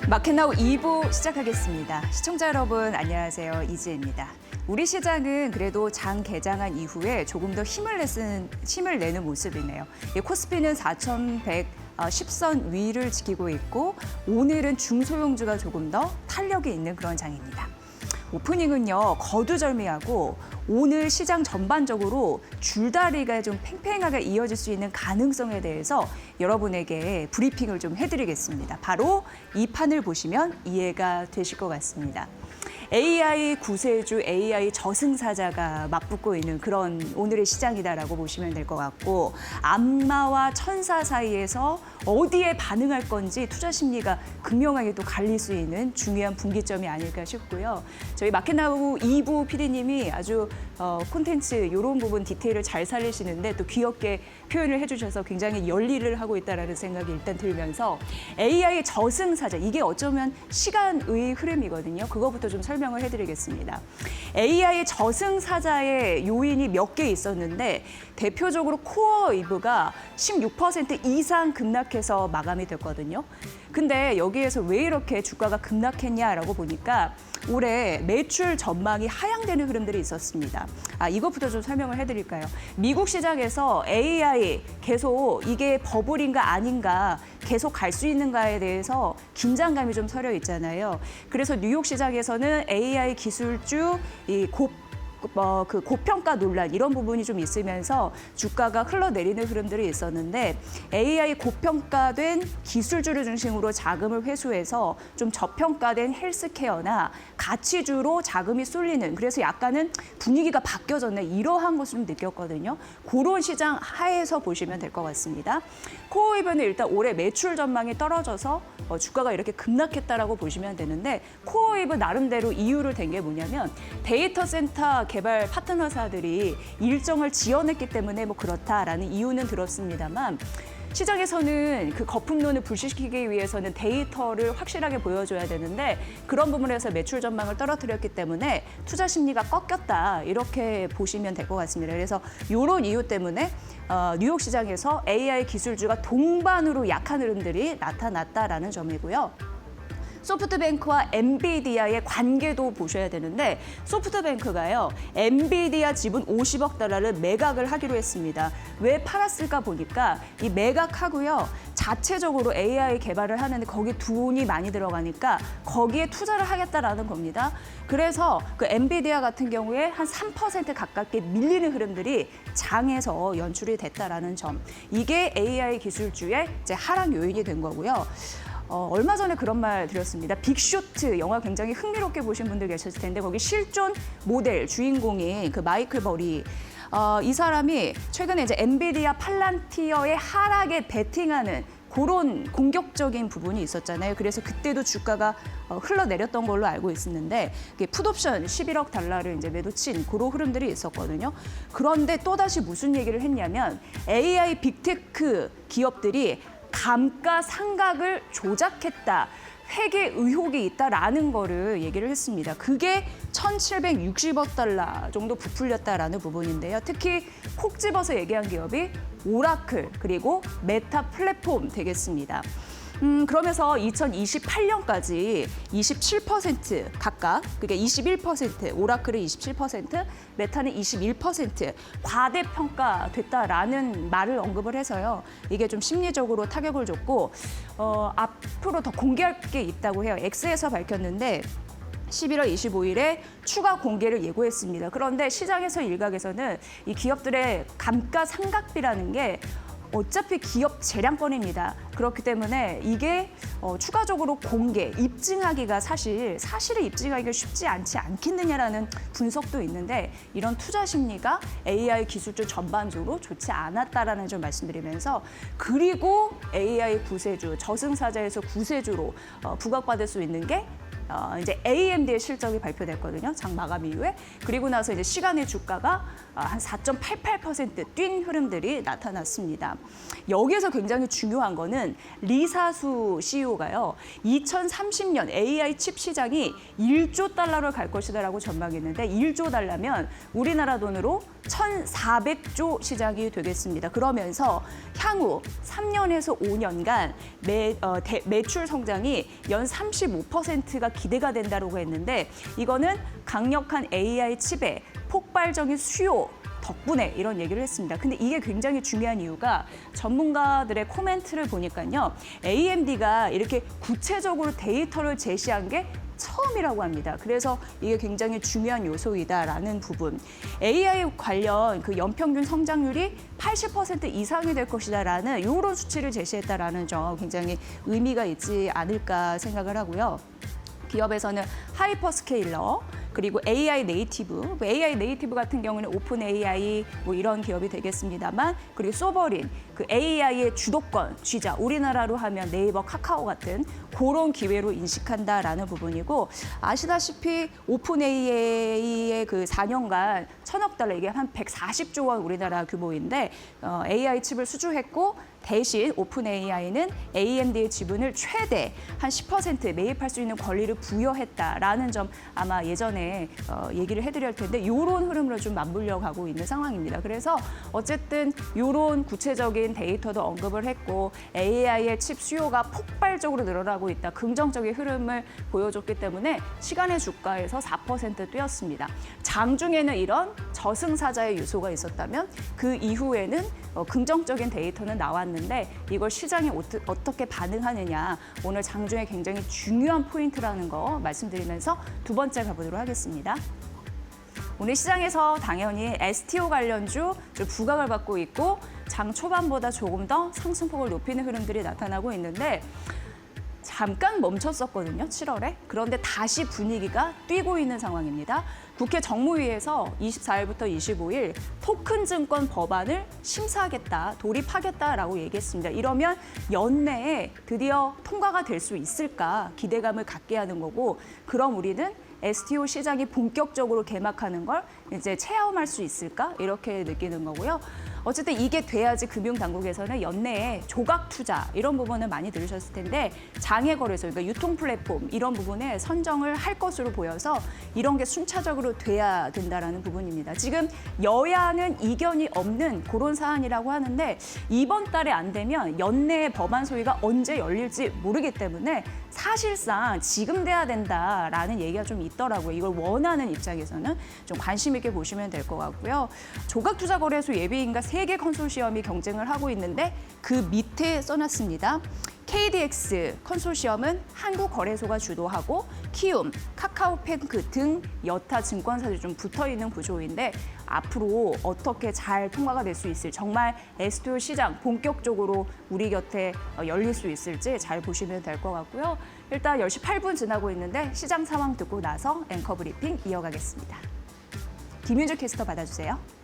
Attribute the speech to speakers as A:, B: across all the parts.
A: 마켓나우 2부 시작하겠습니다. 시청자 여러분 안녕하세요. 이지혜입니다. 우리 시장은 그래도 장 개장한 이후에 조금 더 힘을 내는 모습이네요. 코스피는 4,110선 위를 지키고 있고 오늘은 중소형주가 조금 더 탄력이 있는 그런 장입니다. 오프닝은요, 거두절미하고 오늘 시장 전반적으로 줄다리가 좀 팽팽하게 이어질 수 있는 가능성에 대해서 여러분에게 브리핑을 좀 해드리겠습니다. 바로 이 판을 보시면 이해가 되실 것 같습니다. AI 구세주, AI 저승사자가 맞붙고 있는 그런 오늘의 시장이다라고 보시면 될 것 같고, 악마와 천사 사이에서 어디에 반응할 건지 투자 심리가 극명하게 또 갈릴 수 있는 중요한 분기점이 아닐까 싶고요. 저희 마켓나우 2부 PD님이 아주 콘텐츠 이런 부분 디테일을 잘 살리시는데 또 귀엽게 표현을 해주셔서 굉장히 열일을 하고 있다는 생각이 일단 들면서 AI 저승사자, 이게 어쩌면 시간의 흐름이거든요. 그거부터 좀 설명을 해드리겠습니다. AI 저승사자의 요인이 몇 개 있었는데 대표적으로 코어 이브가 16% 이상 급락해서 마감이 됐거든요. 근데 여기에서 왜 이렇게 주가가 급락했냐라고 보니까 올해 매출 전망이 하향되는 흐름들이 있었습니다. 이것부터 좀 설명을 해드릴까요? 미국 시장에서 AI 계속 이게 버블인가 아닌가 계속 갈 수 있는가에 대해서 긴장감이 좀 서려 있잖아요. 그래서 뉴욕 시장에서는 AI 기술주 그 고평가 논란 이런 부분이 좀 있으면서 주가가 흘러내리는 흐름들이 있었는데 AI 고평가된 기술주를 중심으로 자금을 회수해서 좀 저평가된 헬스케어나 가치주로 자금이 쏠리는, 그래서 약간은 분위기가 바뀌어졌네, 이러한 것을 좀 느꼈거든요. 그런 시장 하에서 보시면 될 것 같습니다. 코어이브는 일단 올해 매출 전망이 떨어져서 주가가 이렇게 급락했다라고 보시면 되는데, 코어이브 나름대로 이유를 댄 게 뭐냐면 데이터 센터 개발 파트너사들이 일정을 지연했기 때문에 뭐 그렇다라는 이유는 들었습니다만, 시장에서는 그 거품론을 불식시키기 위해서는 데이터를 확실하게 보여줘야 되는데 그런 부분에서 매출 전망을 떨어뜨렸기 때문에 투자 심리가 꺾였다, 이렇게 보시면 될 것 같습니다. 그래서 이런 이유 때문에 뉴욕 시장에서 AI 기술주가 동반으로 약한 흐름들이 나타났다라는 점이고요. 소프트뱅크와 엔비디아의 관계도 보셔야 되는데, 소프트뱅크가요, 엔비디아 지분 50억 달러를 매각을 하기로 했습니다. 왜 팔았을까 보니까 이 매각하고요, 자체적으로 AI 개발을 하는데 거기 돈이 많이 들어가니까 거기에 투자를 하겠다라는 겁니다. 그래서 그 엔비디아 같은 경우에 한 3% 가깝게 밀리는 흐름들이 장에서 연출이 됐다라는 점, 이게 AI 기술주의 이제 하락 요인이 된 거고요. 얼마 전에 그런 말 드렸습니다. 빅쇼트 영화 굉장히 흥미롭게 보신 분들 계셨을 텐데 거기 실존 모델 주인공인 그 마이클 버리, 이 사람이 최근에 이제 엔비디아 팔란티어의 하락에 베팅하는 그런 공격적인 부분이 있었잖아요. 그래서 그때도 주가가 흘러내렸던 걸로 알고 있었는데 풋옵션 11억 달러를 이제 매도친 그런 흐름들이 있었거든요. 그런데 또다시 무슨 얘기를 했냐면 AI 빅테크 기업들이 감가상각을 조작했다, 회계 의혹이 있다라는 거를 얘기를 했습니다. 그게 1,760억 달러 정도 부풀렸다라는 부분인데요. 특히 콕 집어서 얘기한 기업이 오라클 그리고 메타 플랫폼 되겠습니다. 그러면서 2028년까지 27% 각각, 그게 21%, 오라클은 27%, 메타는 21% 과대평가됐다라는 말을 언급을 해서요. 이게 좀 심리적으로 타격을 줬고 앞으로 더 공개할 게 있다고 해요. X에서 밝혔는데 11월 25일에 추가 공개를 예고했습니다. 그런데 시장에서 일각에서는 이 기업들의 감가상각비라는 게 어차피 기업 재량권입니다. 그렇기 때문에 이게 추가적으로 공개, 입증하기가 사실을 입증하기가 쉽지 않겠느냐라는 분석도 있는데, 이런 투자 심리가 AI 기술주 전반적으로 좋지 않았다라는 점 말씀드리면서, 그리고 AI 구세주, 저승사자에서 구세주로 부각받을 수 있는 게 이제 AMD의 실적이 발표됐거든요. 장 마감 이후에. 그리고 나서 이제 시간의 주가가 한 4.88% 뛴 흐름들이 나타났습니다. 여기에서 굉장히 중요한 거는 리사수 CEO가요. 2030년 AI 칩 시장이 1조 달러로 갈 것이다라고 전망했는데 1조 달러면 우리나라 돈으로 1,400조 시장이 되겠습니다. 그러면서 향후 3년에서 5년간 매출 성장이 연 35%가 기대가 된다고 했는데 이거는 강력한 AI 칩의 폭발적인 수요 덕분에 이런 얘기를 했습니다. 근데 이게 굉장히 중요한 이유가 전문가들의 코멘트를 보니까요. AMD가 이렇게 구체적으로 데이터를 제시한 게 처음이라고 합니다. 그래서 이게 굉장히 중요한 요소이다라는 부분. AI 관련 그 연평균 성장률이 80% 이상이 될 것이다라는 이런 수치를 제시했다라는 점 굉장히 의미가 있지 않을까 생각을 하고요. 기업에서는 하이퍼스케일러 그리고 AI 네이티브, AI 네이티브 같은 경우는 오픈 AI 뭐 이런 기업이 되겠습니다만 그리고 소버린, 그 AI의 주도권 쥐자, 우리나라로 하면 네이버, 카카오 같은 그런 기회로 인식한다라는 부분이고 아시다시피 오픈 AI의 그 4년간 1,000억 달러, 이게 한 140조 원 우리나라 규모인데 AI 칩을 수주했고 대신 오픈 AI는 AMD의 지분을 최대 한 10% 매입할 수 있는 권리를 부여했다라는 점 아마 예전에 얘기를 해드릴 텐데 이런 흐름으로 좀 맞물려 가고 있는 상황입니다. 그래서 어쨌든 이런 구체적인 데이터도 언급을 했고 AI의 칩 수요가 폭발적으로 늘어나고 있다. 긍정적인 흐름을 보여줬기 때문에 시간의 주가에서 4% 뛰었습니다. 장중에는 이런 저승사자의 요소가 있었다면 그 이후에는 긍정적인 데이터는 나왔는데 이걸 시장이 어떻게 반응하느냐 오늘 장중에 굉장히 중요한 포인트라는 거 말씀드리면서 두 번째 가보도록 하겠습니다. 오늘 시장에서 당연히 STO 관련주 좀 부각을 받고 있고 장 초반보다 조금 더 상승폭을 높이는 흐름들이 나타나고 있는데 잠깐 멈췄었거든요, 7월에. 그런데 다시 분위기가 뛰고 있는 상황입니다. 국회 정무위에서 24일부터 25일 토큰 증권 법안을 심사하겠다, 돌입하겠다라고 얘기했습니다. 이러면 연내에 드디어 통과가 될 수 있을까 기대감을 갖게 하는 거고 그럼 우리는 STO 시장이 본격적으로 개막하는 걸 이제 체험할 수 있을까 이렇게 느끼는 거고요. 어쨌든 이게 돼야지 금융당국에서는 연내에 조각 투자 이런 부분을 많이 들으셨을 텐데 장외 거래소, 그러니까 유통 플랫폼 이런 부분에 선정을 할 것으로 보여서 이런 게 순차적으로 돼야 된다라는 부분입니다. 지금 여야는 이견이 없는 그런 사안이라고 하는데 이번 달에 안 되면 연내에 법안 소위가 언제 열릴지 모르기 때문에 사실상 지금 돼야 된다라는 얘기가 좀 있더라고요. 이걸 원하는 입장에서는 좀 관심 있게 보시면 될 것 같고요. 조각투자거래소 예비인가 3개 컨소시엄이 경쟁을 하고 있는데 그 밑에 써놨습니다. KDX 컨소시엄은 한국거래소가 주도하고 키움, 카카오뱅크 등 여타 증권사들이 좀 붙어있는 구조인데 앞으로 어떻게 잘 통과가 될 수 있을지 정말 STO 시장 본격적으로 우리 곁에 열릴 수 있을지 잘 보시면 될 것 같고요. 일단 10시 8분 지나고 있는데 시장 상황 듣고 나서 앵커 브리핑 이어가겠습니다. 김윤주 캐스터 받아주세요.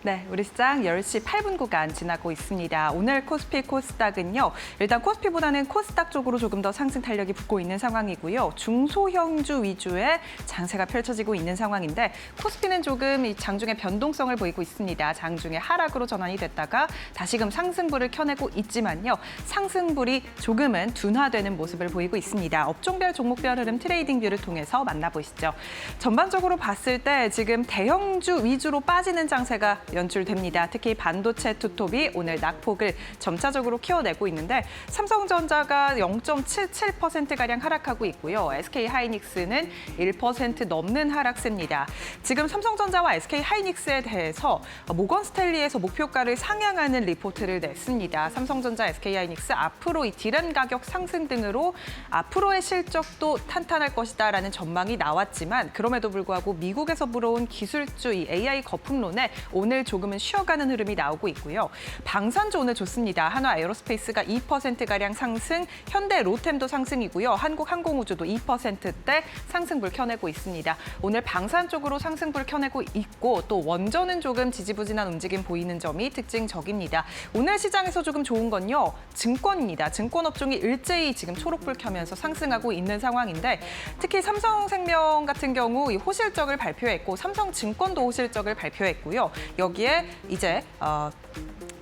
B: 네, 우리 시장 10시 8분 구간 지나고 있습니다. 오늘 코스피, 코스닥은요. 일단 코스피보다는 코스닥 쪽으로 조금 더 상승 탄력이 붙고 있는 상황이고요. 중소형주 위주의 장세가 펼쳐지고 있는 상황인데 코스피는 조금 이 장중에 변동성을 보이고 있습니다. 장중에 하락으로 전환이 됐다가 다시금 상승불을 켜내고 있지만요. 상승불이 조금은 둔화되는 모습을 보이고 있습니다. 업종별 종목별 흐름 트레이딩 뷰를 통해서 만나보시죠. 전반적으로 봤을 때 지금 대형주 위주로 빠지는 장세가 연출됩니다. 특히 반도체 투톱이 오늘 낙폭을 점차적으로 키워내고 있는데 삼성전자가 0.77%가량 하락하고 있고요. SK하이닉스는 1% 넘는 하락세입니다. 지금 삼성전자와 SK하이닉스에 대해서 모건스탠리에서 목표가를 상향하는 리포트를 냈습니다. 삼성전자, SK하이닉스 앞으로 이 디램 가격 상승 등으로 앞으로의 실적도 탄탄할 것이다라는 전망이 나왔지만 그럼에도 불구하고 미국에서 불어온 기술주 이 AI 거품론에 오늘 조금은 쉬어가는 흐름이 나오고 있고요. 방산주 오늘 좋습니다. 한화 에어로스페이스가 2%가량 상승, 현대 로템도 상승이고요. 한국항공우주도 2%대 상승불 켜내고 있습니다. 오늘 방산 쪽으로 상승불 켜내고 있고 또 원전은 조금 지지부진한 움직임 보이는 점이 특징적입니다. 오늘 시장에서 조금 좋은 건요. 증권입니다. 증권업종이 일제히 지금 초록불 켜면서 상승하고 있는 상황인데 특히 삼성생명 같은 경우 이 호실적을 발표했고 삼성증권도 호실적을 발표했고요. 여기에 이제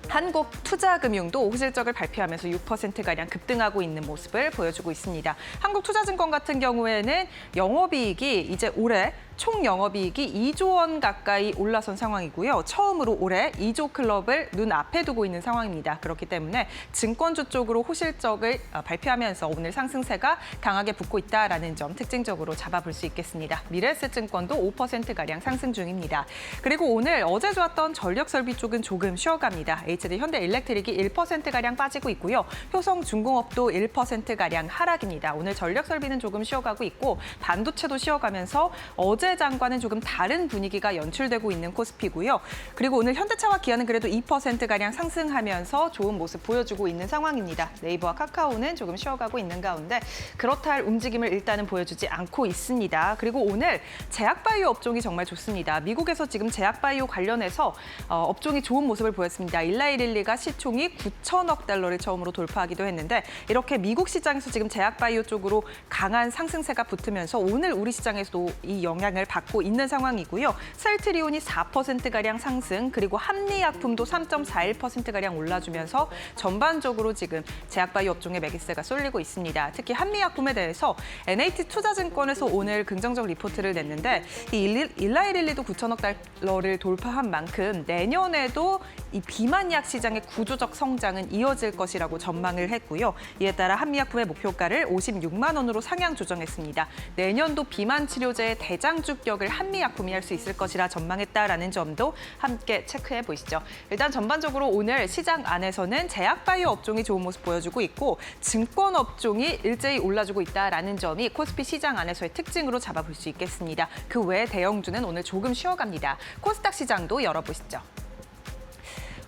B: 한국투자금융도 호실적을 발표하면서 6%가량 급등하고 있는 모습을 보여주고 있습니다. 한국투자증권 같은 경우에는 영업이익이 이제 올해 총 영업이익이 2조 원 가까이 올라선 상황이고요. 처음으로 올해 2조 클럽을 눈앞에 두고 있는 상황입니다. 그렇기 때문에 증권주 쪽으로 호실적을 발표하면서 오늘 상승세가 강하게 붙고 있다라는 점 특징적으로 잡아볼 수 있겠습니다. 미래에셋증권도 5%가량 상승 중입니다. 그리고 오늘 어제 좋았던 전력설비 쪽은 조금 쉬어갑니다. HD 현대일렉트릭이 1%가량 빠지고 있고요. 효성중공업도 1%가량 하락입니다. 오늘 전력설비는 조금 쉬어가고 있고 반도체도 쉬어가면서 어제 장과는 조금 다른 분위기가 연출되고 있는 코스피고요. 그리고 오늘 현대차와 기아는 그래도 2%가량 상승하면서 좋은 모습 보여주고 있는 상황입니다. 네이버와 카카오는 조금 쉬어가고 있는 가운데 그렇다 할 움직임을 일단은 보여주지 않고 있습니다. 그리고 오늘 제약바이오 업종이 정말 좋습니다. 미국에서 지금 제약바이오 관련해서 업종이 좋은 모습을 보였습니다. 일라이릴리가 시총이 9천억 달러를 처음으로 돌파하기도 했는데 이렇게 미국 시장에서 지금 제약바이오 쪽으로 강한 상승세가 붙으면서 오늘 우리 시장에서도 이 영향을 받고 있는 상황이고요. 셀트리온이 4%가량 상승, 그리고 한미약품도 3.41%가량 올라주면서 전반적으로 지금 제약바이오 업종의 매기세가 쏠리고 있습니다. 특히 한미약품에 대해서 NH투자증권에서 오늘 긍정적 리포트를 냈는데 이 일라이릴리도 9천억 달러를 돌파한 만큼 내년에도 이 비만약 시장의 구조적 성장은 이어질 것이라고 전망을 했고요. 이에 따라 한미약품의 목표가를 56만 원으로 상향 조정했습니다. 내년도 비만 치료제의 대장주격을 한미약품이 할 수 있을 것이라 전망했다라는 점도 함께 체크해 보시죠. 일단 전반적으로 오늘 시장 안에서는 제약바이오 업종이 좋은 모습 보여주고 있고 증권 업종이 일제히 올라주고 있다라는 점이 코스피 시장 안에서의 특징으로 잡아볼 수 있겠습니다. 그 외 대형주는 오늘 조금 쉬어갑니다. 코스닥 시장도 열어보시죠.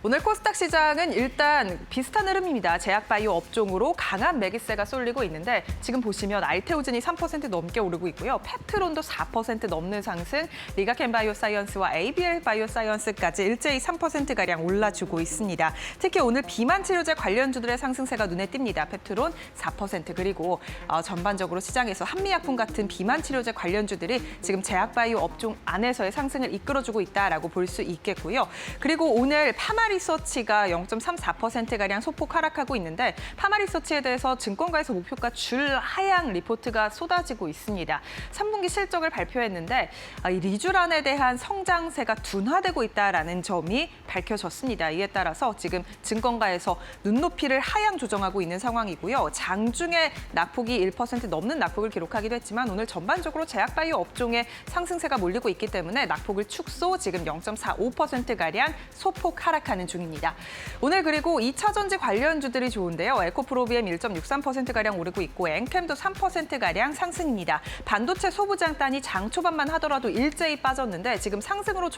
B: 오늘 코스닥 시장은 일단 비슷한 흐름입니다. 제약바이오 업종으로 강한 매기세가 쏠리고 있는데 지금 보시면 알테오젠이 3% 넘게 오르고 있고요. 페트론도 4% 넘는 상승, 리가켄 바이오사이언스와 ABL 바이오사이언스까지 일제히 3%가량 올라주고 있습니다. 특히 오늘 비만 치료제 관련주들의 상승세가 눈에 띕니다. 페트론 4%, 그리고 전반적으로 시장에서 한미약품 같은 비만 치료제 관련주들이 지금 제약바이오 업종 안에서의 상승을 이끌어주고 있다라고 볼 수 있겠고요. 그리고 오늘 파마리서치가 0.34%가량 소폭 하락하고 있는데 파마리서치에 대해서 증권가에서 목표가 줄 하향 리포트가 쏟아지고 있습니다. 3분기 실적을 발표했는데 이 리쥬란에 대한 성장세가 둔화되고 있다라는 점이 밝혀졌습니다. 이에 따라서 지금 증권가에서 눈높이를 하향 조정하고 있는 상황이고요. 장중에 낙폭이 1% 넘는 낙폭을 기록하기도 했지만 오늘 전반적으로 제약바이오 업종에 상승세가 몰리고 있기 때문에 낙폭을 축소, 지금 0.45%가량 소폭 하락하는 중입니다. 오늘 그리고 2차 전지 관련주들이 좋은데요. 에코프로비엠 1.63%가량 오르고 있고 엔캠도 3%가량 상승입니다. 반도체 소부장단이 장 초반만 하더라도 일제히 빠졌는데 지금 상승으로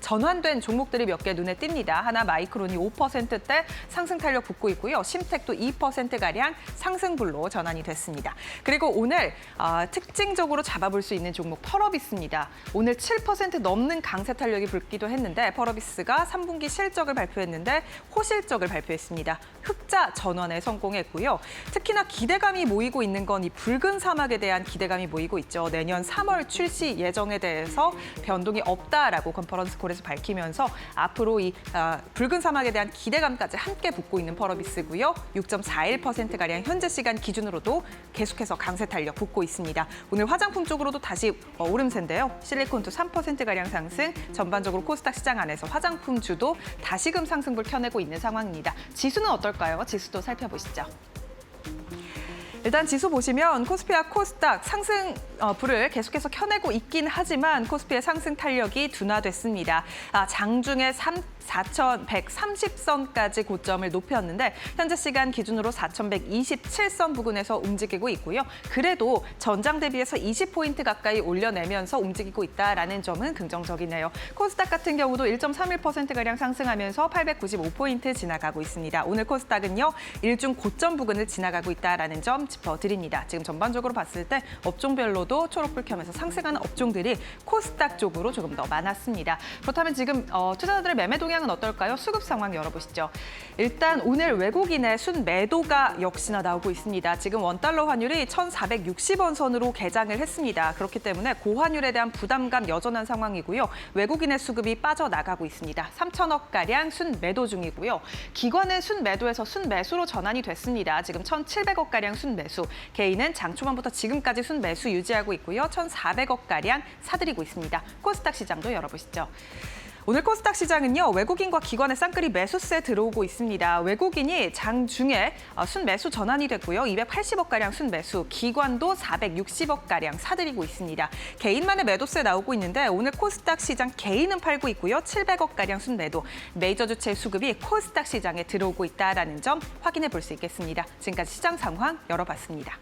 B: 전환된 종목들이 몇 개 눈에 띕니다. 하나 마이크론이 5%대 상승 탄력 붙고 있고요. 심텍도 2%가량 상승분로 전환이 됐습니다. 그리고 오늘 특징적으로 잡아볼 수 있는 종목 펄어비스입니다. 오늘 7% 넘는 강세 탄력이 붙기도 했는데 펄어비스가 3분기 실적을 발표했는데 호실적을 발표했습니다. 흑자 전환에 성공했고요. 특히나 기대감이 모이고 있는 건 이 붉은 사막에 대한 기대감이 모이고 있죠. 내년 3월 출시 예정에 대해서 변동이 없다라고 컨퍼런스 콜에서 밝히면서 앞으로 이 붉은 사막에 대한 기대감까지 함께 붙고 있는 펄어비스고요. 6.41%가량 현재 시간 기준으로도 계속해서 강세 탄력 붙고 있습니다. 오늘 화장품 쪽으로도 다시 오름세인데요. 실리콘도 3%가량 상승, 전반적으로 코스닥 시장 안에서 화장품주도 다시금 상승불 켜내고 있는 상황입니다. 지수는 어떨까요? 지수도 살펴보시죠. 일단 지수 보시면 코스피와 코스닥 상승 불을 계속해서 켜내고 있긴 하지만 코스피의 상승 탄력이 둔화됐습니다. 장중에 4,130선까지 고점을 높였는데 현재 시간 기준으로 4,127선 부근에서 움직이고 있고요. 그래도 전장 대비해서 20포인트 가까이 올려내면서 움직이고 있다라는 점은 긍정적이네요. 코스닥 같은 경우도 1.31%가량 상승하면서 895포인트 지나가고 있습니다. 오늘 코스닥은요, 일중 고점 부근을 지나가고 있다라는 점 짚어드립니다. 지금 전반적으로 봤을 때 업종별로도 초록불 켜면서 상승하는 업종들이 코스닥 쪽으로 조금 더 많았습니다. 그렇다면 지금 투자자들의 매매 동향은 어떨까요? 수급 상황 열어보시죠. 일단 오늘 외국인의 순매도가 역시나 나오고 있습니다. 지금 원달러 환율이 1,460원 선으로 개장을 했습니다. 그렇기 때문에 고환율에 대한 부담감 여전한 상황이고요. 외국인의 수급이 빠져나가고 있습니다. 3천억가량 순매도 중이고요. 기관의 순매도에서 순매수로 전환이 됐습니다. 지금 1,700억가량 순매수. 개인은 장 초반부터 지금까지 순매수 유지하고 유지하고 있고요. 1,400억가량 사들이고 있습니다. 코스닥 시장도 열어보시죠. 오늘 코스닥 시장은요, 외국인과 기관의 쌍끌이 매수세 들어오고 있습니다. 외국인이 장 중에 순매수 전환이 됐고요. 280억가량 순매수, 기관도 460억가량 사들이고 있습니다. 개인만의 매도세 나오고 있는데 오늘 코스닥 시장 개인은 팔고 있고요. 700억가량 순매도, 메이저 주체 수급이 코스닥 시장에 들어오고 있다는 점 확인해 볼 수 있겠습니다. 지금까지 시장 상황 열어봤습니다.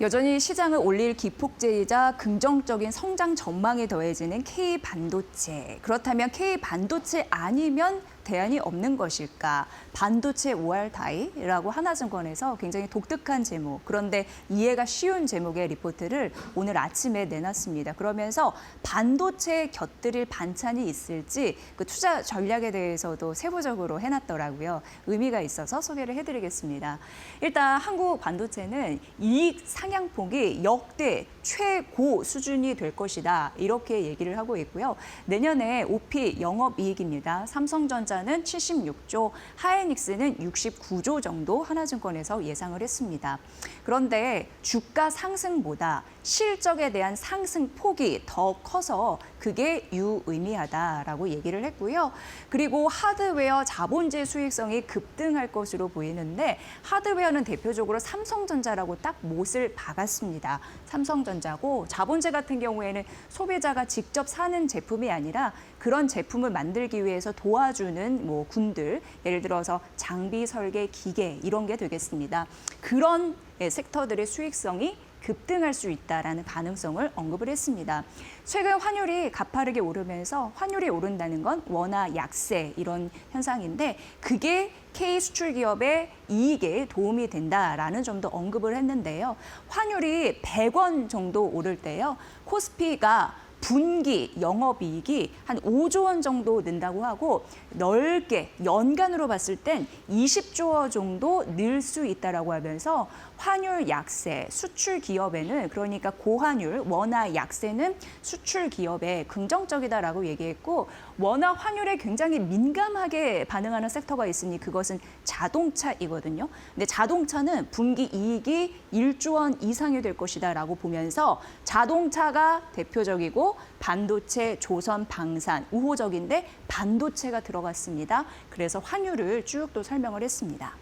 A: 여전히 시장을 올릴 기폭제이자 긍정적인 성장 전망이 더해지는 K반도체. 그렇다면 K반도체 아니면 대안이 없는 것일까? 반도체 5할 타이라고 하나증권에서 굉장히 독특한 제목, 그런데 이해가 쉬운 제목의 리포트를 오늘 아침에 내놨습니다. 그러면서 반도체에 곁들일 반찬이 있을지 그 투자 전략에 대해서도 세부적으로 해놨더라고요. 의미가 있어서 소개를 해드리겠습니다. 일단 한국 반도체는 이익 상향폭이 역대 최고 수준이 될 것이다, 이렇게 얘기를 하고 있고요. 내년에 OP 영업이익입니다. 삼성전자는 76조, 하이닉스는 69조 정도 하나증권에서 예상을 했습니다. 그런데 주가 상승보다 실적에 대한 상승폭이 더 커서 그게 유의미하다라고 얘기를 했고요. 그리고 하드웨어 자본재 수익성이 급등할 것으로 보이는데 하드웨어는 대표적으로 삼성전자라고 딱 못을 박았습니다. 삼성전자고 자본재 같은 경우에는 소비자가 직접 사는 제품이 아니라 그런 제품을 만들기 위해서 도와주는 군들, 예를 들어서 장비, 설계, 기계 이런 게 되겠습니다. 그런 섹터들의 수익성이 급등할 수 있다라는 가능성을 언급을 했습니다. 최근 환율이 가파르게 오르면서 환율이 오른다는 건 원화 약세 이런 현상인데 그게 K 수출 기업의 이익에 도움이 된다라는 점도 언급을 했는데요. 환율이 100원 정도 오를 때요. 코스피가 분기 영업이익이 한 5조 원 정도 는다고 하고 넓게 연간으로 봤을 땐 20조 원 정도 늘 수 있다라고 하면서 환율 약세, 수출 기업에는 그러니까 고환율, 원화 약세는 수출 기업에 긍정적이다라고 얘기했고 원화 환율에 굉장히 민감하게 반응하는 섹터가 있으니 그것은 자동차이거든요. 근데 자동차는 분기 이익이 1조 원 이상이 될 것이다라고 보면서 자동차가 대표적이고 반도체, 조선, 방산, 우호적인데 반도체가 들어갔습니다. 그래서 환율을 쭉 또 설명을 했습니다.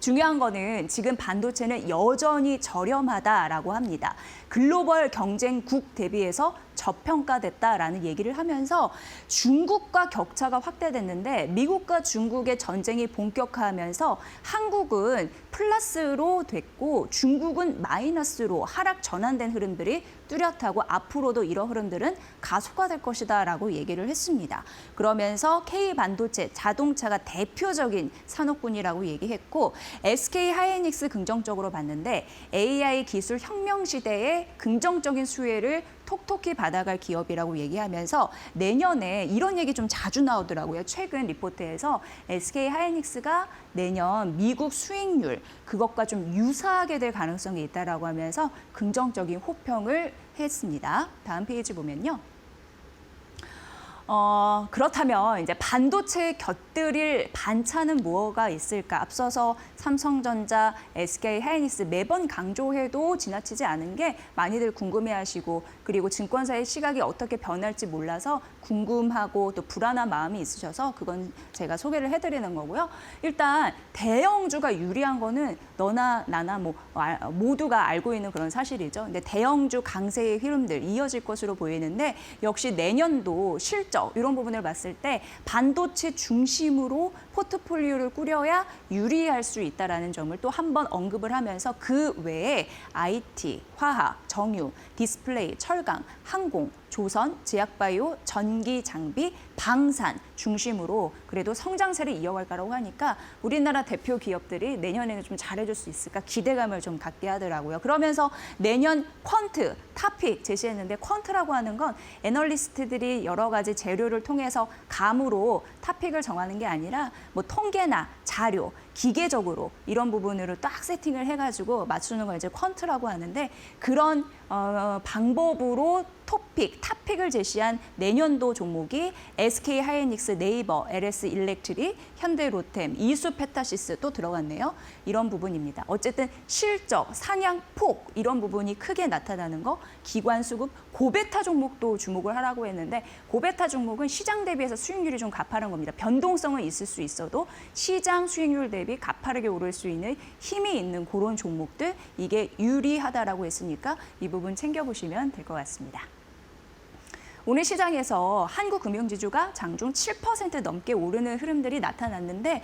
A: 중요한 거는 지금 반도체는 여전히 저렴하다라고 합니다. 글로벌 경쟁국 대비해서 저평가됐다라는 얘기를 하면서 중국과 격차가 확대됐는데 미국과 중국의 전쟁이 본격화하면서 한국은 플러스로 됐고 중국은 마이너스로 하락 전환된 흐름들이 뚜렷하고 앞으로도 이런 흐름들은 가속화될 것이다라고 얘기를 했습니다. 그러면서 K반도체, 자동차가 대표적인 산업군이라고 얘기했고 SK 하이닉스 긍정적으로 봤는데 AI 기술 혁명 시대에 긍정적인 수혜를 톡톡히 받아갈 기업이라고 얘기하면서 내년에 이런 얘기 좀 자주 나오더라고요. 최근 리포트에서 SK 하이닉스가 내년 미국 수익률 그것과 좀 유사하게 될 가능성이 있다라고 하면서 긍정적인 호평을 했습니다. 다음 페이지 보면요. 그렇다면 이제 반도체에 곁들일 반찬은 뭐가 있을까? 앞서서 삼성전자, SK 하이닉스 매번 강조해도 지나치지 않은 게 많이들 궁금해하시고 그리고 증권사의 시각이 어떻게 변할지 몰라서 궁금하고 또 불안한 마음이 있으셔서 그건 제가 소개를 해드리는 거고요. 일단 대형주가 유리한 거는 너나 나나 모두가 알고 있는 그런 사실이죠. 근데 대형주 강세의 흐름들 이어질 것으로 보이는데 역시 내년도 실적 이런 부분을 봤을 때 반도체 중심으로 포트폴리오를 꾸려야 유리할 수 있다는 점을 또 한 번 언급을 하면서 그 외에 IT, 화학, 정유, 디스플레이, 철강, 항공, 조선, 제약바이오, 전기 장비, 방산 중심으로 그래도 성장세를 이어갈 거라고 하니까 우리나라 대표 기업들이 내년에는 좀 잘해줄 수 있을까 기대감을 좀 갖게 하더라고요. 그러면서 내년 퀀트, 탑픽 제시했는데 퀀트라고 하는 건 애널리스트들이 여러 가지 재료를 통해서 감으로 탑픽을 정하는 게 아니라 통계나 자료, 기계적으로 이런 부분으로 딱 세팅을 해가지고 맞추는 걸 이제 퀀트라고 하는데 그런 방법으로 탑픽을 제시한 내년도 종목이 SK 하이닉스, 네이버, LS 일렉트릭, 현대 로템, 이수 페타시스 또 들어갔네요. 이런 부분입니다. 어쨌든 실적, 상향폭 이런 부분이 크게 나타나는 거, 기관 수급, 고베타 종목도 주목을 하라고 했는데 고베타 종목은 시장 대비해서 수익률이 좀 가파른 겁니다. 변동성은 있을 수 있어도 시장 수익률 대비 가파르게 오를 수 있는 힘이 있는 그런 종목들 이게 유리하다라고 했으니까 이 부분 챙겨보시면 될 것 같습니다. 오늘 시장에서 한국금융지주가 장중 7% 넘게 오르는 흐름들이 나타났는데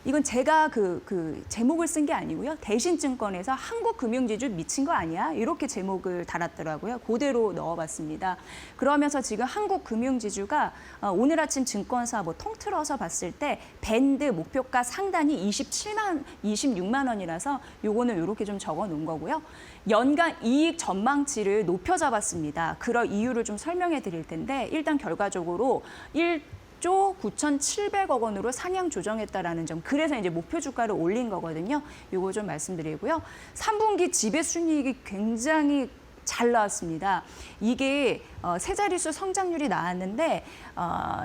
A: 이건 제가 그 제목을 쓴 게 아니고요. 대신증권에서 한국금융지주 미친 거 아니야? 이렇게 제목을 달았더라고요. 그대로 넣어봤습니다. 그러면서 지금 한국금융지주가 오늘 아침 증권사 뭐 통틀어서 봤을 때 밴드 목표가 상단이 26만 원이라서 요거는 이렇게 좀 적어 놓은 거고요. 연간 이익 전망치를 높여 잡았습니다. 그럴 이유를 좀 설명해 드릴 텐데 일단 결과적으로 1조 9,700억 원으로 상향 조정했다라는 점. 그래서 이제 목표 주가를 올린 거거든요. 요거 좀 말씀드리고요. 3분기 지배 순이익이 굉장히 잘 나왔습니다. 이게 세 자릿수 성장률이 나왔는데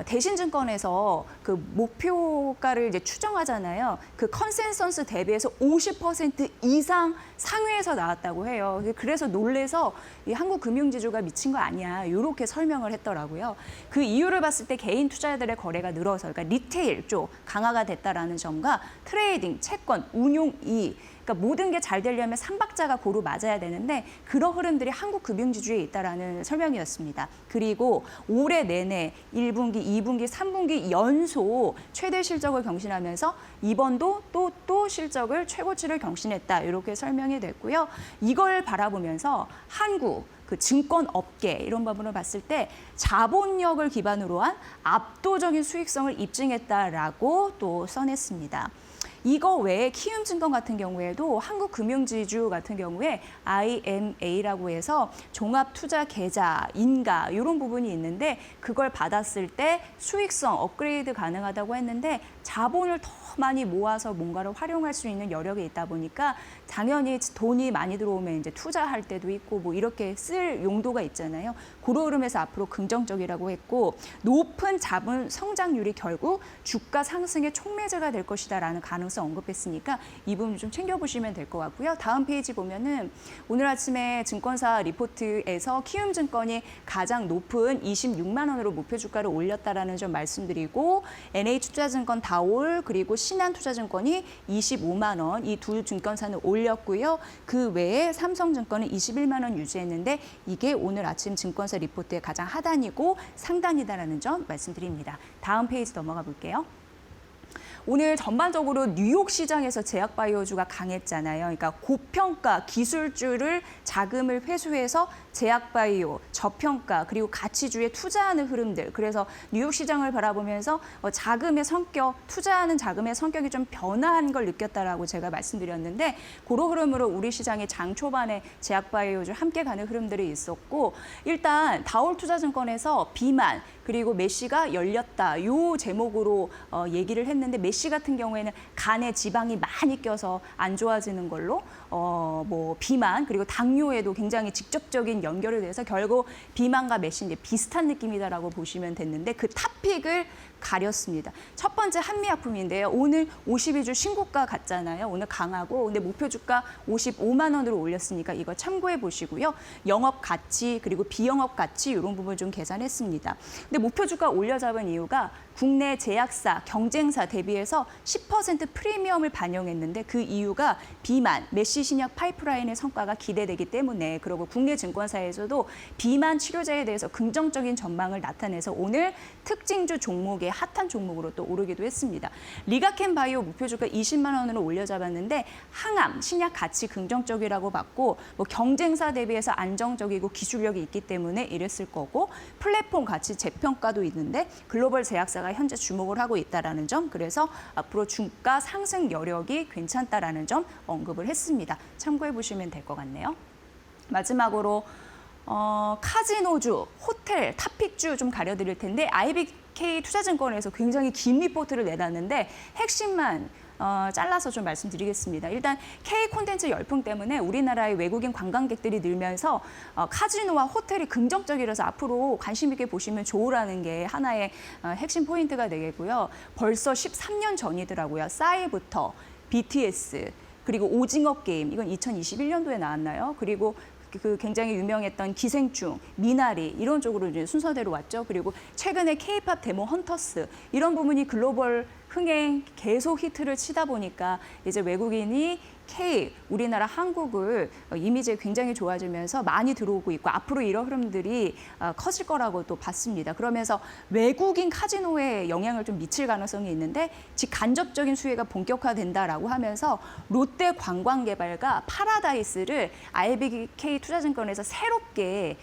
A: 대신증권에서 그 목표가를 이제 추정하잖아요. 그 컨센서스 대비해서 50% 이상 상회에서 나왔다고 해요. 그래서 놀래서 이 한국금융지주가 미친 거 아니야. 이렇게 설명을 했더라고요. 그 이유를 봤을 때 개인 투자자들의 거래가 늘어서 그러니까 리테일 쪽 강화가 됐다라는 점과 트레이딩, 채권, 운용 이익 그러니까 모든 게 잘 되려면 삼박자가 고루 맞아야 되는데 그런 흐름들이 한국금융지주에 있다라는 설명이었습니다. 그리고 올해 내내 1분기, 2분기, 3분기 연속 최대 실적을 경신하면서 이번도 또 실적을 최고치를 경신했다. 이렇게 설명이 됐고요. 이걸 바라보면서 한국 그 증권 업계 이런 부분을 봤을 때 자본력을 기반으로 한 압도적인 수익성을 입증했다라고 또 써냈습니다. 이거 외에 키움증권 같은 경우에도 한국금융지주 같은 경우에 IMA라고 해서 종합투자계좌, 인가 이런 부분이 있는데 그걸 받았을 때 수익성 업그레이드 가능하다고 했는데 자본을 더 많이 모아서 뭔가를 활용할 수 있는 여력이 있다 보니까 당연히 돈이 많이 들어오면 이제 투자할 때도 있고 뭐 이렇게 쓸 용도가 있잖아요. 그런 흐름에서 앞으로 긍정적이라고 했고 높은 자본 성장률이 결국 주가 상승의 촉매제가 될 것이다라는 가능성 언급했으니까 이 부분 좀 챙겨보시면 될 것 같고요. 다음 페이지 보면은 오늘 아침에 증권사 리포트에서 키움증권이 가장 높은 26만 원으로 목표 주가를 올렸다라는 점 말씀드리고 NH투자증권 다올 그리고 신한투자증권이 25만 원 이 두 증권사는 올렸고요. 그 외에 삼성증권은 21만 원 유지했는데 이게 오늘 아침 증권사 리포트의 가장 하단이고 상단이다라는 점 말씀드립니다. 다음 페이지 넘어가 볼게요. 오늘 전반적으로 뉴욕 시장에서 제약바이오주가 강했잖아요. 그러니까 고평가 기술주를 자금을 회수해서 제약바이오, 저평가 그리고 가치주에 투자하는 흐름들. 그래서 뉴욕 시장을 바라보면서 자금의 성격, 투자하는 자금의 성격이 좀 변화한 걸 느꼈다라고 제가 말씀드렸는데 그런 흐름으로 우리 시장의 장 초반에 제약바이오주 함께 가는 흐름들이 있었고 일단 다올투자증권에서 비만 그리고 메시가 열렸다. 요 제목으로 얘기를 했는데 메시 같은 경우에는 간에 지방이 많이 껴서 안 좋아지는 걸로 뭐 비만 그리고 당뇨에도 굉장히 직접적인 연결이 돼서 결국 비만과 메시 이제 비슷한 느낌이다라고 보시면 됐는데 그 탑픽을 가렸습니다. 첫 번째 한미약품인데요. 오늘 52주 신고가 갔잖아요. 오늘 강하고 근데 목표 주가 55만 원으로 올렸으니까 이거 참고해 보시고요. 영업 가치 그리고 비영업 가치 이런 부분 좀 계산했습니다. 근데 목표 주가 올려잡은 이유가 국내 제약사, 경쟁사 대비해서 10% 프리미엄을 반영했는데 그 이유가 비만, 메시 신약 파이프라인의 성과가 기대되기 때문에 그리고 국내 증권사에서도 비만 치료제에 대해서 긍정적인 전망을 나타내서 오늘 특징주 종목의 핫한 종목으로 또 오르기도 했습니다. 리가켄 바이오 목표 주가 20만 원으로 올려잡았는데 항암, 신약 가치 긍정적이라고 봤고 뭐 경쟁사 대비해서 안정적이고 기술력이 있기 때문에 이랬을 거고 플랫폼 가치 재평가도 있는데 글로벌 제약사가 현재 주목을 하고 있다라는 점 그래서 앞으로 주가 상승 여력이 괜찮다라는 점 언급을 했습니다. 참고해 보시면 될 것 같네요. 마지막으로 카지노주, 호텔, 탑픽주 좀 가려드릴 텐데 IBK 투자증권에서 굉장히 긴 리포트를 내놨는데 핵심만 잘라서 좀 말씀드리겠습니다. 일단 K 콘텐츠 열풍 때문에 우리나라의 외국인 관광객들이 늘면서 카지노와 호텔이 긍정적이라서 앞으로 관심 있게 보시면 좋으라는 게 하나의 핵심 포인트가 되겠고요. 벌써 13년 전이더라고요. 싸이부터 BTS 그리고 오징어 게임 이건 2021년도에 나왔나요? 그리고 그 굉장히 유명했던 기생충, 미나리 이런 쪽으로 이제 순서대로 왔죠. 그리고 최근에 K-팝 데모 헌터스 이런 부분이 글로벌 흥행 계속 히트를 치다 보니까 이제 외국인이 우리나라 한국을 이미지 굉장히 좋아지면서 많이 들어오고 있고 앞으로 이런 흐름들이 커질 거라고 또 봤습니다. 그러면서 외국인 카지노에 영향을 좀 미칠 가능성이 있는데 직간접적인 수혜가 본격화된다라고 하면서 롯데 관광개발과 파라다이스를 IBK 투자증권에서 새롭게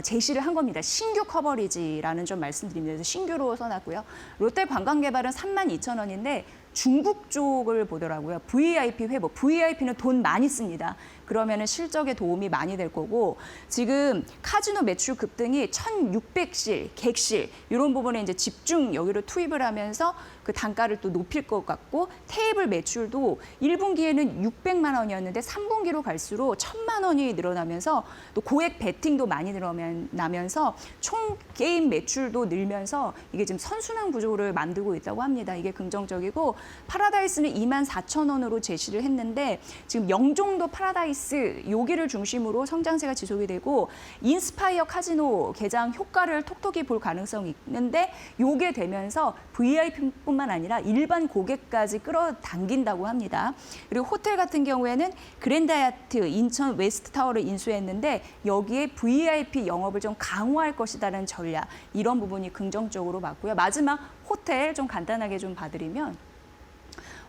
A: 제시를 한 겁니다. 신규 커버리지라는 점 말씀드립니다. 그래서 신규로 써놨고요. 롯데 관광개발은 32,000원인데 중국 쪽을 보더라고요. VIP 회복. VIP는 돈 많이 씁니다. 그러면은 실적에 도움이 많이 될 거고 지금 카지노 매출 급등이 1,600실, 객실 이런 부분에 이제 집중 여기로 투입을 하면서 그 단가를 또 높일 것 같고 테이블 매출도 1분기에는 600만 원이었는데 3분기로 갈수록 1,000만 원이 늘어나면서 또 고액 베팅도 많이 늘어나면서 총 게임 매출도 늘면서 이게 지금 선순환 구조를 만들고 있다고 합니다. 이게 긍정적이고 파라다이스는 24,000원으로 제시를 했는데 지금 영종도 파라다이스 여기를 중심으로 성장세가 지속이 되고 인스파이어 카지노 개장 효과를 톡톡히 볼 가능성이 있는데 요게 되면서 VIP뿐만 아니라 일반 고객까지 끌어당긴다고 합니다. 그리고 호텔 같은 경우에는 그랜드 하얏트 인천 웨스트타워를 인수했는데 여기에 VIP 영업을 좀 강화할 것이다라는 전략 이런 부분이 긍정적으로 봤고요. 마지막 호텔 좀 간단하게 좀 봐드리면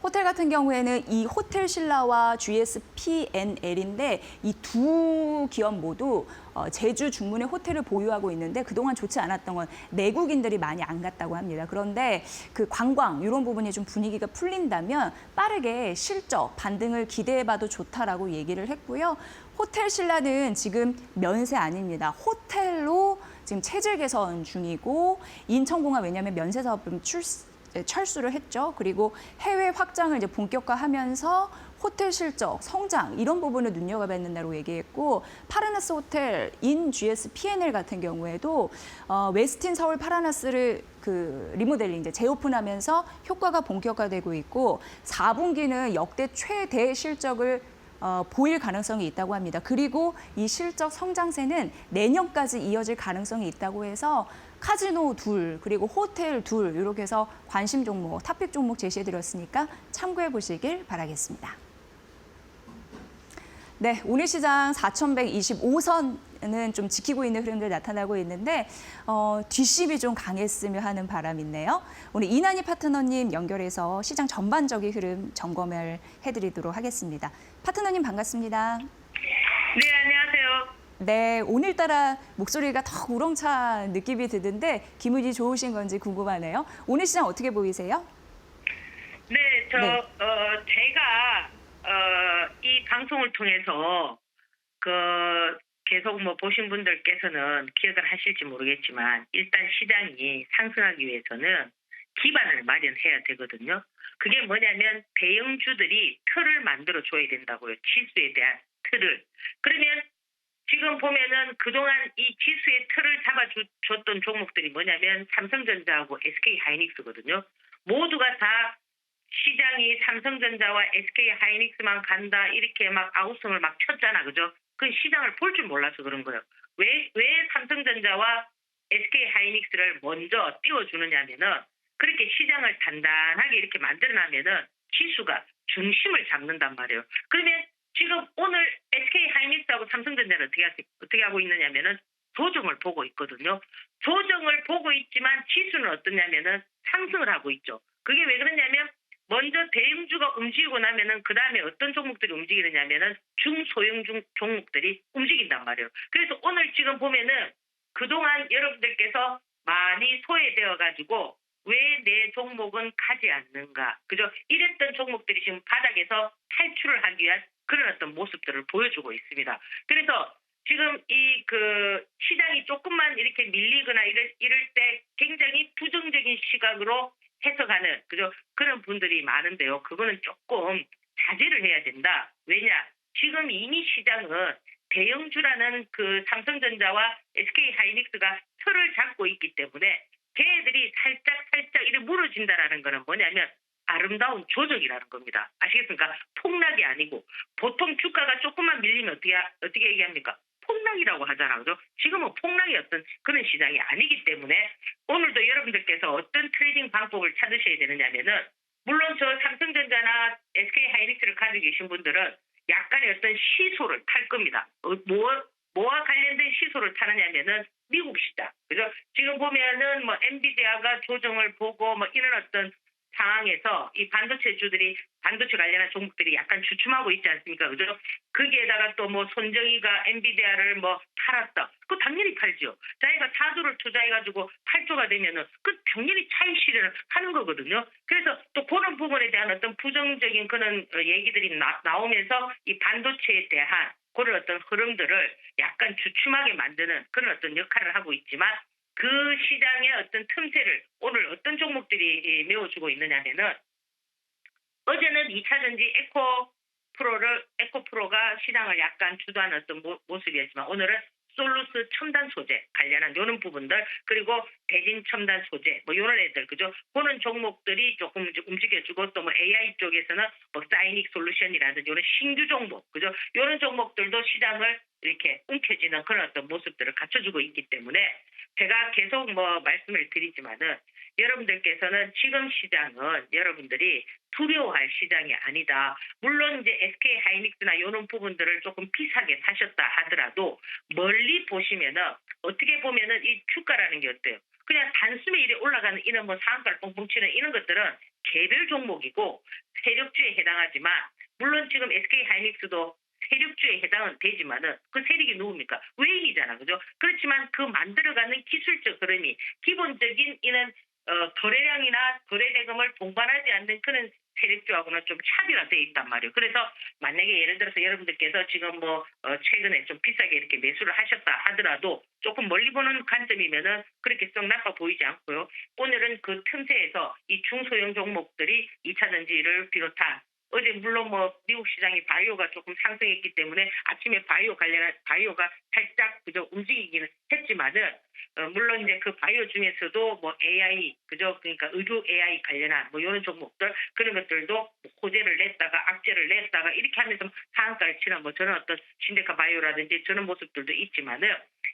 A: 호텔 같은 경우에는 이 호텔 신라와 GSPNL인데 이 두 기업 모두 제주 중문에 호텔을 보유하고 있는데 그동안 좋지 않았던 건 내국인들이 많이 안 갔다고 합니다. 그런데 그 관광 이런 부분이 좀 분위기가 풀린다면 빠르게 실적 반등을 기대해봐도 좋다라고 얘기를 했고요. 호텔 신라는 지금 면세 아닙니다. 호텔로 지금 체질 개선 중이고 인천공항 왜냐하면 면세 사업은 철수를 했죠. 그리고 해외 확장을 이제 본격화하면서 호텔 실적, 성장 이런 부분을 눈여겨봤는다고 얘기했고 파라나스 호텔 인 GSPNL 같은 경우에도 웨스틴 서울 파라나스를 그 리모델링 이제 재오픈하면서 효과가 본격화되고 있고 4분기는 역대 최대 실적을 보일 가능성이 있다고 합니다. 그리고 이 실적 성장세는 내년까지 이어질 가능성이 있다고 해서 카지노 둘, 그리고 호텔 둘 이렇게 해서 관심 종목, 탑픽 종목 제시해드렸으니까 참고해 보시길 바라겠습니다. 네, 오늘 시장 4,125선은 좀 지키고 있는 흐름들 나타나고 있는데 뒷심이 좀 강했으면 하는 바람이 있네요. 오늘 이난희 파트너님 연결해서 시장 전반적인 흐름 점검을 해드리도록 하겠습니다. 파트너님 반갑습니다.
C: 네, 안녕하세요.
A: 네, 오늘따라 목소리가 더 우렁찬 느낌이 드는데 기분이 좋으신 건지 궁금하네요. 오늘 시장 어떻게 보이세요?
C: 네,
A: 네.
C: 제가 이 방송을 통해서 계속 보신 분들께서는 기억을 하실지 모르겠지만 일단 시장이 상승하기 위해서는 기반을 마련해야 되거든요. 그게 뭐냐면 대형주들이 틀을 만들어 줘야 된다고요. 지수에 대한 틀을. 그러면 지금 보면은 그동안 이 지수의 틀을 잡아줬던 종목들이 뭐냐면 삼성전자하고 SK하이닉스거든요. 모두가 다 시장이 삼성전자와 SK하이닉스만 간다 이렇게 막 아우성을 막 쳤잖아, 그죠? 그 시장을 볼 줄 몰라서 그런 거예요. 왜 삼성전자와 SK하이닉스를 먼저 띄워주느냐면은 그렇게 시장을 단단하게 이렇게 만들어놔면은 지수가 중심을 잡는단 말이에요. 그러면 지금 오늘 SK하이닉스하고 삼성전자는 어떻게 하고 있느냐면은 조정을 보고 있거든요. 조정을 보고 있지만 지수는 어떠냐면은 상승을 하고 있죠. 그게 왜 그러냐면 먼저 대형주가 움직이고 나면은 그 다음에 어떤 종목들이 움직이느냐면은 중소형 종목들이 움직인단 말이에요. 그래서 오늘 지금 보면은 그동안 여러분들께서 많이 소외되어가지고 왜 내 종목은 가지 않는가, 그죠? 이랬던 종목들이 지금 바닥에서 탈출을 하기 위한 그런 어떤 모습들을 보여주고 있습니다. 그래서 지금 시장이 조금만 이렇게 밀리거나 이럴 때 굉장히 부정적인 시각으로 해석하는 그죠? 그런 분들이 많은데요. 그거는 조금 자제를 해야 된다. 왜냐? 지금 이미 시장은 대형주라는 그 삼성전자와 SK 하이닉스가 틀을 잡고 있기 때문에 걔네들이 살짝 이렇게 무너진다라는 거는 뭐냐면 아름다운 조정이라는 겁니다. 아시겠습니까? 폭락이 아니고 보통 주가가 조금만 밀리면 어떻게 얘기합니까? 폭락이라고 하잖아. 그죠? 지금은 폭락이 어떤 그런 시장이 아니기 때문에 오늘도 여러분들께서 어떤 트레이딩 방법을 찾으셔야 되느냐면은 물론 저 삼성전자나 SK 하이닉스를 가지고 계신 분들은 약간의 어떤 시소를 탈 겁니다. 뭐와 관련된 시소를 타느냐면은 미국 시장. 그죠? 지금 보면은 뭐 엔비디아가 조정을 보고 뭐 이런 어떤 상황에서 이 반도체주들이 반도체 관련한 종목들이 약간 주춤하고 있지 않습니까? 그죠? 거기에다가 또 뭐 손정희가 엔비디아를 뭐 팔았다. 그거 당연히 팔죠. 자기가 4조를 투자해가지고 8조가 되면은 그 당연히 차익 실현을 하는 거거든요. 그래서 또 그런 부분에 대한 어떤 부정적인 그런 얘기들이 나오면서 이 반도체에 대한 그런 어떤 흐름들을 약간 주춤하게 만드는 그런 어떤 역할을 하고 있지만 그 시장의 어떤 틈새를 오늘 어떤 종목들이 메워주고 있느냐면은 어제는 2차전지 에코프로가 시장을 약간 주도하는 어떤 모습이었지만 오늘은 솔루스 첨단 소재 관련한 이런 부분들 그리고 대진 첨단 소재 뭐 이런 애들 그죠? 그런 종목들이 조금 움직여주고 또 뭐 AI 쪽에서는 뭐 사이닉 솔루션이라든지 이런 신규 종목 그죠? 이런 종목들도 시장을 이렇게 움켜쥐는 그런 어떤 모습들을 갖춰주고 있기 때문에 제가 계속 뭐 말씀을 드리지만은 여러분들께서는 지금 시장은 여러분들이 두려워할 시장이 아니다. 물론 이제 SK 하이닉스나 이런 부분들을 조금 비싸게 사셨다 하더라도 멀리 보시면은 어떻게 보면은 이 주가라는 게 어때요? 그냥 단숨에 이래 올라가는 이런 뭐 상한가를 뻥뻥 치는 이런 것들은 개별 종목이고 세력주에 해당하지만 물론 지금 SK 하이닉스도 세력주에 해당은 되지만은 그 세력이 누굽니까? 외인이잖아, 그죠? 그렇지만 그 만들어가는 기술적 흐름이 기본적인 이런 거래량이나 거래 대금을 동반하지 않는 그런 세력주하고는 좀 차별화되어 있단 말이에요. 그래서 만약에 예를 들어서 여러분들께서 지금 뭐 최근에 좀 비싸게 이렇게 매수를 하셨다 하더라도 조금 멀리 보는 관점이면은 그렇게 썩 나빠 보이지 않고요. 오늘은 그 틈새에서 이 중소형 종목들이 2차전지를 비롯한 어제 물론 뭐 미국 시장이 바이오가 조금 상승했기 때문에 아침에 바이오가 살짝 그저 움직이기는 했지만은 물론 이제 그 바이오 중에서도 뭐 AI 그죠? 그러니까 의료 AI 관련한 뭐 이런 종목들 그런 것들도 뭐 호재를 냈다가 악재를 냈다가 이렇게 하면서 상한가를 치는 뭐 저런 어떤 신데카 바이오라든지 저런 모습들도 있지만은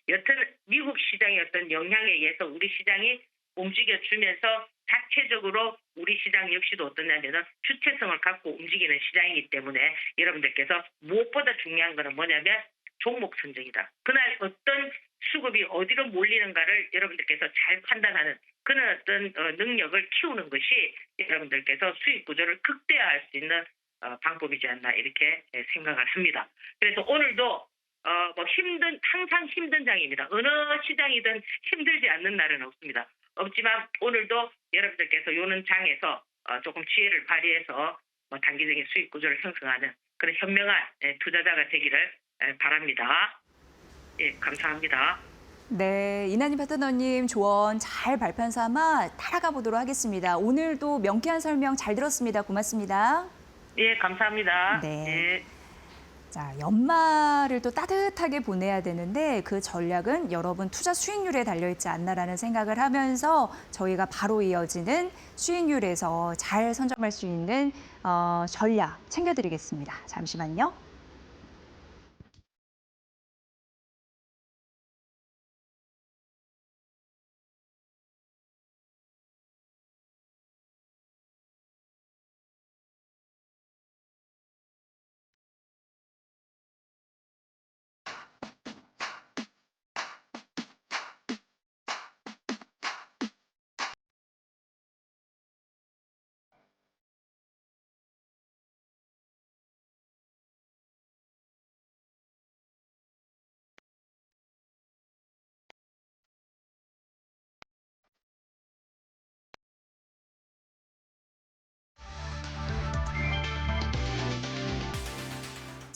C: 여튼 미국 시장의 어떤 영향에 의해서 우리 시장이 움직여주면서 자체적으로 우리 시장 역시도 어떠냐면은 주체성을 갖고 움직이는 시장이기 때문에 여러분들께서 무엇보다 중요한 거는 뭐냐면 종목 선정이다. 그날 어떤 수급이 어디로 몰리는가를 여러분들께서 잘 판단하는 그런 어떤 능력을 키우는 것이 여러분들께서 수익 구조를 극대화할 수 있는 방법이지 않나 이렇게 생각을 합니다. 그래서 오늘도 뭐 항상 힘든 장입니다. 어느 시장이든 힘들지 않는 날은 없습니다. 없지만 오늘도 여러분들께서 요는 장에서 조금 지혜를 발휘해서 뭐 단기적인 수익 구조를 형성하는 그런 현명한 투자자가 되기를 바랍니다. 예, 감사합니다.
A: 네, 이난희 파트너님 조언 잘 발판 삼아 따라가 보도록 하겠습니다. 오늘도 명쾌한 설명 잘 들었습니다. 고맙습니다.
C: 예, 감사합니다.
A: 네.
C: 예.
A: 자, 연말을 또 따뜻하게 보내야 되는데 그 전략은 여러분 투자 수익률에 달려있지 않나라는 생각을 하면서 저희가 바로 이어지는 수익률에서 잘 선점할 수 있는 전략 챙겨드리겠습니다. 잠시만요.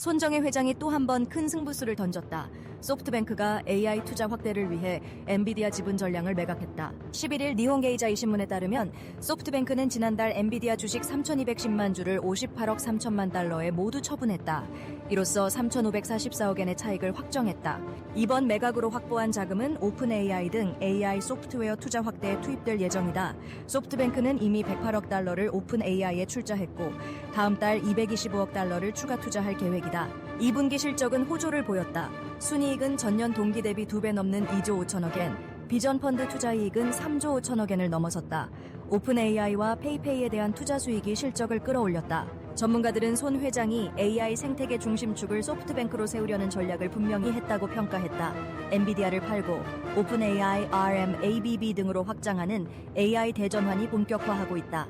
D: 손정혜 회장이 또 한 번 큰 승부수를 던졌다. 소프트뱅크가 AI 투자 확대를 위해 엔비디아 지분 전량을 매각했다. 11일 니혼게이자이 신문에 따르면 소프트뱅크는 지난달 엔비디아 주식 3,210만 주를 58억 3천만 달러에 모두 처분했다. 이로써 3,544억 엔의 차익을 확정했다. 이번 매각으로 확보한 자금은 오픈 AI 등 AI 소프트웨어 투자 확대에 투입될 예정이다. 소프트뱅크는 이미 108억 달러를 오픈 AI에 출자했고 다음 달 225억 달러를 추가 투자할 계획이다. 2분기 실적은 호조를 보였다. 순이익은 전년 동기 대비 2배 넘는 2조 5천억 엔, 비전 펀드 투자 이익은 3조 5천억 엔을 넘어섰다. 오픈 AI와 페이페이에 대한 투자 수익이 실적을 끌어올렸다. 전문가들은 손 회장이 AI 생태계 중심축을 소프트뱅크로 세우려는 전략을 분명히 했다고 평가했다. 엔비디아를 팔고 오픈 AI, RM, ABB 등으로 확장하는 AI 대전환이 본격화하고 있다.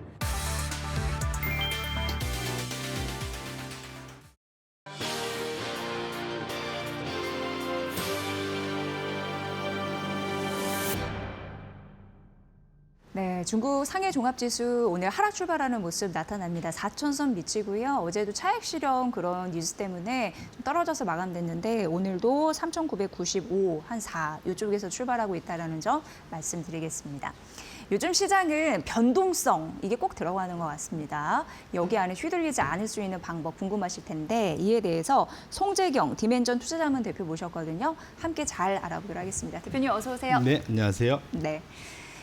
A: 네, 중국 상해 종합지수 오늘 하락 출발하는 모습 나타납니다. 4천선 미치고요. 어제도 차익 실현 그런 뉴스 때문에 좀 떨어져서 마감됐는데 오늘도 3,995, 한 4, 이쪽에서 출발하고 있다는 점 말씀드리겠습니다. 요즘 시장은 변동성, 이게 꼭 들어가는 것 같습니다. 여기 안에 휘둘리지 않을 수 있는 방법 궁금하실 텐데 이에 대해서 송재경 디멘전 투자자문 대표 모셨거든요. 함께 잘 알아보도록 하겠습니다. 대표님 어서 오세요.
E: 네, 안녕하세요.
A: 네.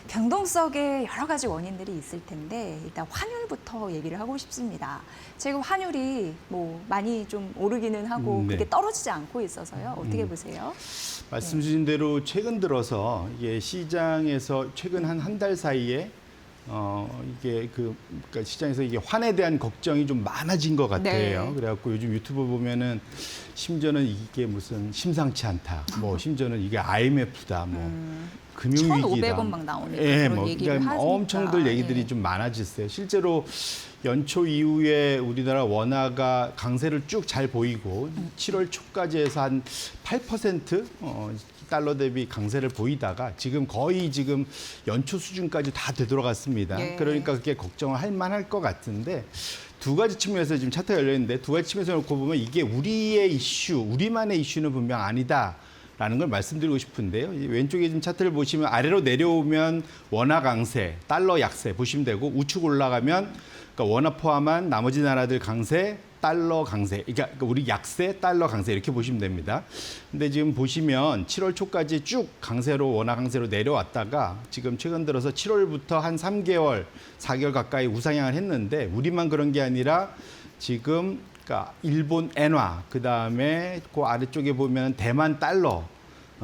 A: 변동성에 여러 가지 원인들이 있을 텐데 일단 환율부터 얘기를 하고 싶습니다. 지금 환율이 뭐 많이 좀 오르기는 하고
E: 네.
A: 그게 떨어지지 않고 있어서요. 어떻게 보세요?
E: 말씀 주신 대로 최근 들어서 이게 시장에서 최근 한 달 사이에 이게 그러니까 시장에서 이게 환에 대한 걱정이 좀 많아진 것 같아요.
A: 네.
E: 그래갖고 요즘 유튜브 보면은 심지어는 이게 무슨 심상치 않다, 뭐 심지어는 이게 IMF다, 뭐 금융위기다.
A: 1,500원 막 나오니까
E: 예,
A: 그런
E: 뭐
A: 얘기를
E: 그러니까
A: 하니까.
E: 엄청들 얘기들이
A: 예.
E: 좀 많아졌어요. 실제로 연초 이후에 우리나라 원화가 강세를 쭉 잘 보이고 7월 초까지 해서 한 8% 달러 대비 강세를 보이다가 지금 거의 지금 연초 수준까지 다 되돌아갔습니다.
A: 예.
E: 그러니까 그게 걱정을 할 만할 것 같은데 두 가지 측면에서 지금 차트가 열려 있는데 두 가지 측면에서 놓고 보면 이게 우리의 이슈, 우리만의 이슈는 분명 아니다. 라는 걸 말씀드리고 싶은데요. 왼쪽에 지금 차트를 보시면 아래로 내려오면 원화 강세, 달러 약세 보시면 되고 우측 올라가면 그러니까 원화 포함한 나머지 나라들 강세, 달러 강세, 그러니까 우리 약세, 달러 강세 이렇게 보시면 됩니다. 근데 지금 보시면 7월 초까지 쭉 강세로 원화 강세로 내려왔다가 지금 최근 들어서 7월부터 한 3개월, 4개월 가까이 우상향을 했는데 우리만 그런 게 아니라 지금 그러니까 일본 엔화, 그다음에 그 아래쪽에 보면 대만 달러,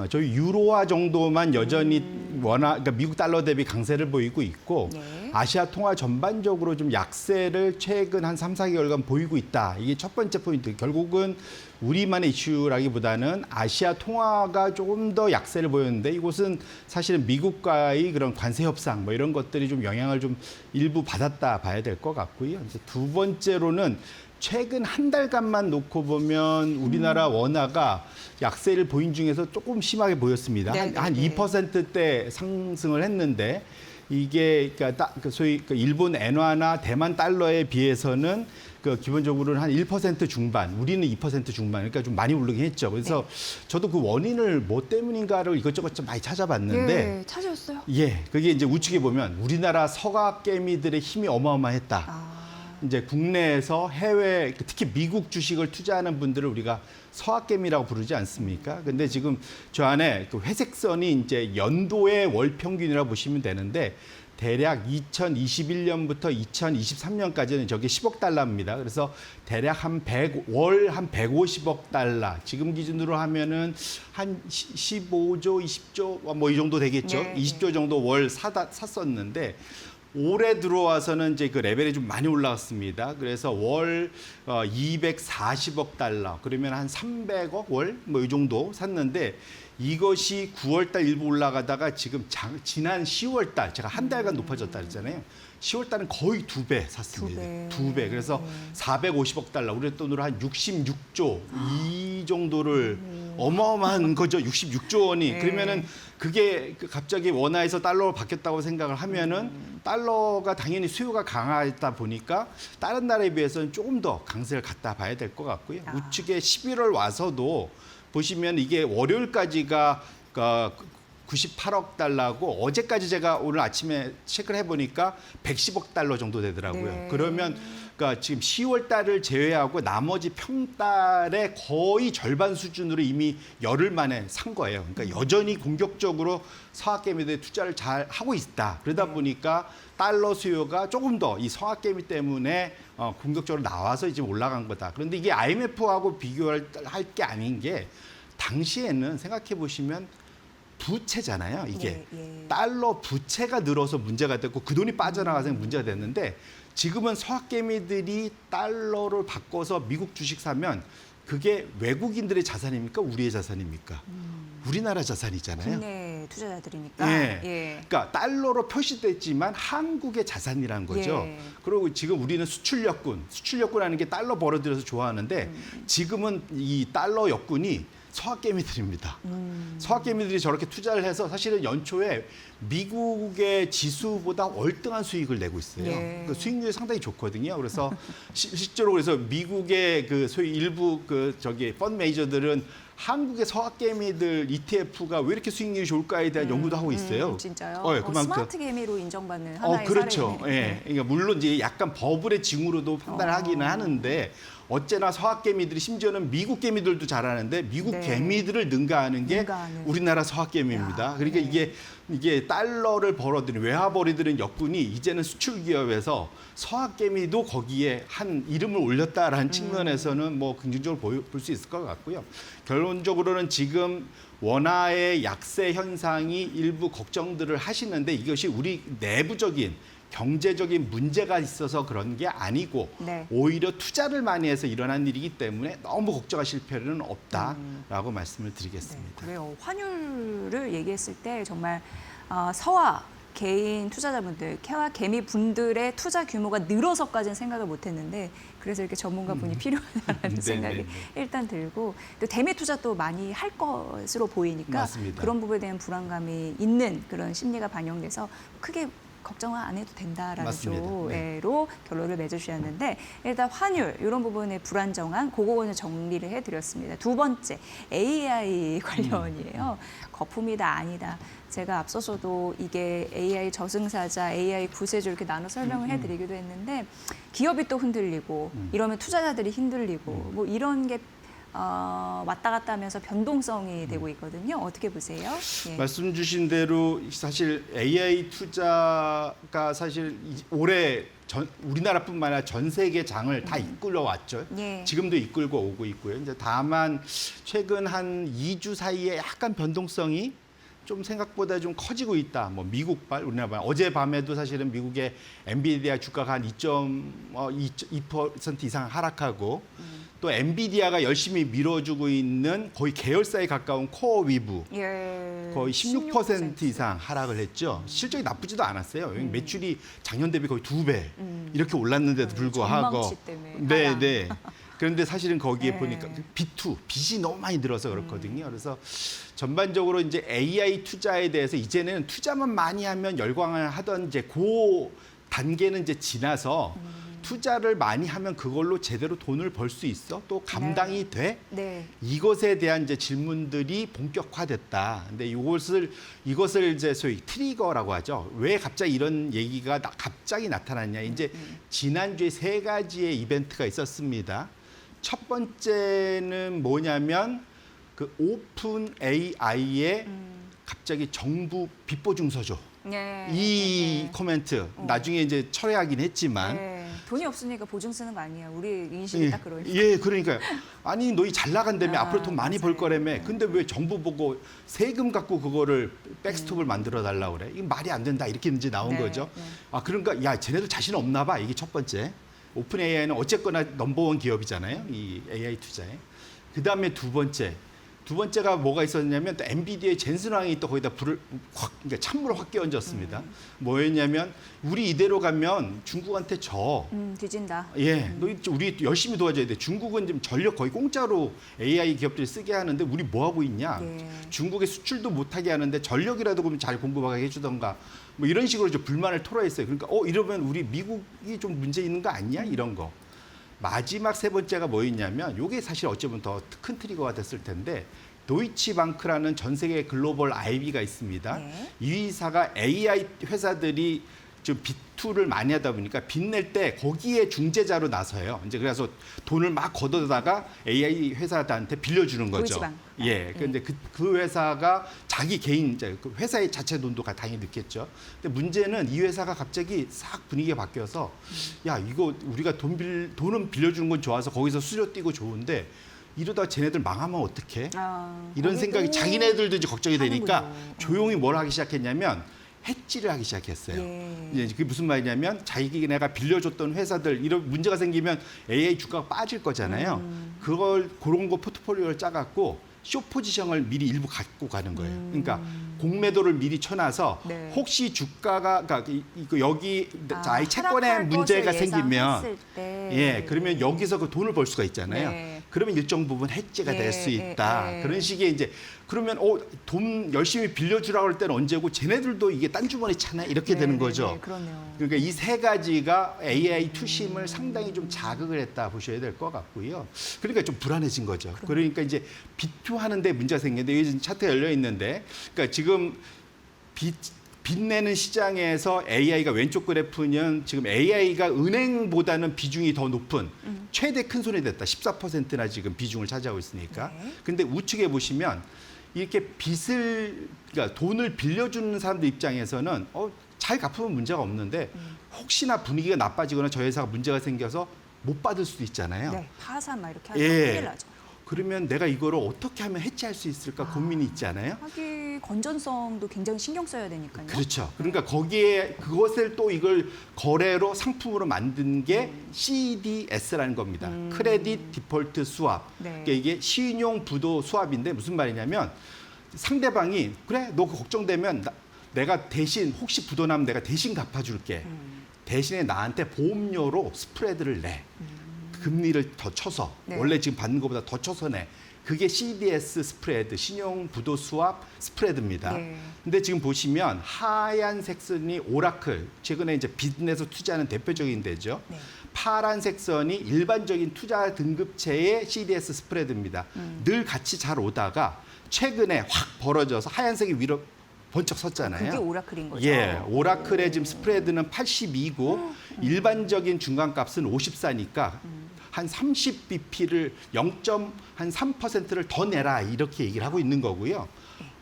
E: 저희 유로화 정도만 여전히 원화, 그러니까 미국 달러 대비 강세를 보이고 있고
A: 네.
E: 아시아 통화 전반적으로 좀 약세를 최근 한 3, 4개월간 보이고 있다. 이게 첫 번째 포인트. 결국은 우리만의 이슈라기보다는 아시아 통화가 조금 더 약세를 보였는데 이곳은 사실은 미국과의 그런 관세 협상 뭐 이런 것들이 좀 영향을 좀 일부 받았다 봐야 될 것 같고요. 이제 두 번째로는 최근 한 달간만 놓고 보면 우리나라 원화가 약세를 보인 중에서 조금 심하게 보였습니다.
A: 네,
E: 한
A: 네.
E: 2%대 상승을 했는데 이게 그러니까 소위 일본 엔화나 대만 달러에 비해서는 기본적으로는 한 1% 중반, 우리는 2% 중반, 그러니까 좀 많이 오르긴 했죠. 그래서 저도 그 원인을 뭐 때문인가를 이것저것 좀 많이 찾아봤는데
A: 예, 찾으셨어요?
E: 예, 그게 이제 우측에 보면 우리나라 서각개미들의 힘이 어마어마했다.
A: 아,
E: 이제 국내에서 해외, 특히 미국 주식을 투자하는 분들을 우리가 서학개미라고 부르지 않습니까? 근데 지금 저 안에 그 회색 선이 이제 연도의 월 평균이라고 보시면 되는데 대략 2021년부터 2023년까지는 저게 10억 달러입니다. 그래서 대략 월 한 150억 달러. 지금 기준으로 하면은 한 15조, 20조 뭐 이 정도 되겠죠.
A: 네,
E: 20조 정도 월 샀었는데 올해 들어와서는 이제 그 레벨이 좀 많이 올라왔습니다. 그래서 월 240억 달러, 그러면 한 300억 월 뭐 이 정도 샀는데 이것이 9월 달 일부 올라가다가 지금 지난 10월 달 제가 한 달간 높아졌다 그랬잖아요. 10월 달은 거의 2배 샀습니다. 두 배. 그래서 450억 달러, 우리 돈으로 한 66조 이 정도를 어마어마한 거죠. 66조 원이.
A: 네.
E: 그러면은 그게 갑자기 원화에서 달러로 바뀌었다고 생각을 하면은 달러가 당연히 수요가 강하다 보니까 다른 나라에 비해서는 조금 더 강세를 갖다 봐야 될 것 같고요. 우측에 11월 와서도 보시면 이게 월요일까지가 98억 달러고 어제까지 제가 오늘 아침에 체크를 해보니까 110억 달러 정도 되더라고요.
A: 네.
E: 그러면 그러니까 지금 10월 달을 제외하고 나머지 평달의 거의 절반 수준으로 이미 열흘 만에 산 거예요. 그러니까 여전히 공격적으로 서학개미들이 투자를 잘 하고 있다. 그러다 보니까 달러 수요가 조금 더 이 서학개미 때문에 공격적으로 나와서 이제 올라간 거다. 그런데 이게 IMF하고 비교할 게 아닌 게 당시에는 생각해 보시면 부채잖아요. 이게
A: 예.
E: 달러 부채가 늘어서 문제가 됐고 그 돈이 빠져나가서 문제가 됐는데 지금은 서학개미들이 달러를 바꿔서 미국 주식 사면 그게 외국인들의 자산입니까? 우리의 자산입니까? 우리나라 자산이잖아요.
A: 국내 투자자들이니까.
E: 예. 그러니까 달러로 표시됐지만 한국의 자산이라는 거죠.
A: 예.
E: 그리고 지금 우리는 수출력군하는 게 달러 벌어들여서 좋아하는데 지금은 이 달러 역군이 서학개미들입니다. 서학개미들이 저렇게 투자를 해서 사실은 연초에 미국의 지수보다 월등한 수익을 내고 있어요.
A: 예.
E: 그 수익률이 상당히 좋거든요. 그래서 실제로 그래서 미국의 그 소위 일부 펀드 매니저들은 한국의 서학개미들 ETF가 왜 이렇게 수익률이 좋을까에 대한 연구도 하고 있어요.
A: 진짜요?
E: 그만큼.
A: 스마트 개미로 인정받는 하나의
E: 그렇죠.
A: 사례네요.
E: 예. 그러니까 물론 이제 약간 버블의 징후로도 판단하기는 하는데 어째나 서학개미들이 심지어는 미국 개미들도 잘하는데 미국
A: 네.
E: 개미들을 능가하는 게
A: 능가하는.
E: 우리나라 서학개미입니다.
A: 야,
E: 그러니까
A: 네.
E: 이게 달러를 벌어들이는 외화벌이들은 역군이 이제는 수출 기업에서 서학개미도 거기에 한 이름을 올렸다라는 측면에서는 뭐 긍정적으로 볼 수 있을 것 같고요. 결론적으로는 지금 원화의 약세 현상이 일부 걱정들을 하시는데 이것이 우리 내부적인 경제적인 문제가 있어서 그런 게 아니고
A: 네.
E: 오히려 투자를 많이 해서 일어난 일이기 때문에 너무 걱정하실 필요는 없다라고 말씀을 드리겠습니다.
A: 네, 그래요. 환율을 얘기했을 때 정말 서화 개인 투자자분들, 캐와 개미 분들의 투자 규모가 늘어서까지는 생각을 못했는데 그래서 이렇게 전문가분이 필요하다는 생각이 일단 들고 또 대매 투자 또 많이 할 것으로 보이니까
E: 맞습니다.
A: 그런 부분에 대한 불안감이 있는 그런 심리가 반영돼서 크게 걱정 안 해도 된다라는
E: 맞습니다.
A: 쪽으로 결론을 맺어주셨는데 일단 환율 이런 부분의 불안정한 그거는 정리를 해드렸습니다. 두 번째 AI 관련이에요. 거품이다 아니다. 제가 앞서서도 이게 AI 저승사자, AI 구세주 이렇게 나눠 설명을 해드리기도 했는데 기업이 또 흔들리고 이러면 투자자들이 흔들리고 뭐 이런 게 왔다 갔다 하면서 변동성이 되고 있거든요. 어떻게 보세요? 예.
E: 말씀 주신 대로 사실 AI 투자가 사실 올해 우리나라뿐만 아니라 전 세계 장을 다 이끌어 왔죠.
A: 예.
E: 지금도 이끌고 오고 있고요. 이제 다만 최근 한 2주 사이에 약간 변동성이 좀 생각보다 좀 커지고 있다. 뭐 미국발, 우리나라발. 어젯밤에도 사실은 미국의 엔비디아 주가가 한 2% 이상 하락하고 또 엔비디아가 열심히 밀어주고 있는 거의 계열사에 가까운 코어 위브
A: 예.
E: 거의 16% 이상 하락을 했죠. 실적이 나쁘지도 않았어요. 매출이 작년 대비 거의 2배 이렇게 올랐는데도 불구하고.
A: 전망치 때문에
E: 네,
A: 하락.
E: 네. 그런데 사실은 거기에
A: 네.
E: 보니까 빚이 너무 많이 들어서 그렇거든요. 그래서 전반적으로 이제 AI 투자에 대해서 이제는 투자만 많이 하면 열광을 하던 이제 그 단계는 이제 지나서 투자를 많이 하면 그걸로 제대로 돈을 벌 수 있어? 또 감당이 돼?
A: 네.
E: 이것에 대한 이제 질문들이 본격화됐다. 근데 이것을 이제 소위 트리거라고 하죠. 왜 갑자기 이런 얘기가 갑자기 나타났냐? 이제 지난주에 3가지의 이벤트가 있었습니다. 첫 번째는 뭐냐면 그 오픈 AI의 갑자기 정부 빚보증서죠.
A: 네.
E: 이
A: 네.
E: 코멘트 나중에 이제 철회하긴 했지만
A: 네. 돈이 없으니까 보증 쓰는 거 아니야. 우리 인식이 딱 그러니까.
E: 예, 그러니까요. 아니 너희 잘 나간다며 앞으로 돈 많이 벌
A: 맞아요.
E: 거라며. 근데 왜 정부 보고 세금 갖고 그거를 백스톱을 만들어 달라고 그래? 이거 말이 안 된다. 이렇게 이제 나온
A: 네,
E: 거죠.
A: 네.
E: 그러니까 야, 쟤네들 자신 없나 봐. 이게 첫 번째. 오픈 AI는 어쨌거나 넘버원 기업이잖아요. 이 AI 투자에. 그다음에 두 번째가 뭐가 있었냐면 또 엔비디아의 젠슨 왕이 또 거기다 불을 그러니까 찬물을 확 끼얹었습니다. 뭐였냐면 우리 이대로 가면 중국한테 져.
A: 뒤진다.
E: 예, 우리 열심히 도와줘야 돼. 중국은 지금 전력 거의 공짜로 AI 기업들이 쓰게 하는데 우리 뭐 하고 있냐?
A: 예.
E: 중국에 수출도 못하게 하는데 전력이라도 그럼 잘 공급하게 해주던가. 뭐 이런 식으로 이제 불만을 토로했어요. 그러니까 이러면 우리 미국이 좀 문제 있는 거 아니야? 이런 거. 마지막 세 번째가 뭐였냐면 이게 사실 어쩌면 더 큰 트리거가 됐을 텐데 도이치방크라는 전 세계 글로벌 IB가 있습니다.
A: 네.
E: 이 회사가 AI 회사들이 좀 빚투를 많이 하다 보니까 빚낼 때 거기에 중재자로 나서요. 이제 그래서 돈을 막 걷어다가 AI 회사들한테 빌려주는 거죠.
A: 도이치방크.
E: 예. 근데 그 회사가 자기 개인 이제 그 회사의 자체 돈도 당연히 넣겠죠. 근데 문제는 이 회사가 갑자기 싹 분위기가 바뀌어서 야 이거 우리가 돈은 빌려주는 건 좋아서 거기서 수수료 띄고 좋은데 이러다 쟤네들 망하면 어떡해? 이런 생각이 자기네들도 이제 걱정이 되니까
A: 하는군요.
E: 조용히 뭘 하기 시작했냐면 해지를 하기 시작했어요.
A: 예.
E: 이제 그게 무슨 말이냐면 자기네가 빌려줬던 회사들 이런 문제가 생기면 AI 주가가 빠질 거잖아요. 그런 거 포트폴리오를 짜갖고 쇼 포지션을 미리 일부 갖고 가는 거예요. 그러니까 공매도를 미리 쳐놔서
A: 네.
E: 혹시 주가가 그러니까 여기 이 채권에
A: 하락할
E: 문제가
A: 것을
E: 생기면
A: 예상했을 때.
E: 예, 그러면 여기서 그 돈을 벌 수가 있잖아요.
A: 네.
E: 그러면 일정 부분 해지가
A: 예,
E: 될 수 있다. 그런 식의 이제 그러면 돈 열심히 빌려주라고 할 때는 언제고 쟤네들도 이게 딴 주머니 차네 이렇게 되는 거죠.
A: 네, 그러네요.
E: 그러니까 이 세 가지가 AI 투심을 상당히 좀 자극을 했다 보셔야 될 것 같고요. 그러니까 좀 불안해진 거죠. 그러니까 이제 빚투하는데 문제가 생겼는데 여기 지금 차트가 열려 있는데, 그러니까 지금 빚내는 시장에서 AI가 왼쪽 그래프는 지금 AI가 은행보다는 비중이 더 높은 최대 큰 손이 됐다. 14%나 지금 비중을 차지하고 있으니까.
A: 네.
E: 근데 우측에 보시면 이렇게 그러니까 돈을 빌려주는 사람들 입장에서는 잘 갚으면 문제가 없는데 혹시나 분위기가 나빠지거나 저 회사가 문제가 생겨서 못 받을 수도 있잖아요.
A: 네, 파산 막 이렇게 하면
E: 예.
A: 큰일 나죠.
E: 그러면 내가 이거를 어떻게 하면 해지할 수 있을까 고민이 있지 않아요?
A: 하기 건전성도 굉장히 신경 써야 되니까요.
E: 그렇죠. 그러니까 거기에 그것을 또 이걸 거래로 상품으로 만든 게 CDS라는 겁니다. 크레딧 디폴트 수압.
A: 네.
E: 그러니까 이게 신용 부도 수압인데 무슨 말이냐면 상대방이 그래 너 그 걱정되면 내가 대신 혹시 부도 나면 내가 대신 갚아줄게. 대신에 나한테 보험료로 스프레드를 내. 금리를 더 쳐서
A: 네.
E: 원래 지금 받는 것보다 더 쳐서 내. 그게 CDS 스프레드, 신용 부도 수압 스프레드입니다.
A: 네.
E: 근데 지금 보시면 하얀색 선이 오라클, 최근에 이제 빚내서 투자하는 대표적인 데죠.
A: 네.
E: 파란색 선이 일반적인 투자 등급체의 CDS 스프레드입니다. 늘 같이 잘 오다가 최근에 확 벌어져서 하얀색이 위로 번쩍 섰잖아요.
A: 그게 오라클인 거죠.
E: 예, 오라클의 지금 스프레드는 82고 일반적인 중간값은 54니까 한 30bp를 0.3%를 더 내라 이렇게 얘기를 하고 있는 거고요.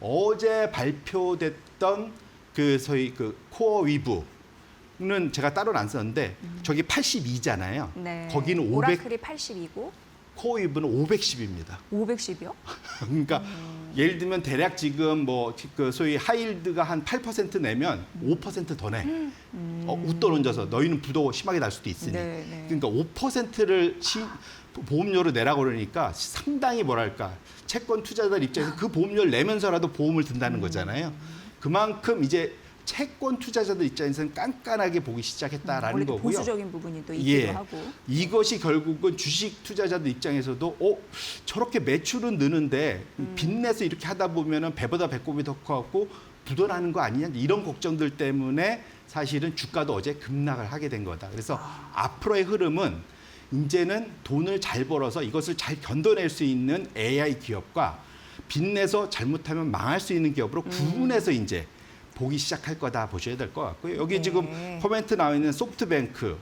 E: 어제 발표됐던 그 소위 그 코어 위브는 제가 따로 안 썼는데 저기 82잖아요.
A: 네.
E: 거기는 500,
A: 오라클이 80이고
E: 코어 위브는 510입니다.
A: 510이요?
E: 그러니까 예를 들면 대략 지금 뭐 그 소위 하이힐드가 한 8% 내면 5% 더 내. 웃돈 얹어서 너희는 부도 심하게 날 수도 있으니.
A: 네, 네.
E: 그러니까 5%를 보험료로 내라고 그러니까 상당히 뭐랄까 채권 투자자들 입장에서 그 보험료를 내면서라도 보험을 든다는 거잖아요. 그만큼 이제 채권 투자자들 입장에서는 깐깐하게 보기 시작했다라는
A: 원래 또
E: 거고요.
A: 보수적인 부분이 또 있기도
E: 예.
A: 하고.
E: 이것이 결국은 주식 투자자들 입장에서도 저렇게 매출은 느는데 빚내서 이렇게 하다 보면은 배보다 배꼽이 더 커갖고 부도나는 거 아니냐 이런 걱정들 때문에 사실은 주가도 어제 급락을 하게 된 거다. 그래서 앞으로의 흐름은 이제는 돈을 잘 벌어서 이것을 잘 견뎌낼 수 있는 AI 기업과 빚내서 잘못하면 망할 수 있는 기업으로 구분해서 이제 보기 시작할 거다 보셔야 될 것 같고요. 여기
A: 네.
E: 지금 코멘트 나와 있는 소프트뱅크,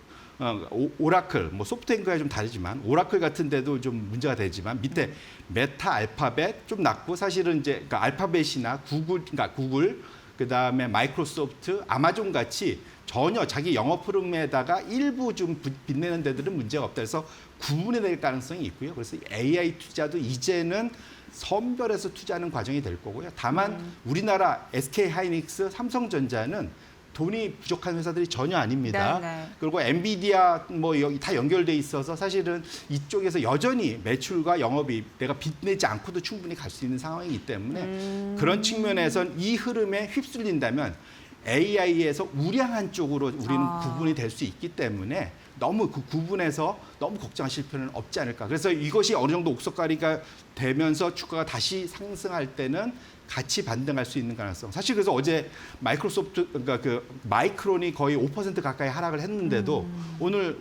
E: 오라클, 뭐 소프트뱅크가 좀 다르지만 오라클 같은 데도 좀 문제가 되지만 밑에 메타, 알파벳 좀 낮고 사실은 이제 그러니까 알파벳이나 구글, 그다음에 마이크로소프트, 아마존 같이 전혀 자기 영업 흐름에다가 일부 좀 빚내는 데들은 문제가 없다 해서 구분해 낼 가능성이 있고요. 그래서 AI 투자도 이제는 선별해서 투자하는 과정이 될 거고요. 다만 우리나라 SK하이닉스, 삼성전자는 돈이 부족한 회사들이 전혀 아닙니다.
A: 네, 네.
E: 그리고 엔비디아 뭐 여기 다 연결돼 있어서 사실은 이쪽에서 여전히 매출과 영업이 내가 빚내지 않고도 충분히 갈 수 있는 상황이기 때문에 그런 측면에선 이 흐름에 휩쓸린다면 AI에서 우량한 쪽으로 우리는 구분이 될 수 있기 때문에 너무 그 구분해서 너무 걱정하실 필요는 없지 않을까. 그래서 이것이 어느 정도 옥석가리가 되면서 주가가 다시 상승할 때는 같이 반등할 수 있는 가능성. 사실 그래서 어제 마이크로소프트, 그러니까 그 마이크론이 거의 5% 가까이 하락을 했는데도 오늘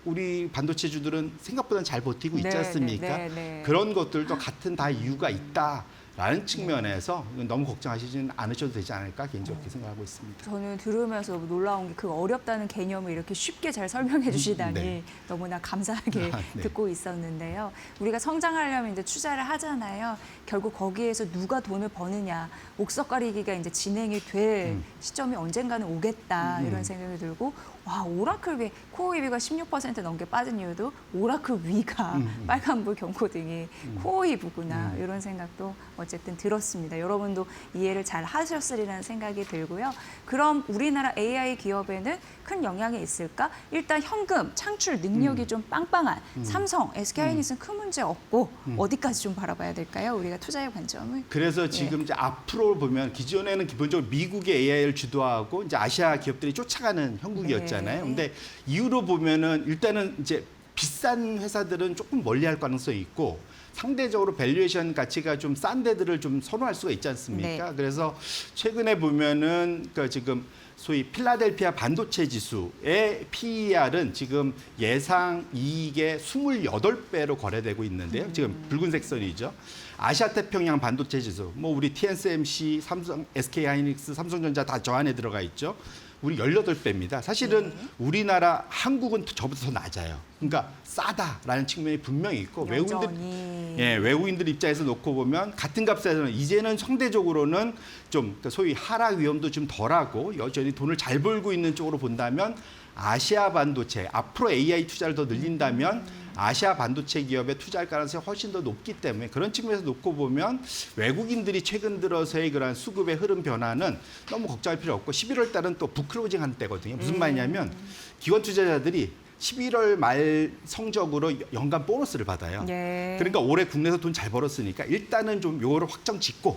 E: 우리 반도체주들은 생각보다는 잘 버티고 있지
A: 네,
E: 않습니까?
A: 네, 네.
E: 그런 것들도 같은 다 이유가 있다라는 측면에서 너무 걱정하시지는 않으셔도 되지 않을까 개인적으로 그렇게 생각하고 있습니다.
A: 저는 들으면서 놀라운 게 그 어렵다는 개념을 이렇게 쉽게 잘 설명해 주시다니
E: 네.
A: 너무나 감사하게
E: 네.
A: 듣고 있었는데요. 우리가 성장하려면 이제 투자를 하잖아요. 결국 거기에서 누가 돈을 버느냐, 옥석가리기가 이제 진행이 될 시점이 언젠가는 오겠다 이런 생각이 들고 와 오라클 위 코어 EV가 16% 넘게 빠진 이유도 오라클 위가 빨간불 경고등이 코어 EV구나 이런 생각도 어쨌든 들었습니다. 여러분도 이해를 잘 하셨으리라는 생각이 들고요. 그럼 우리나라 AI 기업에는 큰 영향이 있을까? 일단 현금 창출 능력이 좀 빵빵한 삼성, SK하이닉스는 큰 문제 없고 어디까지 좀 바라봐야 될까요? 우리가 투자의 관점을.
E: 그래서 지금 이제 앞으로 보면 기존에는 기본적으로 미국의 AI를 주도하고 이제 아시아 기업들이 쫓아가는 형국이었잖아요.
A: 네.
E: 근데 이후로 보면은 일단은 이제 비싼 회사들은 조금 멀리할 가능성이 있고 상대적으로 밸류에이션 가치가 좀 싼 데들을 좀 선호할 수가 있지 않습니까?
A: 네.
E: 그래서 최근에 보면은 그러니까 지금 소위 필라델피아 반도체 지수의 PER은 지금 예상 이익의 28배로 거래되고 있는데요. 지금 붉은색 선이죠. 아시아 태평양 반도체 지수, 뭐 우리 TSMC, 삼성, SK하이닉스, 삼성전자 다 저 안에 들어가 있죠. 우리 18배입니다. 사실은 우리나라 한국은 저보다 더 낮아요. 그러니까 싸다라는 측면이 분명히 있고
A: 여전히.
E: 외국인들 입장에서 놓고 보면 같은 값에서는 이제는 상대적으로는 좀 소위 하락 위험도 좀 덜하고 여전히 돈을 잘 벌고 있는 쪽으로 본다면 아시아 반도체 앞으로 AI 투자를 더 늘린다면 아시아 반도체 기업에 투자할 가능성이 훨씬 더 높기 때문에 그런 측면에서 놓고 보면 외국인들이 최근 들어서의 그런 수급의 흐름 변화는 너무 걱정할 필요 없고 11월 달은 또 북클로징 하는 때거든요. 무슨 말이냐면 기관 투자자들이 11월 말 성적으로 연간 보너스를 받아요.
A: 예.
E: 그러니까 올해 국내에서 돈 잘 벌었으니까 일단은 좀 요거를 확정 짓고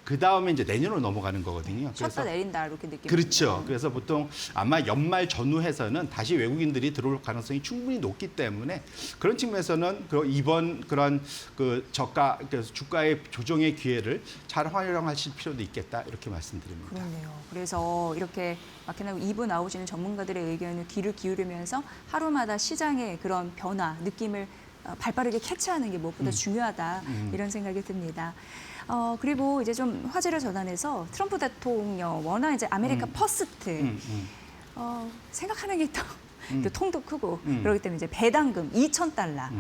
E: 그 다음에 이제 내년으로 넘어가는 거거든요.
A: 쳤다 내린다 이렇게 느끼는
E: 그렇죠. 그래서 보통 아마 연말 전후해서는 다시 외국인들이 들어올 가능성이 충분히 높기 때문에 그런 측면에서는 이번 그런 그 저가 그래서 주가의 조정의 기회를 잘 활용하실 필요도 있겠다 이렇게 말씀드립니다.
A: 그렇네요. 그래서 이렇게 마케나 2부 나오시는 전문가들의 의견을 귀를 기울이면서 하루마다 시장의 그런 변화, 느낌을 발빠르게 캐치하는 게 무엇보다 중요하다 이런 생각이 듭니다. 그리고 이제 좀 화제를 전환해서 트럼프 대통령 워낙 이제 아메리카 퍼스트 생각하는 게 또 통도 크고 그렇기 때문에 이제 배당금 2,000달러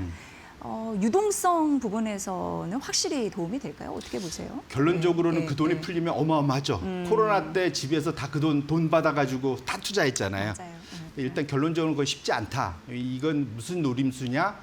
A: 유동성 부분에서는 확실히 도움이 될까요? 어떻게 보세요?
E: 결론적으로는
A: 네,
E: 그 돈이
A: 네.
E: 풀리면 어마어마하죠. 코로나 때 집에서 다 그 돈 받아가지고 다 투자했잖아요.
A: 맞아요.
E: 일단 결론적으로 그거 쉽지 않다. 이건 무슨 노림수냐?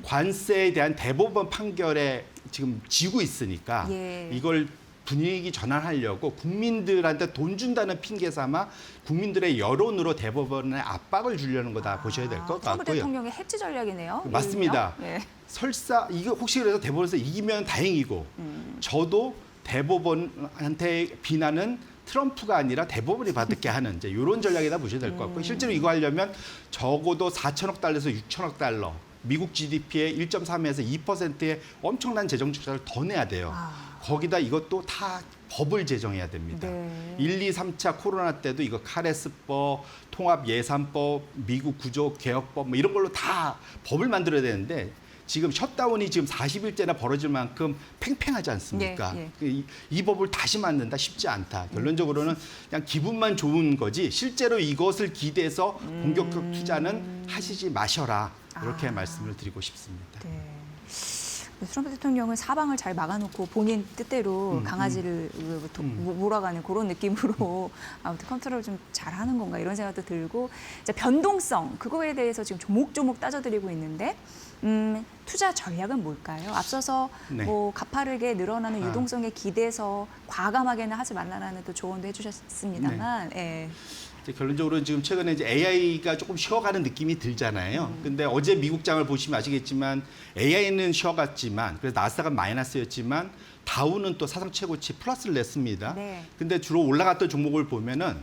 E: 관세에 대한 대법원 판결에 지금 지고 있으니까
A: 예.
E: 이걸 분위기 전환하려고 국민들한테 돈 준다는 핑계 삼아 국민들의 여론으로 대법원에 압박을 주려는 거다 보셔야 될 것
A: 트럼프
E: 같고요.
A: 대통령의 해치 전략이네요.
E: 맞습니다.
A: 예.
E: 설사 이거 혹시 그래서 대법원에서 이기면 다행이고 저도 대법원한테 비난은 트럼프가 아니라 대법원이 받게 하는 이제 이런 전략이다 보셔야 될 것 같고 실제로 이거 하려면 적어도 4천억 달러에서 6천억 달러 미국 GDP의 1.3에서 2%의 엄청난 재정 적자를 더 내야 돼요. 거기다 이것도 다 법을 제정해야 됩니다.
A: 네.
E: 1, 2, 3차 코로나 때도 이거 카레스법, 통합예산법, 미국 구조개혁법 뭐 이런 걸로 다 법을 만들어야 되는데 지금 셧다운이 지금 40일째나 벌어질 만큼 팽팽하지 않습니까?
A: 예,
E: 이 법을 다시 만든다 쉽지 않다. 결론적으로는 그냥 기분만 좋은 거지 실제로 이것을 기대해서 공격적 투자는 하시지 마셔라. 이렇게 말씀을 드리고 싶습니다.
A: 네. 트럼프 대통령은 사방을 잘 막아놓고 본인 뜻대로 강아지를 몰아가는 그런 느낌으로 아무튼 컨트롤 좀 잘하는 건가 이런 생각도 들고 이제 변동성 그거에 대해서 지금 조목조목 따져드리고 있는데 투자 전략은 뭘까요? 앞서서
E: 네.
A: 뭐 가파르게 늘어나는 유동성에 기대서 과감하게는 하지 말라는 또 조언도 해주셨습니다만 예.
E: 이제 결론적으로 지금 최근에 이제 AI가 조금 쉬어가는 느낌이 들잖아요. 근데 어제 미국장을 보시면 아시겠지만 AI는 쉬어갔지만 그래서 나스닥은 마이너스였지만 다우는 또 사상 최고치 플러스를 냈습니다.
A: 네.
E: 근데 주로 올라갔던 종목을 보면은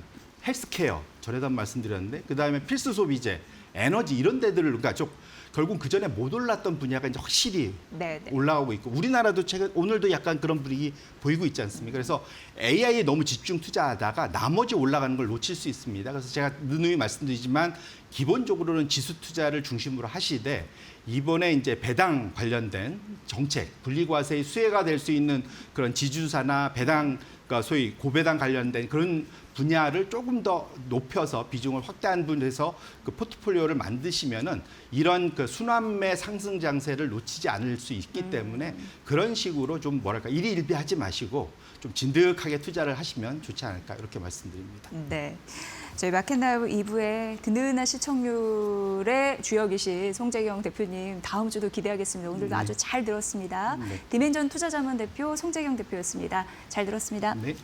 E: 헬스케어 전에도 한번 말씀드렸는데 그다음에 필수 소비재 에너지 이런 데들을 그러니까 좀 결국 그 전에 못 올랐던 분야가 이제 확실히
A: 네, 네.
E: 올라오고 있고 오늘도 최근 오늘도 약간 그런 분위기 보이고 있지 않습니까? 그래서 AI에 너무 집중 투자하다가 나머지 올라가는 걸 놓칠 수 있습니다. 그래서 제가 누누이 말씀드리지만 기본적으로는 지수 투자를 중심으로 하시되 이번에 이제 배당 관련된 정책, 분리과세의 수혜가 될 수 있는 그런 지주사나 배당, 그러니까 소위 고배당 관련된 그런 분야를 조금 더 높여서 비중을 확대한 분에서 그 포트폴리오를 만드시면은 이런 그 순환매 상승 장세를 놓치지 않을 수 있기 때문에 그런 식으로 좀 뭐랄까 일희일비하지 마시고 좀 진득하게 투자를 하시면 좋지 않을까 이렇게 말씀드립니다.
A: 네. 저희 마켓나우 2부의 든든한 시청률의 주역이신 송재경 대표님 다음 주도 기대하겠습니다. 오늘도 아주 잘 들었습니다.
E: 네.
A: 디멘전 투자자문 대표 송재경 대표였습니다. 잘 들었습니다.
E: 네.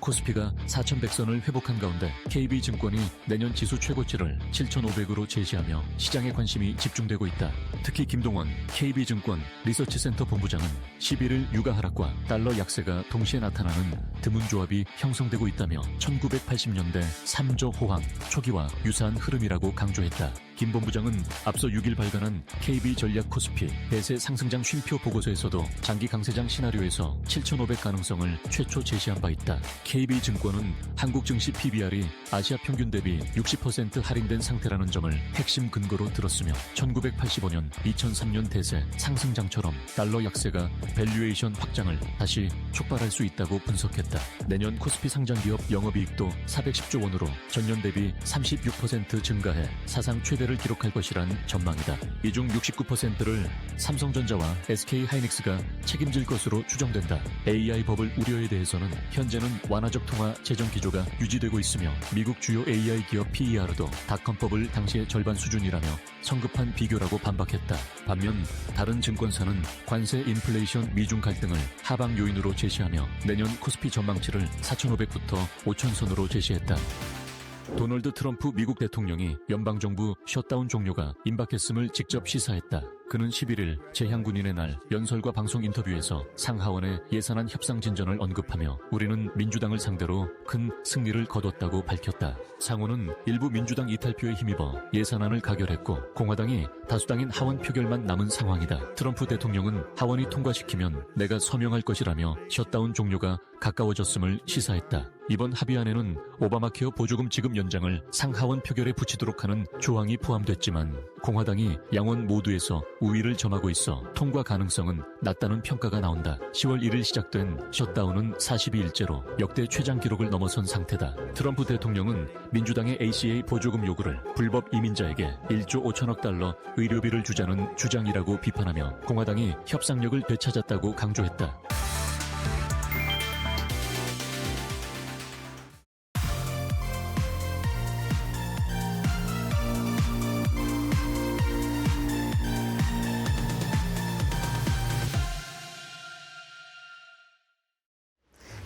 F: 코스피가 4,100선을 회복한 가운데 KB증권이 내년 지수 최고치를 7,500으로 제시하며 시장의 관심이 집중되고 있다. 특히 김동원 KB증권 리서치센터 본부장은 11일 유가 하락과 달러 약세가 동시에 나타나는 드문 조합이 형성되고 있다며 1980년대 3조 호황 초기와 유사한 흐름이라고 강조했다. 김 본부장은 앞서 6일 발간한 KB 전략 코스피 대세 상승장 쉼표 보고서에서도 장기 강세장 시나리오에서 7,500 가능성을 최초 제시한 바 있다. KB증권은 한국 증시 PBR이 아시아 평균 대비 60% 할인된 상태라는 점을 핵심 근거로 들었으며 1985년, 2003년 대세 상승장처럼 달러 약세가 밸류에이션 확장을 다시 촉발할 수 있다고 분석했다. 내년 코스피 상장 기업 영업이익도 410조 원으로 전년 대비 36% 증가해 사상 최대를 기록할 것이란 전망이다. 이 중 69%를 삼성전자와 SK하이닉스가 책임질 것으로 추정된다. AI 버블 우려에 대해서는 현재는 완화적 통화 재정 기조가 유지되고 있으며 미국 주요 AI 기업 PER도 닷컴 버블 당시의 절반 수준이라며 성급한 비교라고 반박했다. 반면 다른 증권사는 관세 인플레이션 미중 갈등을 하방 요인으로 제시하며 내년 코스피 전망치를 4,500부터 5,000선으로 제시했다. 도널드 트럼프 미국 대통령이 연방정부 셧다운 종료가 임박했음을 직접 시사했다. 그는 11일 재향군인의 날 연설과 방송 인터뷰에서 상하원의 예산안 협상 진전을 언급하며 우리는 민주당을 상대로 큰 승리를 거뒀다고 밝혔다. 상원은 일부 민주당 이탈표에 힘입어 예산안을 가결했고 공화당이 다수당인 하원 표결만 남은 상황이다. 트럼프 대통령은 하원이 통과시키면 내가 서명할 것이라며 셧다운 종료가 가까워졌음을 시사했다. 이번 합의안에는 오바마 케어 보조금 지급 연장을 상하원 표결에 붙이도록 하는 조항이 포함됐지만 공화당이 양원 모두에서 우위를 점하고 있어 통과 가능성은 낮다는 평가가 나온다. 10월 1일 시작된 셧다운은 42일째로 역대 최장 기록을 넘어선 상태다. 트럼프 대통령은 민주당의 ACA 보조금 요구를 불법 이민자에게 1조 5천억 달러 의료비를 주자는 주장이라고 비판하며 공화당이 협상력을 되찾았다고 강조했다.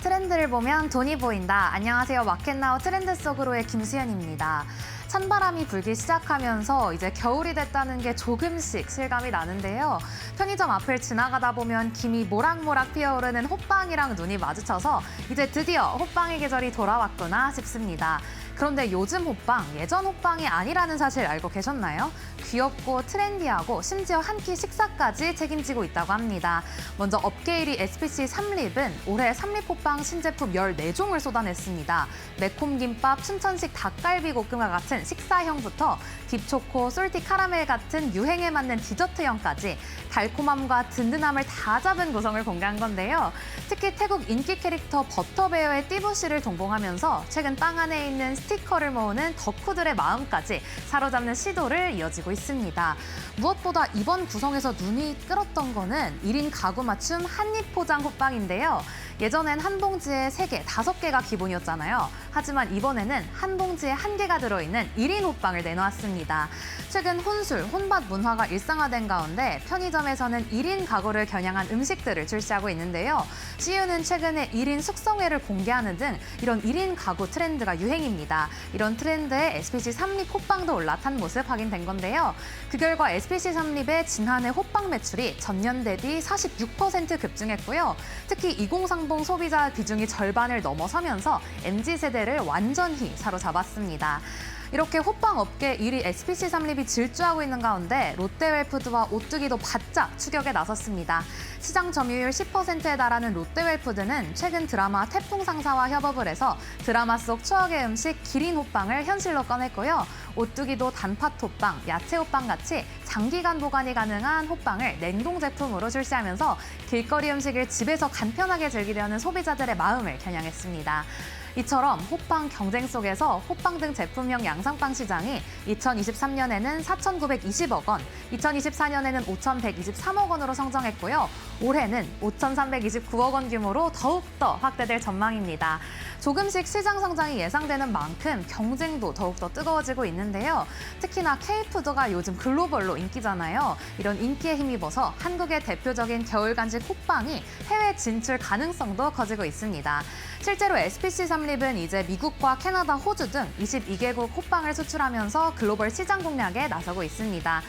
G: 트렌드를 보면 돈이 보인다. 안녕하세요. 마켓나우 트렌드 속으로의 김수현입니다. 찬바람이 불기 시작하면서 이제 겨울이 됐다는 게 조금씩 실감이 나는데요. 편의점 앞을 지나가다 보면 김이 모락모락 피어오르는 호빵이랑 눈이 마주쳐서 이제 드디어 호빵의 계절이 돌아왔구나 싶습니다. 그런데 요즘 호빵, 예전 호빵이 아니라는 사실 알고 계셨나요? 귀엽고 트렌디하고 심지어 한 끼 식사까지 책임지고 있다고 합니다. 먼저 업계 1위 SPC 삼립은 올해 삼립호빵 신제품 14종을 쏟아냈습니다. 매콤김밥, 춘천식 닭갈비 볶음과 같은 식사형부터 딥초코, 솔티 카라멜 같은 유행에 맞는 디저트형까지 달콤함과 든든함을 다 잡은 구성을 공개한 건데요. 특히 태국 인기 캐릭터 버터베어의 띠부씨를 동봉하면서 최근 빵 안에 있는 스티커를 모으는 덕후들의 마음까지 사로잡는 시도를 이어지고 있습니다. 무엇보다 이번 구성에서 눈이 끌었던 거는 1인 가구 맞춤 한입 포장 호빵인데요. 예전엔 한 봉지에 3개, 5개가 기본이었잖아요. 하지만 이번에는 한 봉지에 1개가 들어있는 1인 호빵을 내놓았습니다. 최근 혼술, 혼밥 문화가 일상화된 가운데 편의점에서는 1인 가구를 겨냥한 음식들을 출시하고 있는데요. CU는 최근에 1인 숙성회를 공개하는 등 이런 1인 가구 트렌드가 유행입니다. 이런 트렌드에 SPC 삼립 호빵도 올라탄 모습 확인된 건데요. 그 결과 SPC 삼립의 지난해 호빵 매출이 전년 대비 46% 급증했고요. 특히 2030 소비자 비중이 절반을 넘어서면서 MZ세대를 완전히 사로잡았습니다. 이렇게 호빵 업계 1위 SPC 삼립이 질주하고 있는 가운데 롯데웰푸드와 오뚜기도 바짝 추격에 나섰습니다. 시장 점유율 10%에 달하는 롯데웰푸드는 최근 드라마 태풍 상사와 협업을 해서 드라마 속 추억의 음식 기린 호빵을 현실로 꺼냈고요. 오뚜기도 단팥 호빵, 야채 호빵 같이 장기간 보관이 가능한 호빵을 냉동 제품으로 출시하면서 길거리 음식을 집에서 간편하게 즐기려는 소비자들의 마음을 겨냥했습니다. 이처럼 호빵 경쟁 속에서 호빵 등 제품형 양상빵 시장이 2023년에는 4,920억 원, 2024년에는 5,123억 원으로 성장했고요. 올해는 5,329억 원 규모로 더욱더 확대될 전망입니다. 조금씩 시장 성장이 예상되는 만큼 경쟁도 더욱더 뜨거워지고 있는데요. 특히나 K푸드가 요즘 글로벌로 인기잖아요. 이런 인기에 힘입어서 한국의 대표적인 겨울 간식 호빵이 해외 진출 가능성도 커지고 있습니다. 실제로 SPC 삼립은 이제 미국과 캐나다, 호주 등 22개국 호빵을 수출하면서 글로벌 시장 공략에 나서고 있습니다.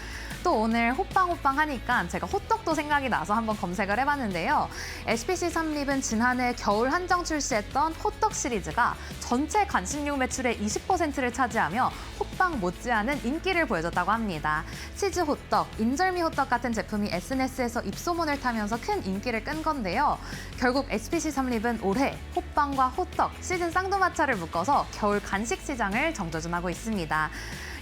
G: 또 오늘 호빵 하니까 제가 호떡도 생각이 나서 한번 검색을 해봤는데요. SPC 삼립은 지난해 겨울 한정 출시했던 호떡 시리즈가 전체 간식류 매출의 20%를 차지하며 호빵 못지않은 인기를 보여줬다고 합니다. 치즈 호떡, 인절미 호떡 같은 제품이 SNS에서 입소문을 타면서 큰 인기를 끈 건데요. 결국 SPC 삼립은 올해 호빵과 호떡, 시즌 쌍두마차를 묶어서 겨울 간식 시장을 정조준하고 있습니다.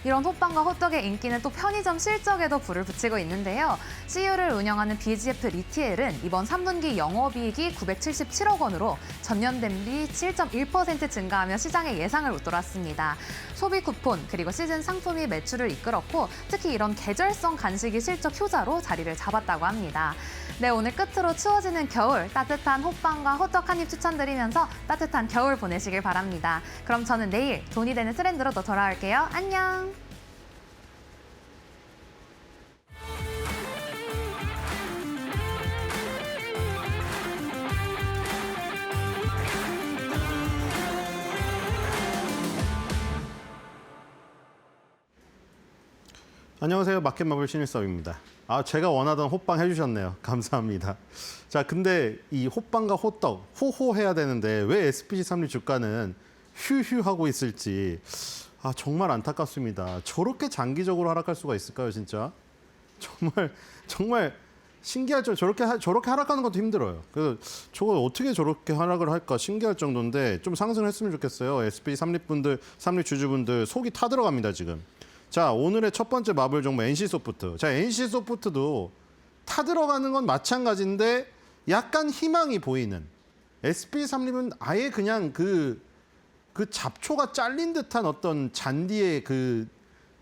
G: 이런 호빵과 호떡의 인기는 또 편의점 실적에도 불을 붙이고 있는데요. CU를 운영하는 BGF 리티엘은 이번 3분기 영업이익이 977억 원으로 전년 대비 7.1% 증가하며 시장의 예상을 웃돌았습니다. 소비 쿠폰 그리고 시즌 상품이 매출을 이끌었고 특히 이런 계절성 간식이 실적 효자로 자리를 잡았다고 합니다. 네, 오늘 끝으로 추워지는 겨울 따뜻한 호빵과 호떡 한 입 추천드리면서 따뜻한 겨울 보내시길 바랍니다. 그럼 저는 내일 돈이 되는 트렌드로 또 돌아올게요. 안녕!
H: 안녕하세요. 마켓마블 신일섭입니다. 제가 원하던 호빵 해주셨네요. 감사합니다. 자, 근데 이 호빵과 호떡, 호호해야 되는데 왜 SPC 삼립 주가는 휴휴하고 있을지 정말 안타깝습니다. 저렇게 장기적으로 하락할 수가 있을까요, 진짜? 정말 신기하죠. 저렇게 하락하는 것도 힘들어요. 그래서 저거 어떻게 저렇게 하락을 할까 신기할 정도인데 좀 상승을 했으면 좋겠어요. SPC 삼립분들, 삼립 주주분들 속이 타들어갑니다, 지금. 자, 오늘의 첫 번째 마블 종목 NC소프트. 자, NC소프트도 타들어가는 건 마찬가지인데 약간 희망이 보이는. SPC 삼립은 아예 그냥 그 잡초가 잘린 듯한 어떤 잔디의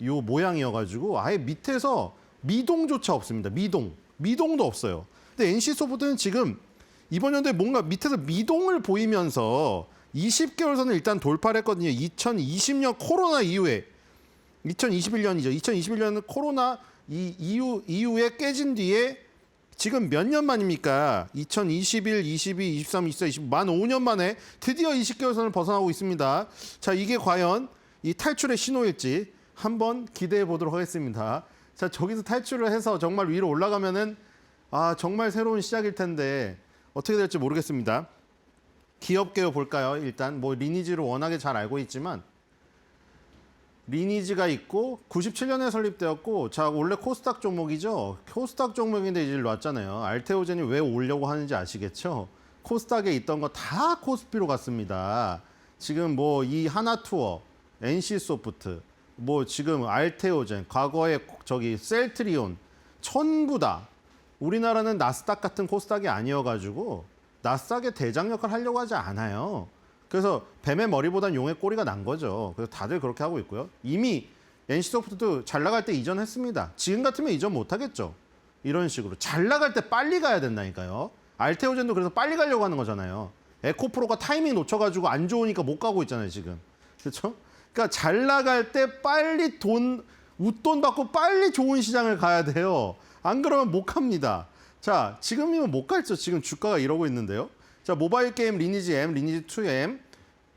H: 요 모양이어가지고 아예 밑에서 미동조차 없습니다. 미동도 없어요. 근데 NC소프트는 지금 이번 연도에 뭔가 밑에서 미동을 보이면서 20개월 선을 일단 돌파를 했거든요. 2020년 코로나 이후에 2021년이죠. 2021년은 코로나 이후에 깨진 뒤에 지금 몇 년 만입니까? 2021, 22, 23, 24, 25, 만 5년 만에 드디어 20개월 선을 벗어나고 있습니다. 자, 이게 과연 이 탈출의 신호일지 한번 기대해 보도록 하겠습니다. 자, 저기서 탈출을 해서 정말 위로 올라가면은 정말 새로운 시작일 텐데 어떻게 될지 모르겠습니다. 기업계요 볼까요? 일단 뭐 리니지를 워낙에 잘 알고 있지만 리니지가 있고 97년에 설립되었고 자 원래 코스닥 종목이죠. 코스닥 종목인데 이제 왔잖아요. 알테오젠이 왜 오려고 하는지 아시겠죠? 코스닥에 있던 거 다 코스피로 갔습니다. 지금 뭐 이 하나투어, NC소프트, 뭐 지금 알테오젠, 과거에 저기 셀트리온 전부 다 우리나라는 나스닥 같은 코스닥이 아니어가지고 나스닥의 대장 역할을 하려고 하지 않아요. 그래서 뱀의 머리보단 용의 꼬리가 난 거죠. 그래서 다들 그렇게 하고 있고요. 이미 NC소프트도 잘 나갈 때 이전했습니다. 지금 같으면 이전 못하겠죠. 이런 식으로. 잘 나갈 때 빨리 가야 된다니까요. 알테오젠도 그래서 빨리 가려고 하는 거잖아요. 에코프로가 타이밍 놓쳐가지고 안 좋으니까 못 가고 있잖아요, 지금. 그렇죠? 그러니까 잘 나갈 때 빨리 웃돈 받고 빨리 좋은 시장을 가야 돼요. 안 그러면 못 갑니다. 자, 지금이면 못 갈죠. 지금 주가가 이러고 있는데요. 자, 모바일 게임 리니지 M, 리니지 2M.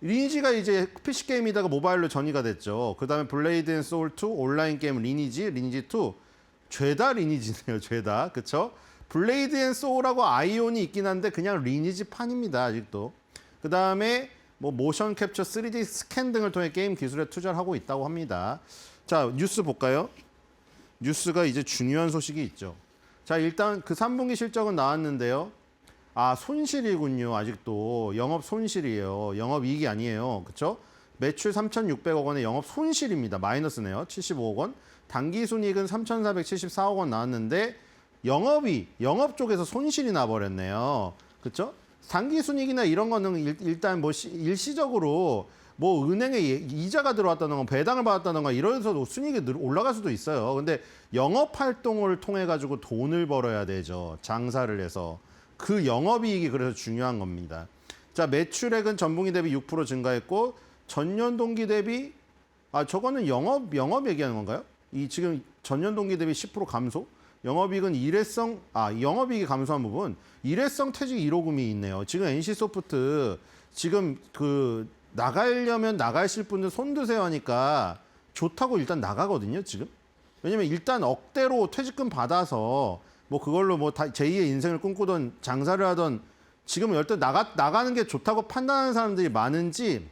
H: 리니지가 이제 PC 게임이다가 모바일로 전이가 됐죠. 그다음에 블레이드 앤 소울 2, 온라인 게임 리니지, 리니지 2. 죄다 리니지네요, 죄다. 그렇죠? 블레이드 앤 소울하고 아이온이 있긴 한데 그냥 리니지 판입니다, 아직도. 그다음에 뭐 모션 캡처, 3D 스캔 등을 통해 게임 기술에 투자를 하고 있다고 합니다. 자, 뉴스 볼까요? 뉴스가 이제 중요한 소식이 있죠. 자, 일단 그 3분기 실적은 나왔는데요. 아, 손실이군요. 아직도 영업 손실이에요. 영업 이익이 아니에요. 그렇죠? 매출 3,600억 원의 영업 손실입니다. 마이너스네요. 75억 원. 당기 순이익은 3,474억 원 나왔는데 영업 쪽에서 손실이 나버렸네요. 그렇죠? 당기 순이익이나 이런 거는 일단 뭐 일시적으로 뭐 은행에 이자가 들어왔다던가 배당을 받았다던가 이러면서 순이익이 올라갈 수도 있어요. 근데 영업 활동을 통해 가지고 돈을 벌어야 되죠. 장사를 해서. 그 영업이익이 그래서 중요한 겁니다. 자, 매출액은 전분기 대비 6% 증가했고 전년 동기 대비 저거는 영업 얘기하는 건가요? 이 지금 전년 동기 대비 10% 감소? 영업이익은 영업이익이 감소한 부분 일회성 퇴직 1호금이 있네요. 지금 NC소프트 지금 나가려면 나가실 분들 손 드세요 하니까 좋다고 일단 나가거든요, 지금. 왜냐면 일단 억대로 퇴직금 받아서 뭐 그걸로 뭐 제2의 인생을 꿈꾸던 장사를 하던 지금 일단 나가는 게 좋다고 판단하는 사람들이 많은지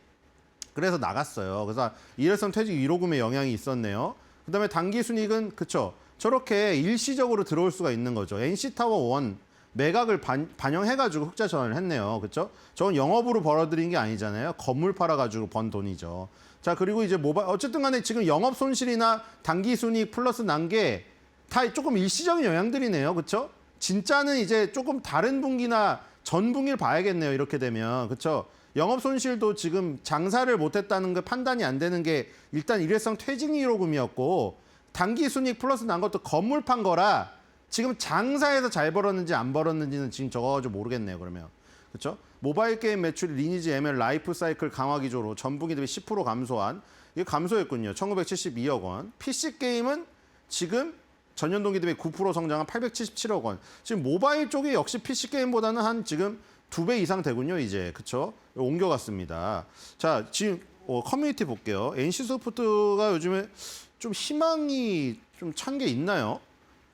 H: 그래서 나갔어요. 그래서 일회성 퇴직 1호금의 영향이 있었네요. 그다음에 당기 순이익은 그쵸. 저렇게 일시적으로 들어올 수가 있는 거죠. NC타워 1 매각을 반영해가지고 흑자 전환을 했네요. 그렇죠? 저건 영업으로 벌어들인 게 아니잖아요. 건물 팔아가지고 번 돈이죠. 자, 그리고 이제 어쨌든 간에 지금 영업 손실이나 당기 순이익 플러스 난 게 다 조금 일시적인 영향들이네요. 그렇죠? 진짜는 이제 조금 다른 분기나 전 분기를 봐야겠네요. 이렇게 되면. 그렇죠? 영업 손실도 지금 장사를 못했다는 게 판단이 안 되는 게 일단 일회성 퇴직 1호금이었고 당기 순이익 플러스 난 것도 건물 판 거라 지금 장사에서 잘 벌었는지 안 벌었는지는 지금 저거 모르겠네요. 그러면. 그렇죠? 모바일 게임 매출이 리니지 ML 라이프 사이클 강화 기조로 전분기 대비 10% 감소한 이게 감소했군요. 1,972억 원. PC 게임은 지금 전년 동기 대비 9% 성장한 877억 원. 지금 모바일 쪽이 역시 PC 게임보다는 한 지금 2배 이상 되군요, 이제. 그렇죠? 옮겨갔습니다. 자, 지금 커뮤니티 볼게요. NC소프트가 요즘에 좀 희망이 좀 찬 게 있나요?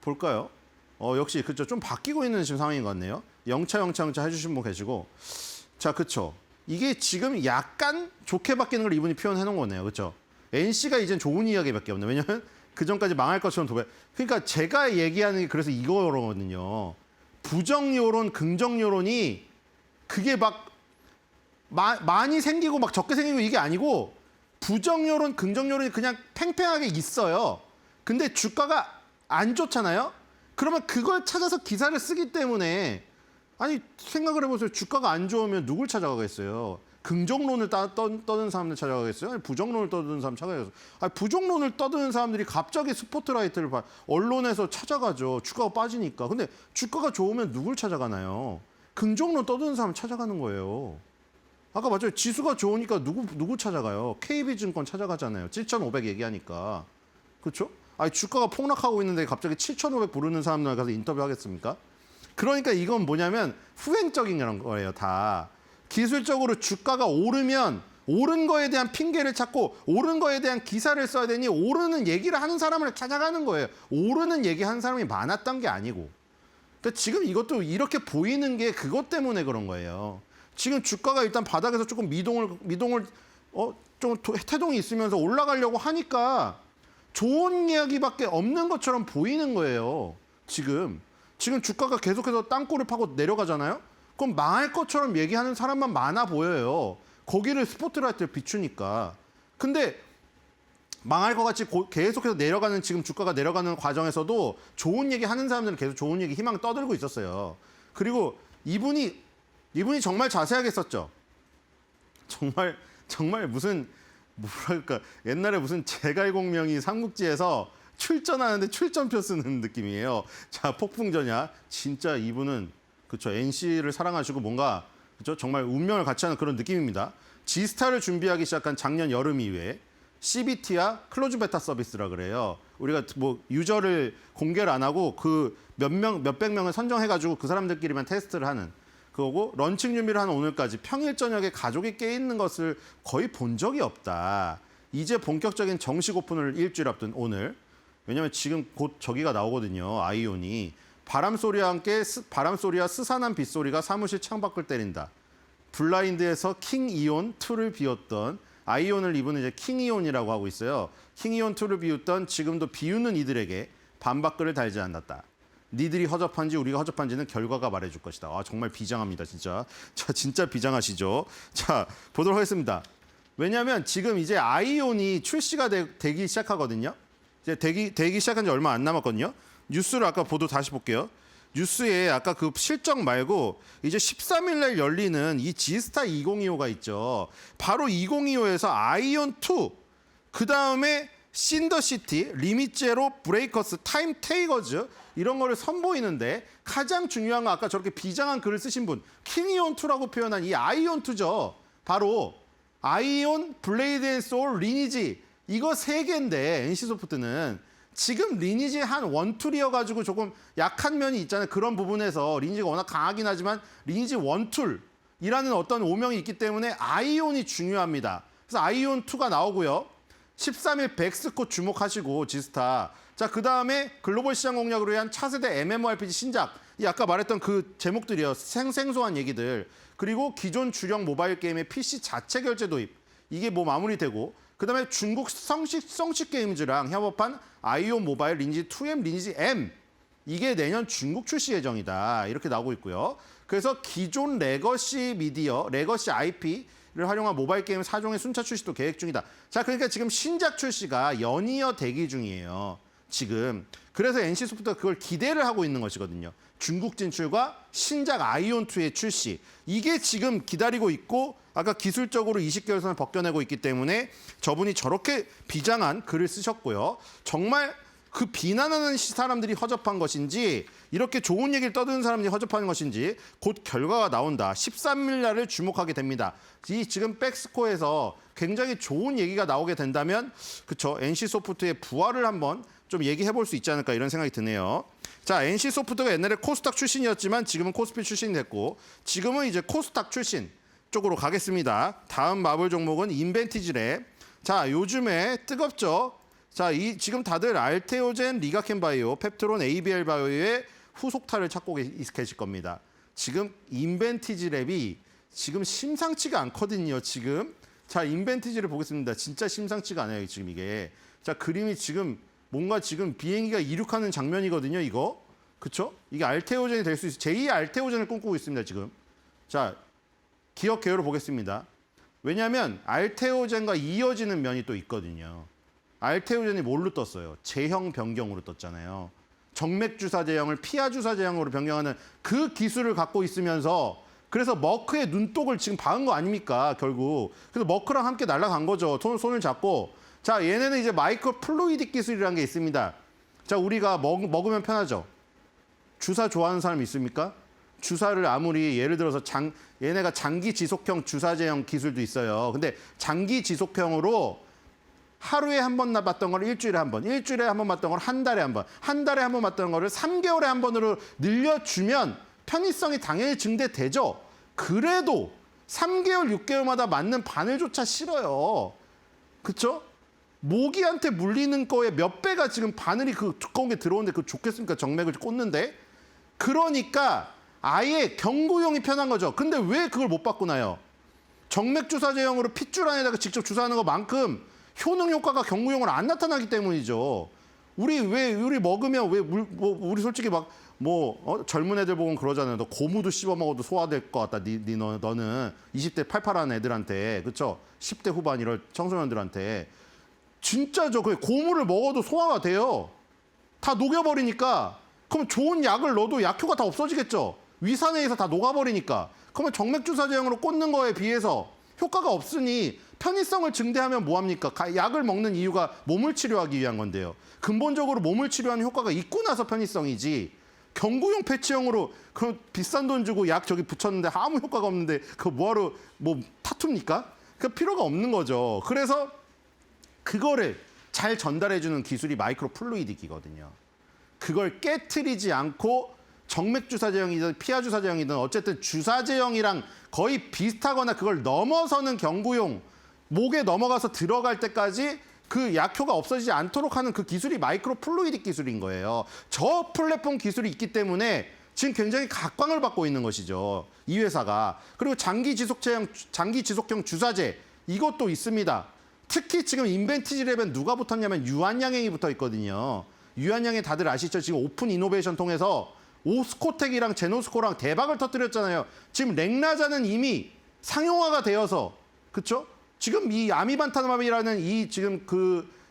H: 볼까요? 역시 그쵸. 좀 바뀌고 있는 지금 상황인 것 같네요. 영차 해주신 분 계시고. 자, 그쵸. 이게 지금 약간 좋게 바뀌는 걸 이분이 표현해 놓은 거네요. 그쵸. NC가 이젠 좋은 이야기밖에 없네요. 왜냐면 그 전까지 망할 것처럼 도배. 그러니까 제가 얘기하는 게 그래서 이거거든요. 부정 여론, 긍정 여론이 그게 많이 생기고 막 적게 생기고 이게 아니고 부정 여론, 긍정 여론이 그냥 팽팽하게 있어요. 근데 주가가 안 좋잖아요. 그러면 그걸 찾아서 기사를 쓰기 때문에 아니 생각을 해보세요. 주가가 안 좋으면 누굴 찾아가겠어요? 긍정론을 떠드는 사람들 찾아가겠어요? 아니 부정론을 떠드는 사람 찾아가겠어요? 아니 부정론을 떠드는 사람들이 갑자기 스포트라이트를 언론에서 찾아가죠. 주가가 빠지니까. 근데 주가가 좋으면 누굴 찾아가나요? 긍정론 떠드는 사람 찾아가는 거예요. 아까 맞아요. 지수가 좋으니까 누구 찾아가요? KB증권 찾아가잖아요. 7,500 얘기하니까. 그렇죠? 아니 주가가 폭락하고 있는데 갑자기 7,500 부르는 사람들 가서 인터뷰하겠습니까? 그러니까 이건 뭐냐면 후행적인 거예요, 다. 기술적으로 주가가 오르면 오른 거에 대한 핑계를 찾고 오른 거에 대한 기사를 써야 되니 오르는 얘기를 하는 사람을 찾아가는 거예요. 오르는 얘기하는 사람이 많았던 게 아니고. 그러니까 지금 이것도 이렇게 보이는 게 그것 때문에 그런 거예요. 지금 주가가 일단 바닥에서 조금 미동을 좀 태동이 있으면서 올라가려고 하니까 좋은 이야기밖에 없는 것처럼 보이는 거예요. 지금 주가가 계속해서 땅굴을 파고 내려가잖아요. 그럼 망할 것처럼 얘기하는 사람만 많아 보여요. 거기를 스포트라이트를 비추니까. 근데 망할 것 같이 계속해서 내려가는 지금 주가가 내려가는 과정에서도 좋은 얘기 하는 사람들은 계속 좋은 얘기 희망 떠들고 있었어요. 그리고 이분이 정말 자세하게 썼죠. 정말 무슨 뭐랄까 옛날에 무슨 제갈공명이 삼국지에서 출전하는데 출전표 쓰는 느낌이에요. 자, 폭풍전야. 진짜 이분은 그렇죠. NC를 사랑하시고 뭔가 그렇죠. 정말 운명을 같이 하는 그런 느낌입니다. G스타를 준비하기 시작한 작년 여름 이후에 CBT와 클로즈 베타 서비스라 그래요. 우리가 뭐 유저를 공개를 안 하고 그 몇백 명을 선정해가지고 그 사람들끼리만 테스트를 하는 그거고 런칭 준비를 하는 오늘까지 평일 저녁에 가족이 깨 있는 것을 거의 본 적이 없다. 이제 본격적인 정식 오픈을 일주일 앞둔 오늘. 왜냐하면 지금 곧 저기가 나오거든요. 아이온이. 바람소리와 함께 바람소리와 스산한 빗소리가 사무실 창밖을 때린다. 블라인드에서 킹이온 2를 비웠던 아이온을 이분은 이제 킹이온이라고 하고 있어요. 킹이온 2를 비웃던 지금도 비우는 이들에게 반박글을 달지 않았다. 니들이 허접한지 우리가 허접한지는 결과가 말해줄 것이다. 아, 정말 비장합니다, 진짜. 자, 진짜 비장하시죠? 자, 보도록 하겠습니다. 왜냐하면 지금 이제 아이온이 출시가 되기 시작하거든요. 이제 되기 시작한 지 얼마 안 남았거든요. 뉴스를 아까 보도 다시 볼게요. 뉴스에 아까 그 실적 말고 이제 13일 날 열리는 이 G스타 2025가 있죠. 바로 2025에서 아이온 2, 그 다음에 신더시티, 리밋제로, 브레이커스, 타임 테이거즈 이런 거를 선보이는데 가장 중요한 건 아까 저렇게 비장한 글을 쓰신 분 킹이온 2라고 표현한 이 아이온 2죠. 바로 아이온, 블레이드 앤 소울, 리니지 이거 세 개인데 NC소프트는 지금 리니지 한 1, 2이어가지고 조금 약한 면이 있잖아요. 그런 부분에서 리니지가 워낙 강하긴 하지만 리니지 1, 2이라는 어떤 오명이 있기 때문에 아이온이 중요합니다. 그래서 아이온 2가 나오고요. 13일 백스코 주목하시고 G스타. 자, 그 다음에 글로벌 시장 공략으로 위한 차세대 MMORPG 신작. 이 아까 말했던 그 제목들이요. 생소한 얘기들. 그리고 기존 주력 모바일 게임의 PC 자체 결제 도입. 이게 뭐 마무리되고. 그 다음에 중국 성식 게임즈랑 협업한 아이온 모바일 리니지 2M, 리니지 M. 이게 내년 중국 출시 예정이다. 이렇게 나오고 있고요. 그래서 기존 레거시 미디어, 레거시 IP를 활용한 모바일 게임 4종의 순차 출시도 계획 중이다. 자, 그러니까 지금 신작 출시가 연이어 대기 중이에요. 지금. 그래서 NC소프트가 그걸 기대를 하고 있는 것이거든요. 중국 진출과 신작 아이온2의 출시. 이게 지금 기다리고 있고 아까 기술적으로 이식결선을 벗겨내고 있기 때문에 저분이 저렇게 비장한 글을 쓰셨고요. 정말 그 비난하는 사람들이 허접한 것인지 이렇게 좋은 얘기를 떠드는 사람들이 허접한 것인지 곧 결과가 나온다. 13일 날을 주목하게 됩니다. 이 지금 백스코에서 굉장히 좋은 얘기가 나오게 된다면 그쵸 NC소프트의 부활을 한번 좀 얘기해 볼 수 있지 않을까 이런 생각이 드네요. 자, NC소프트가 옛날에 코스닥 출신이었지만 지금은 코스피 출신이 됐고 지금은 이제 코스닥 출신 쪽으로 가겠습니다. 다음 마블 종목은 인벤티지랩. 자, 요즘에 뜨겁죠. 자, 지금 다들 알테오젠, 리가켄바이오, 펩트론, ABL 바이오의 후속타를 찾고 계실 겁니다. 지금 인벤티지랩이 지금 심상치가 않거든요. 지금 자, 인벤티지를 보겠습니다. 진짜 심상치가 않아요. 지금 이게 자 그림이 지금 뭔가 지금 비행기가 이륙하는 장면이거든요. 이거 그쵸? 이게 알테오젠이 될 수 있어요. 제2의 알테오젠을 꿈꾸고 있습니다. 지금 자 기업 개요를 보겠습니다. 왜냐하면 알테오젠과 이어지는 면이 또 있거든요. 알테오젠이 뭘로 떴어요? 제형 변경으로 떴잖아요. 정맥 주사 제형을 피하 주사 제형으로 변경하는 그 기술을 갖고 있으면서 그래서 머크의 눈독을 지금 박은 거 아닙니까? 결국. 그래서 머크랑 함께 날아간 거죠. 손을 잡고. 자, 얘네는 이제 마이크로 플루이딕 기술이라는 게 있습니다. 자, 우리가 먹으면 편하죠. 주사 좋아하는 사람 있습니까? 주사를 아무리 예를 들어서 얘네가 장기 지속형 주사 제형 기술도 있어요. 근데 장기 지속형으로 하루에 한 번 맞던 걸 일주일에 한 번, 일주일에 한 번 맞던 걸 한 달에 한 번, 한 달에 한 번 맞던 거를 3개월에 한 번으로 늘려주면 편의성이 당연히 증대되죠. 그래도 3개월, 6개월마다 맞는 바늘조차 싫어요. 그쵸? 모기한테 물리는 거에 몇 배가 지금 바늘이 그 두꺼운 게 들어오는데 그거 좋겠습니까? 정맥을 꽂는데. 그러니까 아예 경구용이 편한 거죠. 근데 왜 그걸 못 바꾸나요? 정맥 주사 제형으로 핏줄 안에다가 직접 주사하는 것만큼 효능 효과가 경구용으로 안 나타나기 때문이죠. 우리 먹으면 우리 솔직히 젊은 애들 보면 그러잖아요. 너 고무도 씹어 먹어도 소화될 것 같다. 너는 20대 팔팔한 애들한테 그렇죠? 10대 후반 이럴 청소년들한테 진짜죠. 그 고무를 먹어도 소화가 돼요. 다 녹여버리니까. 그럼 좋은 약을 넣어도 약효가 다 없어지겠죠. 위산해에서 다 녹아버리니까. 그러면 정맥 주사 제형으로 꽂는 거에 비해서 효과가 없으니 편의성을 증대하면 뭐합니까? 약을 먹는 이유가 몸을 치료하기 위한 건데요. 근본적으로 몸을 치료하는 효과가 있고 나서 편의성이지 경구용 패치형으로 그 비싼 돈 주고 약 저기 붙였는데 아무 효과가 없는데 그거 뭐하러 뭐 타투입니까? 그 필요가 없는 거죠. 그래서 그거를 잘 전달해주는 기술이 마이크로 플루이딕이거든요. 그걸 깨트리지 않고 정맥 주사제형이든 피하 주사제형이든 어쨌든 주사제형이랑 거의 비슷하거나 그걸 넘어서는 경구용 목에 넘어가서 들어갈 때까지 그 약효가 없어지지 않도록 하는 그 기술이 마이크로 플루이딕 기술인 거예요. 저 플랫폼 기술이 있기 때문에 지금 굉장히 각광을 받고 있는 것이죠. 이 회사가. 그리고 장기 지속형 주사제 이것도 있습니다. 특히 지금 인벤티지 랩엔 누가 붙었냐면 유한양행이 붙어 있거든요. 유한양행 다들 아시죠? 지금 오픈 이노베이션 통해서 오스코텍이랑 제노스코랑 대박을 터뜨렸잖아요. 지금 렉나자는 이미 상용화가 되어서 그렇죠? 지금 이 아미반타마비라는 이 지금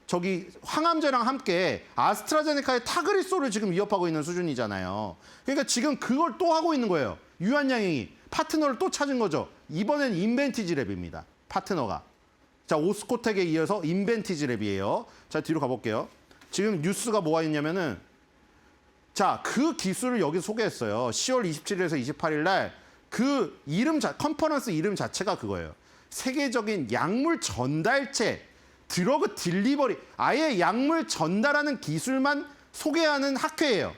H: 저기 항암제랑 함께 아스트라제네카의 타그리소를 지금 위협하고 있는 수준이잖아요. 그러니까 지금 그걸 또 하고 있는 거예요. 유한양행이 파트너를 또 찾은 거죠. 이번엔 인벤티지 랩입니다. 파트너가. 자, 오스코텍에 이어서 인벤티지 랩이에요. 자, 뒤로 가볼게요. 지금 뉴스가 뭐가 있냐면은 자, 그 기술을 여기 소개했어요. 10월 27일에서 28일 날 그 컨퍼런스 이름 자체가 그거예요. 세계적인 약물 전달체, 드러그 딜리버리, 아예 약물 전달하는 기술만 소개하는 학회예요.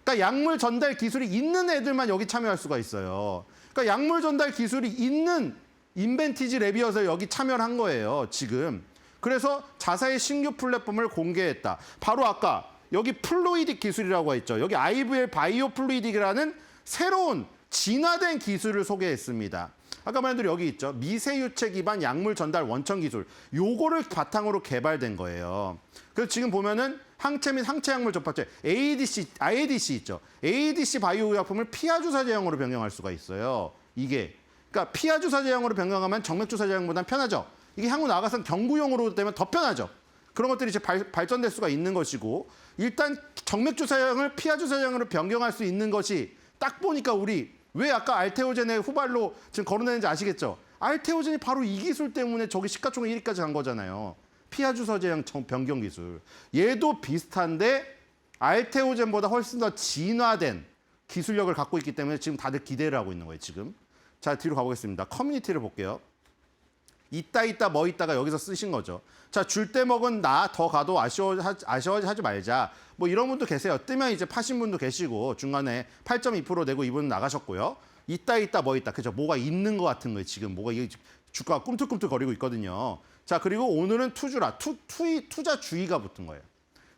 H: 그러니까 약물 전달 기술이 있는 애들만 여기 참여할 수가 있어요. 그러니까 약물 전달 기술이 있는 인벤티지 랩이어서 여기 참여를 한 거예요, 지금. 그래서 자사의 신규 플랫폼을 공개했다. 바로 아까 여기 플루이딕 기술이라고 했죠. 여기 IVL 바이오 플루이딕이라는 새로운 진화된 기술을 소개했습니다. 아까 말한 대로 여기 있죠. 미세유체 기반 약물 전달 원천 기술. 요거를 바탕으로 개발된 거예요. 그래서 지금 보면은 항체 및 항체 약물 접합체 IADC 있죠. AADC 바이오 의약품을 피하 주사 제형으로 변경할 수가 있어요. 이게 그러니까 피하 주사 제형으로 변경하면 정맥 주사 제형보다는 편하죠. 이게 향후 나가서 경구용으로 되면 더 편하죠. 그런 것들이 이제 발전될 수가 있는 것이고 일단 정맥 주사형을 피하 주사형으로 변경할 수 있는 것이 딱 보니까 우리 왜 아까 알테오젠의 후발로 지금 거론되는지 아시겠죠? 알테오젠이 바로 이 기술 때문에 저기 시가총액 1위까지 간 거잖아요. 피하 주사제형 변경 기술. 얘도 비슷한데 알테오젠보다 훨씬 더 진화된 기술력을 갖고 있기 때문에 지금 다들 기대를 하고 있는 거예요, 지금. 자, 뒤로 가보겠습니다. 커뮤니티를 볼게요. 있다 뭐 있다가 여기서 쓰신 거죠. 자, 줄 때 먹은 나 더 가도 아쉬워하지 말자. 뭐 이런 분도 계세요. 뜨면 이제 파신 분도 계시고 중간에 8.2% 내고 이분 나가셨고요. 있다 뭐 있다. 그죠? 뭐가 있는 것 같은 거예요. 지금 뭐가 이게 주가가 꿈틀꿈틀 거리고 있거든요. 자, 그리고 오늘은 투주라. 투자주의가 붙은 거예요.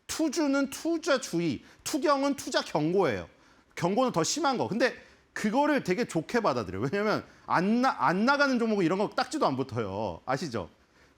H: 투주는 투자주의, 투경은 투자 경고예요. 경고는 더 심한 거. 근데 그거를 되게 좋게 받아들여요. 왜냐면 안 나가는 종목은 이런 거 딱지도 안 붙어요. 아시죠?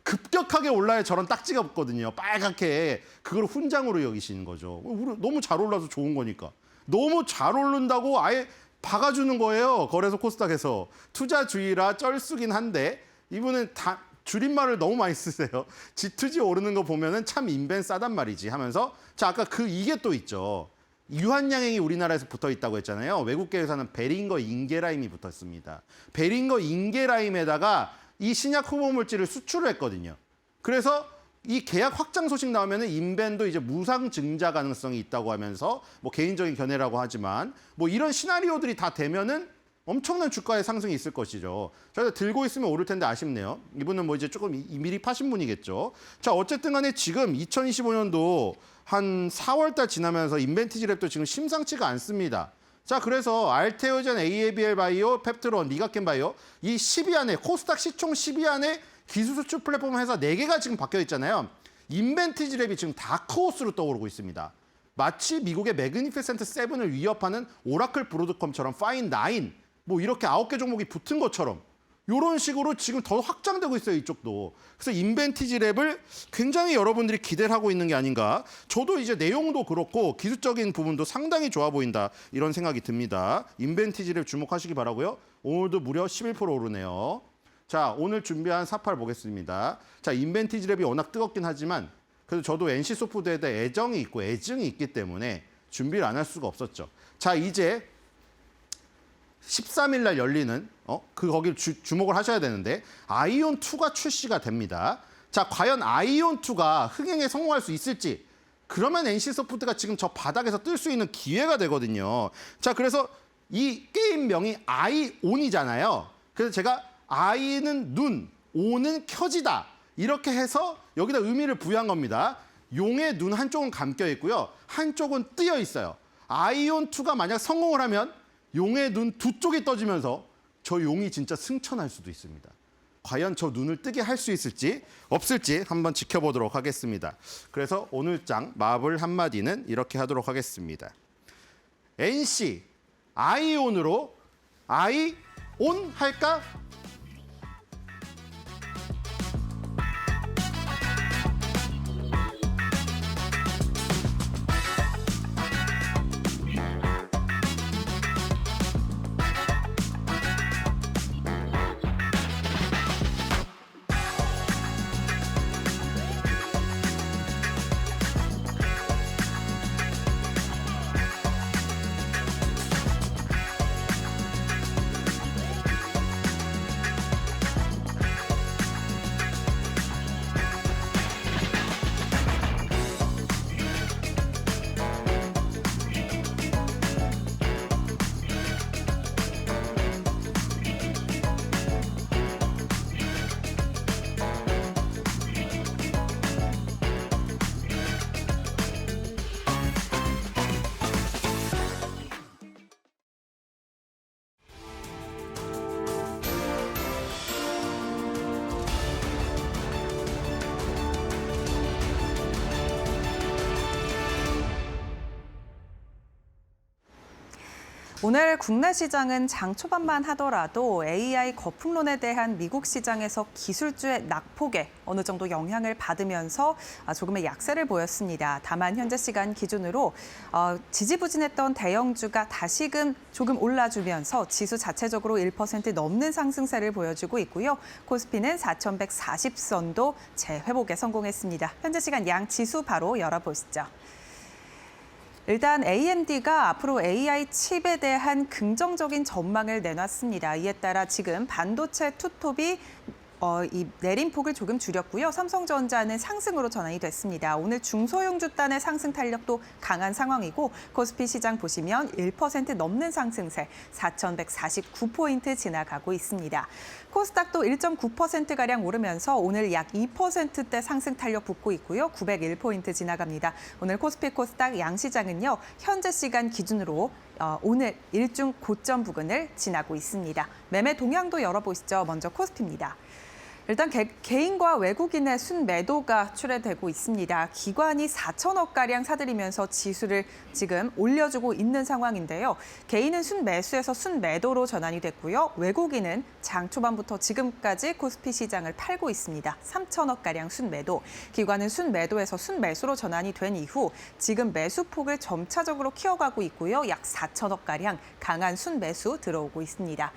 H: 급격하게 올라야 저런 딱지가 붙거든요. 빨갛게. 그걸 훈장으로 여기시는 거죠. 너무 잘 올라서 좋은 거니까. 너무 잘 오른다고 아예 박아주는 거예요. 거래소 코스닥에서. 투자주의라 쩔수긴 한데 이분은 다 줄임말을 너무 많이 쓰세요. G2G 오르는 거 보면은 참 인벤 싸단 말이지 하면서 자, 아까 이게 또 있죠. 유한양행이 우리나라에서 붙어 있다고 했잖아요. 외국계 회사는 베링거 인게라임이 붙었습니다. 베링거 인게라임에다가 이 신약 후보 물질을 수출을 했거든요. 그래서 이 계약 확장 소식 나오면은 인벤도 이제 무상 증자 가능성이 있다고 하면서 뭐 개인적인 견해라고 하지만 뭐 이런 시나리오들이 다 되면은 엄청난 주가의 상승이 있을 것이죠. 저희가 들고 있으면 오를 텐데 아쉽네요. 이분은 뭐 이제 조금 미리 파신 분이겠죠. 자, 어쨌든 간에 지금 2025년도 한 4월 달 지나면서 인벤티지 랩도 지금 심상치가 않습니다. 자, 그래서 알테오젠, AABL 바이오, 펩트론, 리가켄 바이오 이 10위 안에 코스닥 시총 10위 안에 기술 수출 플랫폼 회사 4개가 지금 박혀 있잖아요. 인벤티지 랩이 지금 다크호스로 떠오르고 있습니다. 마치 미국의 매그니피센트 7을 위협하는 오라클 브로드컴처럼 파인9 뭐 이렇게 9개 종목이 붙은 것처럼 이런 식으로 지금 더 확장되고 있어요, 이쪽도. 그래서 인벤티지 랩을 굉장히 여러분들이 기대를 하고 있는 게 아닌가. 저도 이제 내용도 그렇고 기술적인 부분도 상당히 좋아 보인다. 이런 생각이 듭니다. 인벤티지 랩 주목하시기 바라고요. 오늘도 무려 11% 오르네요. 자, 오늘 준비한 48 보겠습니다. 자, 인벤티지 랩이 워낙 뜨겁긴 하지만 그래도 저도 NC소프트에 대해 애정이 있고 애증이 있기 때문에 준비를 안 할 수가 없었죠. 자, 이제 13일 날 열리는 거기를 주목을 하셔야 되는데 아이온2가 출시가 됩니다. 자, 과연 아이온2가 흥행에 성공할 수 있을지 그러면 NC소프트가 지금 저 바닥에서 뜰 수 있는 기회가 되거든요. 자, 그래서 이 게임명이 아이온이잖아요. 그래서 제가 아이는 눈, 온은 켜지다. 이렇게 해서 여기다 의미를 부여한 겁니다. 용의 눈 한쪽은 감겨 있고요. 한쪽은 뜨여 있어요. 아이온2가 만약 성공을 하면 용의 눈 두 쪽이 떠지면서 저 용이 진짜 승천할 수도 있습니다. 과연 저 눈을 뜨게 할 수 있을지 없을지 한번 지켜보도록 하겠습니다. 그래서 오늘 장 마블 한마디는 이렇게 하도록 하겠습니다. NC 아이온으로 아이온 할까?
B: 오늘 국내 시장은 장 초반만 하더라도 AI 거품론에 대한 미국 시장에서 기술주의 낙폭에 어느 정도 영향을 받으면서 조금의 약세를 보였습니다. 다만 현재 시간 기준으로 지지부진했던 대형주가 다시금 조금 올라주면서 지수 자체적으로 1% 넘는 상승세를 보여주고 있고요. 코스피는 4,140선도 재회복에 성공했습니다. 현재 시간 양 지수 바로 열어보시죠. 일단 AMD가 앞으로 AI 칩에 대한 긍정적인 전망을 내놨습니다. 이에 따라 지금 반도체 투톱이 이 내림폭을 조금 줄였고요. 삼성전자는 상승으로 전환이 됐습니다. 오늘 중소형주 단의 상승 탄력도 강한 상황이고 코스피 시장 보시면 1% 넘는 상승세 4,149포인트 지나가고 있습니다. 코스닥도 1.9%가량 오르면서 오늘 약 2%대 상승 탄력 붙고 있고요. 901포인트 지나갑니다. 오늘 코스피 코스닥 양시장은요. 현재 시간 기준으로 오늘 일중 고점 부근을 지나고 있습니다. 매매 동향도 열어보시죠. 먼저 코스피입니다. 일단 개인과 외국인의 순매도가 출회되고 있습니다. 기관이 4천억가량 사들이면서 지수를 지금 올려주고 있는 상황인데요. 개인은 순매수에서 순매도로 전환이 됐고요. 외국인은 장 초반부터 지금까지 코스피 시장을 팔고 있습니다. 3천억가량 순매도. 기관은 순매도에서 순매수로 전환이 된 이후 지금 매수폭을 점차적으로 키워가고 있고요. 약 4천억가량 강한 순매수 들어오고 있습니다.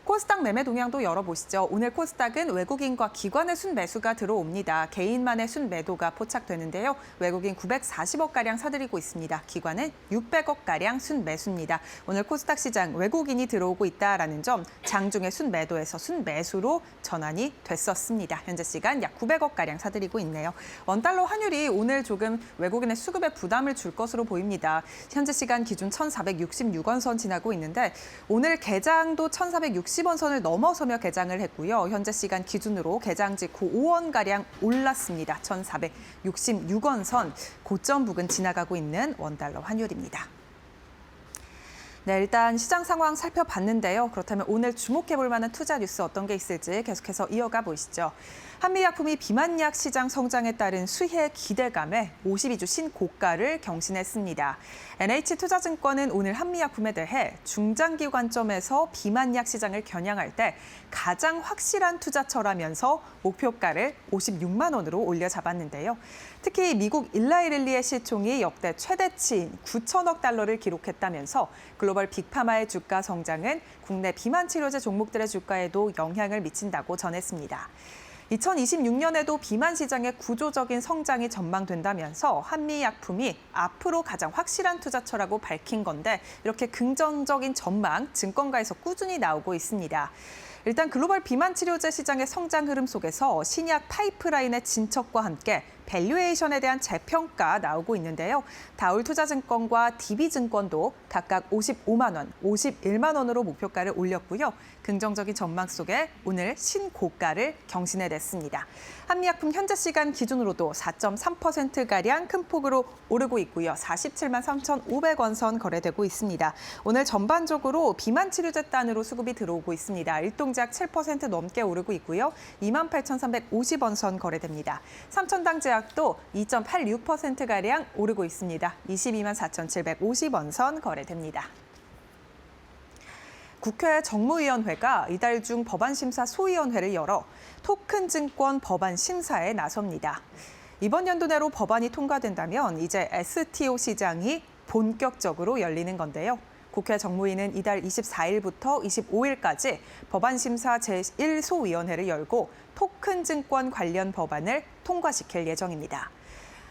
B: 코스닥 매매 동향도 열어보시죠. 오늘 코스닥은 외국인과 기관의 순매수가 들어옵니다. 개인만의 순매도가 포착되는데요. 외국인 940억가량 사들이고 있습니다. 기관은 600억가량 순매수입니다. 오늘 코스닥 시장 외국인이 들어오고 있다라는 점 장중에 순매도에서 순매수로 전환이 됐었습니다. 현재 시간 약 900억가량 사들이고 있네요. 원달러 환율이 오늘 조금 외국인의 수급에 부담을 줄 것으로 보입니다. 현재 시간 기준 1,466원 선 지나고 있는데 오늘 개장도 1,460원 선을 넘어서며 개장을 했고요. 현재 시간 기준으로 개장 직후 5원가량 올랐습니다. 1,466원 선 고점 부근 지나가고 있는 원달러 환율입니다. 네, 일단 시장 상황 살펴봤는데요. 그렇다면 오늘 주목해볼 만한 투자 뉴스 어떤 게 있을지 계속해서 이어가 보시죠. 한미약품이 비만약 시장 성장에 따른 수혜 기대감에 52주 신고가를 경신했습니다. NH투자증권은 오늘 한미약품에 대해 중장기 관점에서 비만약 시장을 겨냥할 때 가장 확실한 투자처라면서 목표가를 56만 원으로 올려 잡았는데요. 특히 미국 일라이릴리의 시총이 역대 최대치인 9천억 달러를 기록했다면서 글로벌 빅파마의 주가 성장은 국내 비만 치료제 종목들의 주가에도 영향을 미친다고 전했습니다. 2026년에도 비만 시장의 구조적인 성장이 전망된다면서 한미약품이 앞으로 가장 확실한 투자처라고 밝힌 건데 이렇게 긍정적인 전망 증권가에서 꾸준히 나오고 있습니다. 일단 글로벌 비만 치료제 시장의 성장 흐름 속에서 신약 파이프라인의 진척과 함께 밸류에이션에 대한 재평가 나오고 있는데요. 다울투자증권과 DB증권도 각각 55만 원, 51만 원으로 목표가를 올렸고요. 긍정적인 전망 속에 오늘 신고가를 경신해냈습니다. 한미약품 현재 시간 기준으로도 4.3%가량 큰 폭으로 오르고 있고요. 47만 3,500원 선 거래되고 있습니다. 오늘 전반적으로 비만 치료제 단으로 수급이 들어오고 있습니다. 일동제약 7% 넘게 오르고 있고요. 28,350원 선 거래됩니다. 삼천당 제약도 2.86%가량 오르고 있습니다. 22만 4,750원 선 거래됩니다. 국회 정무위원회가 이달 중 법안심사 소위원회를 열어 토큰증권 법안 심사에 나섭니다. 이번 연도 내로 법안이 통과된다면 이제 STO 시장이 본격적으로 열리는 건데요. 국회 정무위는 이달 24일부터 25일까지 법안심사 제1소위원회를 열고 토큰증권 관련 법안을 통과시킬 예정입니다.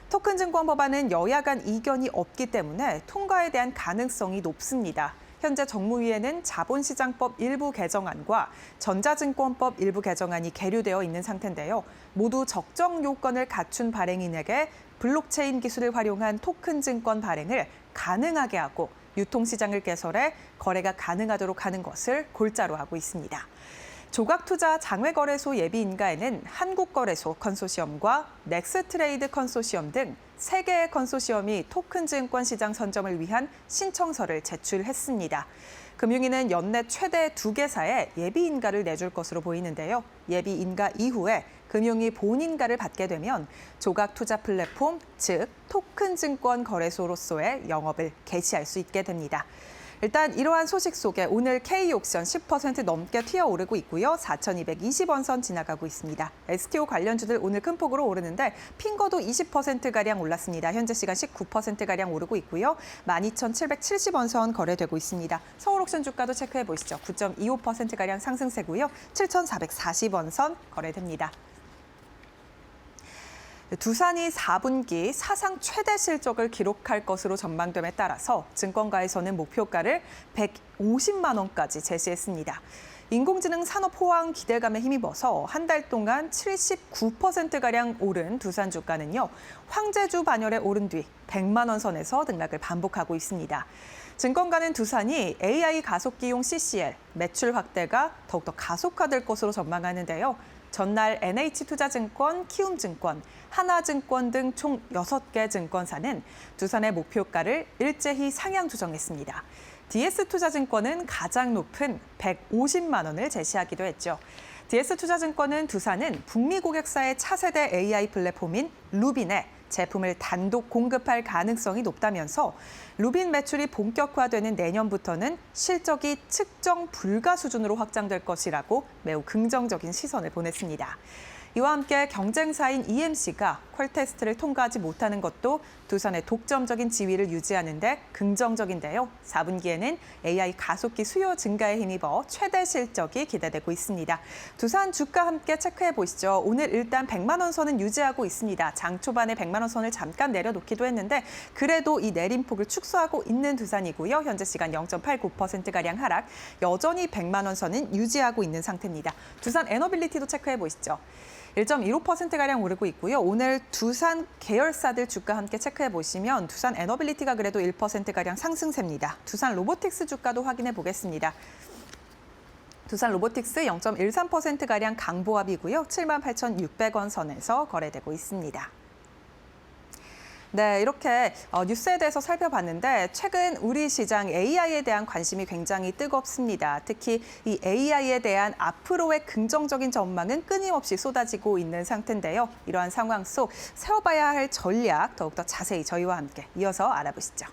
B: 토큰증권 법안은 여야 간 이견이 없기 때문에 통과에 대한 가능성이 높습니다. 현재 정무위에는 자본시장법 일부 개정안과 전자증권법 일부 개정안이 계류되어 있는 상태인데요. 모두 적정 요건을 갖춘 발행인에게 블록체인 기술을 활용한 토큰 증권 발행을 가능하게 하고 유통시장을 개설해 거래가 가능하도록 하는 것을 골자로 하고 있습니다. 조각투자 장외거래소 예비인가에는 한국거래소 컨소시엄과 넥스트레이드 컨소시엄 등 3개의 컨소시엄이 토큰 증권 시장 선점을 위한 신청서를 제출했습니다. 금융위는 연내 최대 2개사에 예비인가를 내줄 것으로 보이는데요. 예비인가 이후에 금융위 본인가를 받게 되면 조각투자 플랫폼, 즉 토큰 증권 거래소로서의 영업을 개시할 수 있게 됩니다. 일단 이러한 소식 속에 오늘 K옥션 10% 넘게 튀어오르고 있고요. 4,220원 선 지나가고 있습니다. STO 관련주들 오늘 큰 폭으로 오르는데 핑거도 20%가량 올랐습니다. 현재 시간 19%가량 오르고 있고요. 12,770원 선 거래되고 있습니다. 서울옥션 주가도 체크해 보시죠. 9.25%가량 상승세고요. 7,440원 선 거래됩니다. 두산이 4분기 사상 최대 실적을 기록할 것으로 전망됨에 따라서 증권가에서는 목표가를 150만 원까지 제시했습니다. 인공지능 산업 호황 기대감에 힘입어서 한 달 동안 79%가량 오른 두산 주가는요. 황제주 반열에 오른 뒤 100만 원 선에서 등락을 반복하고 있습니다. 증권가는 두산이 AI 가속기용 CCL 매출 확대가 더욱더 가속화될 것으로 전망하는데요. 전날 NH투자증권, 키움증권, 하나증권 등 총 6개 증권사는 두산의 목표가를 일제히 상향 조정했습니다. DS투자증권은 가장 높은 150만 원을 제시하기도 했죠. DS투자증권은 두산은 북미 고객사의 차세대 AI 플랫폼인 루빈에 제품을 단독 공급할 가능성이 높다면서 루빈 매출이 본격화되는 내년부터는 실적이 측정 불가 수준으로 확장될 것이라고 매우 긍정적인 시선을 보냈습니다. 이와 함께 경쟁사인 EMC가 퀄 테스트를 통과하지 못하는 것도 두산의 독점적인 지위를 유지하는 데 긍정적인데요. 4분기에는 AI 가속기 수요 증가에 힘입어 최대 실적이 기대되고 있습니다. 두산 주가 함께 체크해 보시죠. 오늘 일단 100만 원 선은 유지하고 있습니다. 장 초반에 100만 원 선을 잠깐 내려놓기도 했는데 그래도 이 내림폭을 축소하고 있는 두산이고요. 현재 시간 0.89%가량 하락, 여전히 100만 원 선은 유지하고 있는 상태입니다. 두산 에너빌리티도 체크해 보시죠. 1.15%가량 오르고 있고요. 오늘 두산 계열사들 주가 함께 체크해 보시면 두산 에너빌리티가 그래도 1%가량 상승세입니다. 두산 로보틱스 주가도 확인해 보겠습니다. 두산 로보틱스 0.13%가량 강보합이고요. 78,600원 선에서 거래되고 있습니다. 네, 이렇게 뉴스에 대해서 살펴봤는데 최근 우리 시장 AI에 대한 관심이 굉장히 뜨겁습니다. 특히 이 AI에 대한 앞으로의 긍정적인 전망은 끊임없이 쏟아지고 있는 상태인데요. 이러한 상황 속 세워봐야 할 전략 더욱더 자세히 저희와 함께 이어서 알아보시죠.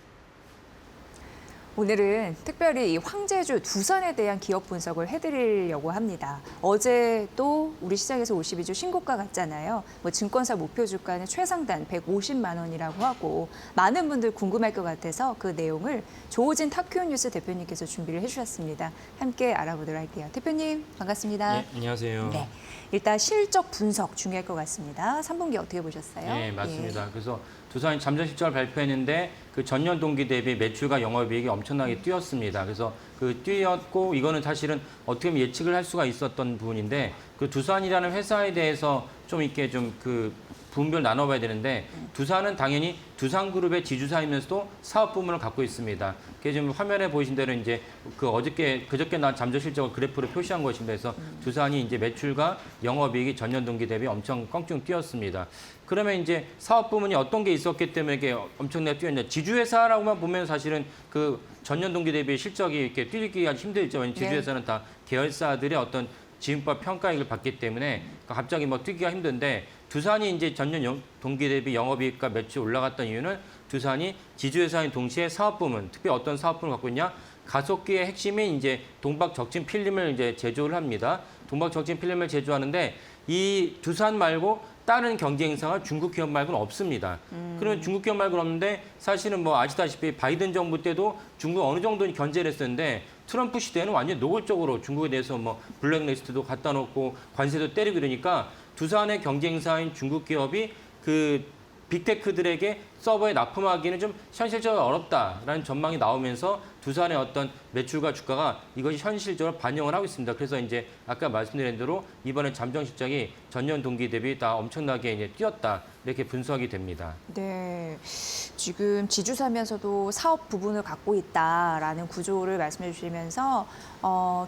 A: 오늘은 특별히 이 황제주 두산에 대한 기업 분석을 해드리려고 합니다. 어제 또 우리 시장에서 52주 신고가 갔잖아요. 뭐 증권사 목표 주가는 최상단 150만 원이라고 하고 많은 분들 궁금할 것 같아서 그 내용을 조호진 타큐뉴스 대표님께서 준비를 해주셨습니다. 함께 알아보도록 할게요. 대표님 반갑습니다.
I: 네, 안녕하세요.
A: 네, 일단 실적 분석 중요할 것 같습니다. 3분기 어떻게 보셨어요?
I: 네, 맞습니다. 그래서 두산이 잠정 실적을 발표했는데 그 전년 동기 대비 매출과 영업이익이 엄청나게 뛰었습니다. 그래서 그 뛰었고 이거는 사실은 어떻게 보면 예측을 할 수가 있었던 부분인데 그 두산이라는 회사에 대해서 좀 이렇게 좀 그 부문별 나눠봐야 되는데 두산은 당연히 두산그룹의 지주사이면서도 사업 부문을 갖고 있습니다. 그게 지금 화면에 보이신 대로 이제 그저께 나온 잠재 실적을 그래프로 표시한 것입니다. 그래서 두산이 이제 매출과 영업이익이 전년 동기 대비 엄청 껑충 뛰었습니다. 그러면 이제 사업 부문이 어떤 게 있었기 때문에 이게 엄청나게 뛰었냐? 지주회사라고만 보면 사실은 그 전년 동기 대비 실적이 이렇게 뛰기가 힘들죠. 왜냐면 지주회사는 다 계열사들의 어떤 지분법 평가익을 받기 때문에 갑자기 뭐 뛰기가 힘든데 두산이 이제 전년 동기 대비 영업이익과 매출 올라갔던 이유는 두산이 지주회사인 동시에 사업 부문, 특별히 어떤 사업 부문을 갖고 있냐? 가속기의 핵심인 이제 동박적진 필름을 이제 제조를 합니다. 동박적진 필름을 제조하는데 이 두산 말고 다른 경쟁사가 중국 기업 말고는 없습니다. 그러면 중국 기업 말고는 없는데 사실은 뭐 아시다시피 바이든 정부 때도 중국 어느 정도는 견제를 했었는데 트럼프 시대에는 완전 노골적으로 중국에 대해서 뭐 블랙리스트도 갖다 놓고 관세도 때리고 이러니까 두산의 경쟁사인 중국 기업이 그 빅테크들에게 서버에 납품하기는 좀 현실적으로 어렵다라는 전망이 나오면서 두산의 어떤 매출과 주가가 이것이 현실적으로 반영을 하고 있습니다. 그래서 이제 아까 말씀드린 대로 이번에 잠정 실적이 전년 동기 대비 다 엄청나게 이제 뛰었다 이렇게 분석이 됩니다.
A: 네, 지금 지주사면서도 사업 부분을 갖고 있다라는 구조를 말씀해 주시면서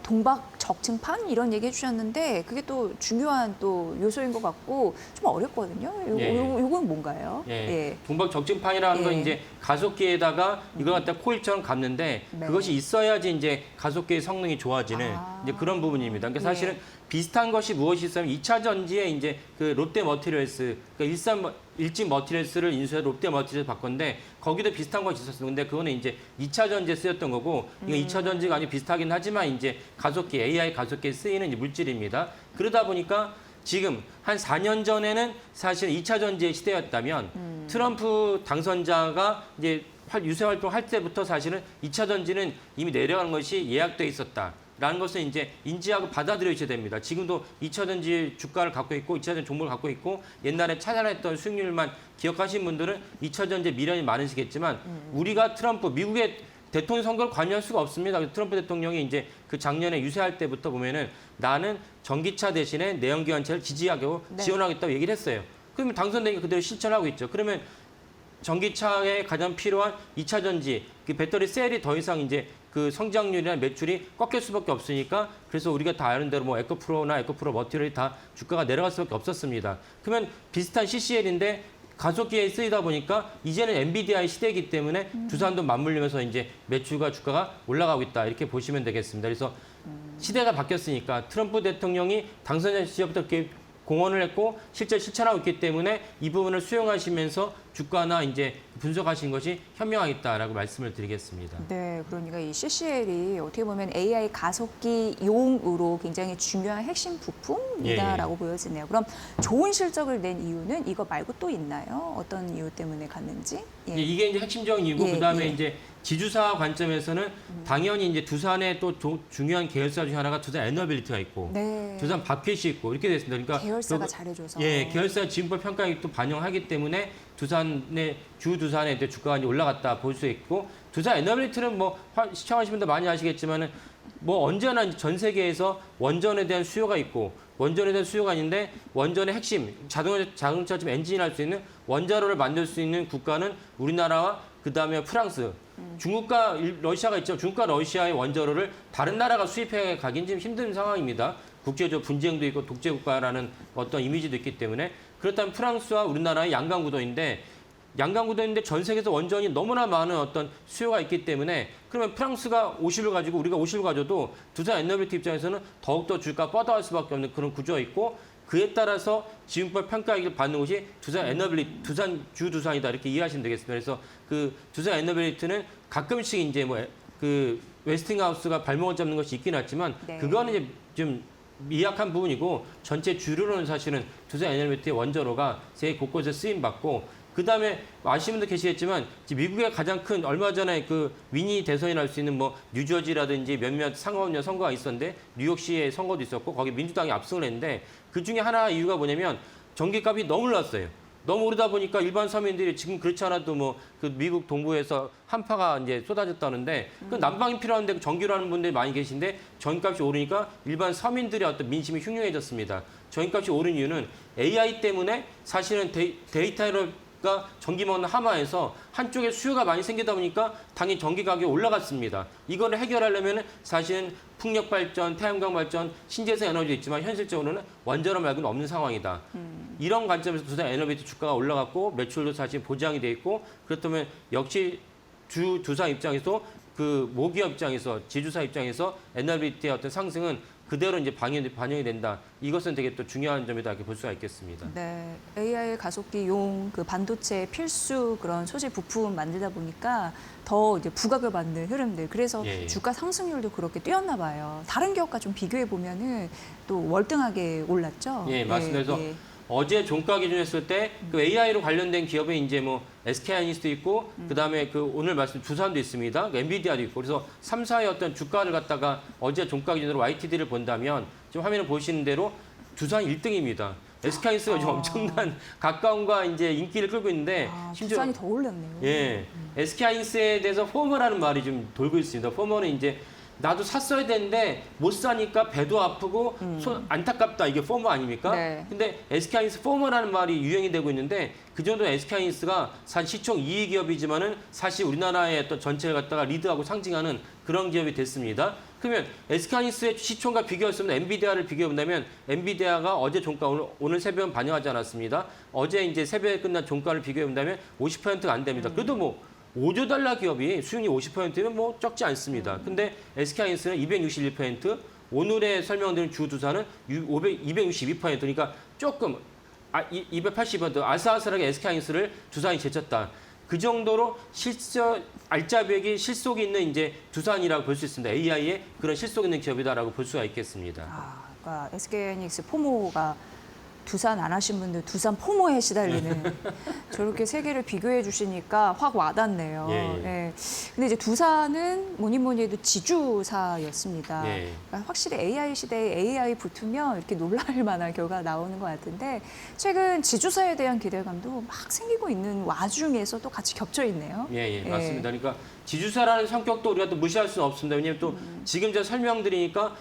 A: 동박 적층판 이런 얘기 해주셨는데 그게 또 중요한 또 요소인 것 같고 좀 어렵거든요. 요건 뭔가요?
I: 예. 동박 적층판이라는 건 이제 가속기에다가 이걸 갖다 코일처럼 감는데 그것이 있어야지 이제 가속기의 성능이 좋아지는 이제 그런 부분입니다. 그러니까 사실은 비슷한 것이 무엇이 있으면 2차 전지에 이제 그 롯데 머티리얼스, 그러니까 일진 머티리얼스를 인수해서 롯데 머티리얼스 바꿨는데 거기도 비슷한 것이 있었어요. 근데 그거는 이제 2차 전지에 쓰였던 거고 이게 2차 전지가 아주 비슷하긴 하지만 이제 가속기, AI 가속기에 쓰이는 이제 물질입니다. 그러다 보니까 지금 한 4년 전에는 사실 2차 전지의 시대였다면 트럼프 당선자가 이제 유세 활동할 때부터 사실은 2차 전지는 이미 내려가는 것이 예약돼 있었다. 라는 것을 이제 인지하고 받아들여야 됩니다. 지금도 2차 전지 주가를 갖고 있고 2차 전지 종목을 갖고 있고 옛날에 찾아냈던 수익률만 기억하신 분들은 2차 전지에 미련이 많으시겠지만 우리가 미국의 대통령 선거를 관여할 수가 없습니다. 트럼프 대통령이 이제 그 작년에 유세할 때부터 보면은 나는 전기차 대신에 내연기관차를 지지하고 지원하겠다고 얘기를 했어요. 그러면 당선되니까 그대로 실천하고 있죠. 그러면 전기차에 가장 필요한 2차 전지, 그 배터리 셀이 더 이상 이제 그 성장률이나 매출이 꺾일 수밖에 없으니까 그래서 우리가 다 아는 대로 뭐 에코프로나 에코프로 머티리얼이 다 주가가 내려갈 수밖에 없었습니다. 그러면 비슷한 CCL인데 가속기에 쓰이다 보니까 이제는 엔비디아의 시대이기 때문에 두산도 맞물리면서 이제 매출과 주가가 올라가고 있다 이렇게 보시면 되겠습니다. 그래서 시대가 바뀌었으니까 트럼프 대통령이 당선자 시절부터 이렇게 공언을 했고 실제 실천하고 있기 때문에 이 부분을 수용하시면서 주가나 이제 분석하신 것이 현명하겠다라고 말씀을 드리겠습니다.
A: 네, 그러니까 이 CCL이 어떻게 보면 AI 가속기용으로 굉장히 중요한 핵심 부품이다라고 보여지네요. 그럼 좋은 실적을 낸 이유는 이거 말고 또 있나요? 어떤 이유 때문에 갔는지?
I: 이게 이제 핵심적인 이유고 그다음에 이제 지주사 관점에서는 당연히 이제 두산의 또 중요한 계열사 중에 하나가 두산 에너빌리티가 있고 두산 바켓이 있고 이렇게 됐습니다. 그러니까
A: 계열사가 잘해줘서.
I: 계열사 지분법 평가액도 반영하기 때문에 두산의 주가가 이제 올라갔다 볼 수 있고 두산 에너빌리티는 뭐 시청하시는 분들 많이 아시겠지만은 뭐 언제나 전 세계에서 원전에 대한 수요가 있고 원전에 대한 수요가 있는데 원전의 핵심 자동차 좀 엔진할 수 있는 원자로를 만들 수 있는 국가는 우리나라와 그다음에 프랑스, 중국과 러시아가 있죠. 중국과 러시아의 원자로를 다른 나라가 수입해 가긴 좀 힘든 상황입니다. 국제적 분쟁도 있고 독재국가라는 어떤 이미지도 있기 때문에 그렇다면 프랑스와 우리나라의 양강구도인데 전 세계에서 원전이 너무나 많은 어떤 수요가 있기 때문에 그러면 프랑스가 50을 가지고 우리가 50을 가져도 두산 에너빌리티 입장에서는 더욱더 주가 뻗어갈 수밖에 없는 그런 구조가 있고 그에 따라서 지분법 평가액을 받는 것이 두산 두산이다 이렇게 이해하시면 되겠습니다. 그래서 그 두산 에너빌리티는 가끔씩 이제 뭐 그 웨스팅하우스가 발목을 잡는 것이 있긴 하지만 그거는 이제 좀 미약한 부분이고 전체 주류로는 사실은 두산 에너빌리티의 원자로가 세계 곳곳에 쓰임 받고 그다음에 아시는 분도 계시겠지만 미국의 가장 큰 얼마 전에 그 미니 대선이 날 수 있는 뭐 뉴저지라든지 몇몇 상하원년 선거가 있었는데 뉴욕시의 선거도 있었고 거기 민주당이 압승을 했는데 그 중에 하나 이유가 뭐냐면 전기값이 너무 올랐어요. 너무 오르다 보니까 일반 서민들이 지금 그렇지 않아도 뭐 그 미국 동부에서 한파가 이제 쏟아졌다는데 그 난방이 필요한데 전기로 하는 분들이 많이 계신데 전기값이 오르니까 일반 서민들의 어떤 민심이 흉흉해졌습니다. 전기값이 오른 이유는 AI 때문에 사실은 데이터가 전기 먹는 하마에서 한쪽에 수요가 많이 생기다 보니까 당연히 전기 가격이 올라갔습니다. 이거를 해결하려면 사실은 풍력 발전, 태양광 발전, 신재생 에너지도 있지만 현실적으로는 원자로 말고는 없는 상황이다. 이런 관점에서 두산 에너비티 주가가 올라갔고 매출도 사실 보장이 돼 있고 그렇다면 역시 두산 입장에서 그 모기업 입장에서 지주사 입장에서 에너비티의 어떤 상승은 그대로 이제 반영이 된다. 이것은 되게 또 중요한 점이다 이렇게 볼 수가 있겠습니다.
A: 네, AI 가속기용 그 반도체 필수 그런 소재 부품 만들다 보니까 더 이제 부각을 받는 흐름들. 그래서
I: 예, 예.
A: 주가 상승률도 그렇게 뛰었나 봐요. 다른 기업과 좀 비교해 보면은 또 월등하게 올랐죠.
I: 예, 맞습니다. 그래서 어제 종가 기준 했을 때 그 AI로 관련된 기업에 이제 뭐 SK하이닉스도 있고 그다음에 그 오늘 말씀 두산도 있습니다. 엔비디아도 있고 그래서 3사의 어떤 주가를 갖다가 어제 종가 기준으로 YTD를 본다면 지금 화면을 보시는 대로 두산 1등입니다. SK하이닉스가 요즘 엄청난 가까움과 이제 인기를 끌고 있는데
A: 두산이 더 올랐네요.
I: 예, SK하이닉스에 대해서 포머라는 말이 좀 돌고 있습니다. 포머는 이제 나도 샀어야 되는데 못 사니까 배도 아프고 안타깝다 이게 포머 아닙니까?
A: 네.
I: 근데 SK하이닉스 포머라는 말이 유행이 되고 있는데 그 정도 SK하이닉스가 사실 시총 2위 기업이지만은 사실 우리나라의 어떤 전체를 갖다가 리드하고 상징하는 그런 기업이 됐습니다. 그러면 SK하이닉스의 시총과 비교했으면 엔비디아를 비교해 본다면 엔비디아가 어제 종가 오늘 새벽은 반영하지 않았습니다. 어제 이제 새벽에 끝난 종가를 비교해 본다면 50%가 안 됩니다. 그래도 뭐 5조 달러 기업이 수익률 50%면 뭐 적지 않습니다. 근데 SK하이닉스는 261%, 오늘의 설명드린 주 두산은 262%, 그러니까 조금 280% 아슬아슬하게 SK하이닉스를 두산이 제쳤다. 그 정도로 알짜배기 실속이 있는 이제 두산이라고 볼 수 있습니다. AI의 그런 실속 있는 기업이다라고 볼 수가 있겠습니다.
A: 그러니까 SK하이닉스 포모가 두산 안 하신 분들 두산 포모에 시달리는 저렇게 세 개를 비교해 주시니까 확 와닿네요.
I: 예.
A: 예. 근데 이제 두산은 뭐니 해도 지주사였습니다.
I: 예.
A: 그러니까 확실히 AI 시대에 AI 붙으면 이렇게 놀랄 만한 결과가 나오는 것 같은데 최근 지주사에 대한 기대감도 막 생기고 있는 와중에서 또 같이 겹쳐 있네요.
I: 예, 맞습니다. 그러니까 지주사라는 성격도 우리가 또 무시할 수는 없습니다. 왜냐하면 또 지금 제가 설명드리니까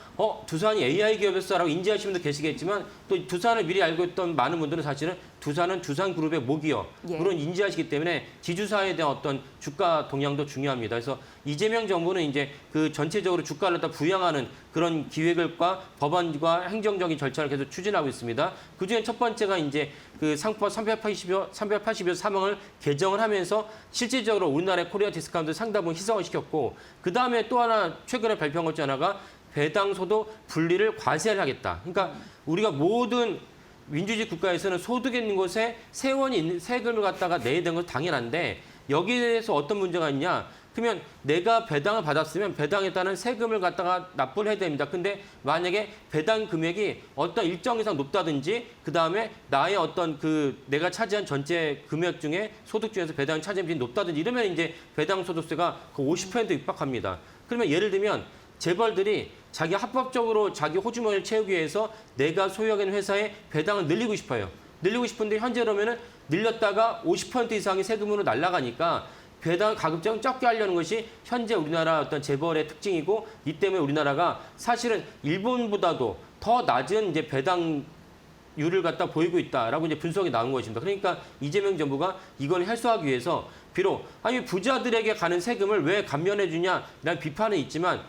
I: 두산이 AI 기업이었어라고 인지하시는 분도 계시겠지만 또 두산을 미리 알고 있던 많은 분들은 사실은 두산은 두산그룹의 모기업 물론 인지하시기 때문에 지주사에 대한 어떤 주가 동향도 중요합니다. 그래서 이재명 정부는 이제 그 전체적으로 주가를 다 부양하는 그런 기획과 법안과 행정적인 절차를 계속 추진하고 있습니다. 그중에 첫 번째가 이제 그 상법 380여 사망을 개정을 하면서 실질적으로 우리나라의 코리아 디스카운트 상당히 희석을 시켰고 그 다음에 또 하나 최근에 발표한 것 중 하나가 배당소득 분리를 과세를 하겠다. 그러니까 우리가 모든 민주주의 국가에서는 소득이 있는 곳에 세금을 갖다가 내야 되는 건 당연한데 여기에 대해서 어떤 문제가 있냐? 그러면 내가 배당을 받았으면 배당에 따른 세금을 갖다가 납부를 해야 됩니다. 근데 만약에 배당 금액이 어떤 일정 이상 높다든지 그다음에 나의 어떤 그 내가 차지한 전체 금액 중에 소득 중에서 배당이 차지한 비율이 높다든지 이러면 이제 배당 소득세가 그 50% 육박합니다. 그러면 예를 들면 재벌들이 자기 합법적으로 자기 호주머니를 채우기 위해서 내가 소유하고 있는 회사에 배당을 늘리고 싶어요. 늘리고 싶은데 현재로면은 늘렸다가 50% 이상이 세금으로 날아가니까 배당 가급적 적게 하려는 것이 현재 우리나라 어떤 재벌의 특징이고 이 때문에 우리나라가 사실은 일본보다도 더 낮은 이제 배당률을 갖다 보이고 있다라고 이제 분석이 나온 것입니다. 그러니까 이재명 정부가 이걸 해소하기 위해서 비록 아니 부자들에게 가는 세금을 왜 감면해 주냐라는 비판은 있지만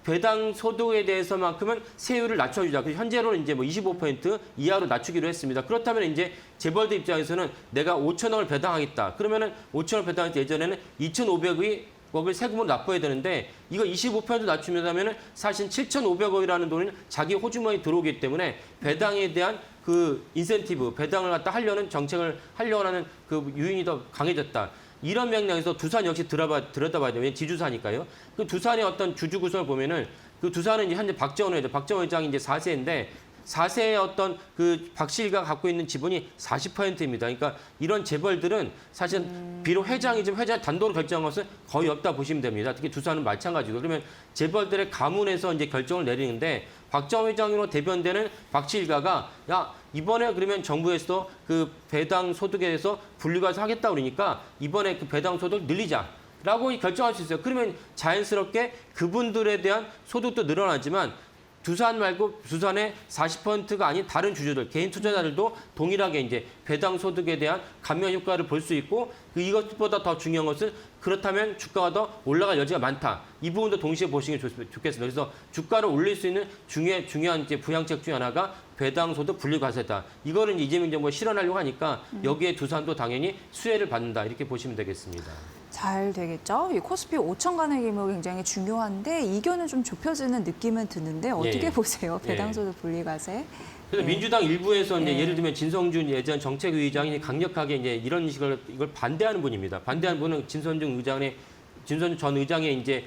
I: 배당 소득에 대해서만큼은 세율을 낮춰주자. 현재로는 이제 뭐 25% 이하로 낮추기로 했습니다. 그렇다면 이제 재벌들 입장에서는 내가 5천억을 배당하겠다. 그러면은 5천억 배당할 때 예전에는 2,500억을 세금으로 납부해야 되는데 이거 25% 낮추면은 사실 7,500억이라는 돈은 자기 호주머니에 들어오기 때문에 배당에 대한 그 인센티브, 배당을 갖다 하려는 정책을 하려고 하는 그 유인이 더 강해졌다. 이런 맥락에서 두산 역시 들여다봐야 돼요. 지주사니까요. 그 두산의 어떤 주주 구성을 보면은 그 두산은 이제 현재 박정원 회장이 이제 4세인데 4세의 어떤 그 박씨가 갖고 있는 지분이 40%입니다. 그러니까 이런 재벌들은 사실 비록 회장이지만 회장 단독으로 결정한 것은 거의 없다 보시면 됩니다. 특히 두산은 마찬가지고 그러면 재벌들의 가문에서 이제 결정을 내리는데 박정원 회장으로 대변되는 박씨 일가가 야 이번에 그러면 정부에서 그 배당 소득에 대해서 분리과세 하겠다 그러니까 이번에 그 배당 소득 늘리자라고 결정할 수 있어요. 그러면 자연스럽게 그분들에 대한 소득도 늘어나지만 두산 말고 두산의 40%가 아닌 다른 주주들, 개인 투자자들도 동일하게 이제 배당 소득에 대한 감면 효과를 볼 수 있고 이것보다 더 중요한 것은 그렇다면 주가가 더 올라갈 여지가 많다. 이 부분도 동시에 보시는 게 좋겠습니다. 그래서 주가를 올릴 수 있는 중요한 이제 부양책 중 하나가 배당 소득 분리과세다. 이거는 이재명 정부가 실현하려고 하니까 여기에 두산도 당연히 수혜를 받는다. 이렇게 보시면 되겠습니다.
A: 잘 되겠죠. 이 코스피 5천 간의 규모 굉장히 중요한데 이견은 좀 좁혀지는 느낌은 드는데 어떻게
I: 예.
A: 보세요? 배당소득 분리과세.
I: 그래서
A: 예.
I: 민주당 일부에서 이제
A: 예.
I: 예를 들면 진성준 예전 정책위의장이 강력하게 이제 이런 식을 이걸 반대하는 분입니다. 반대하는 분은 진성준 전 의장의 이제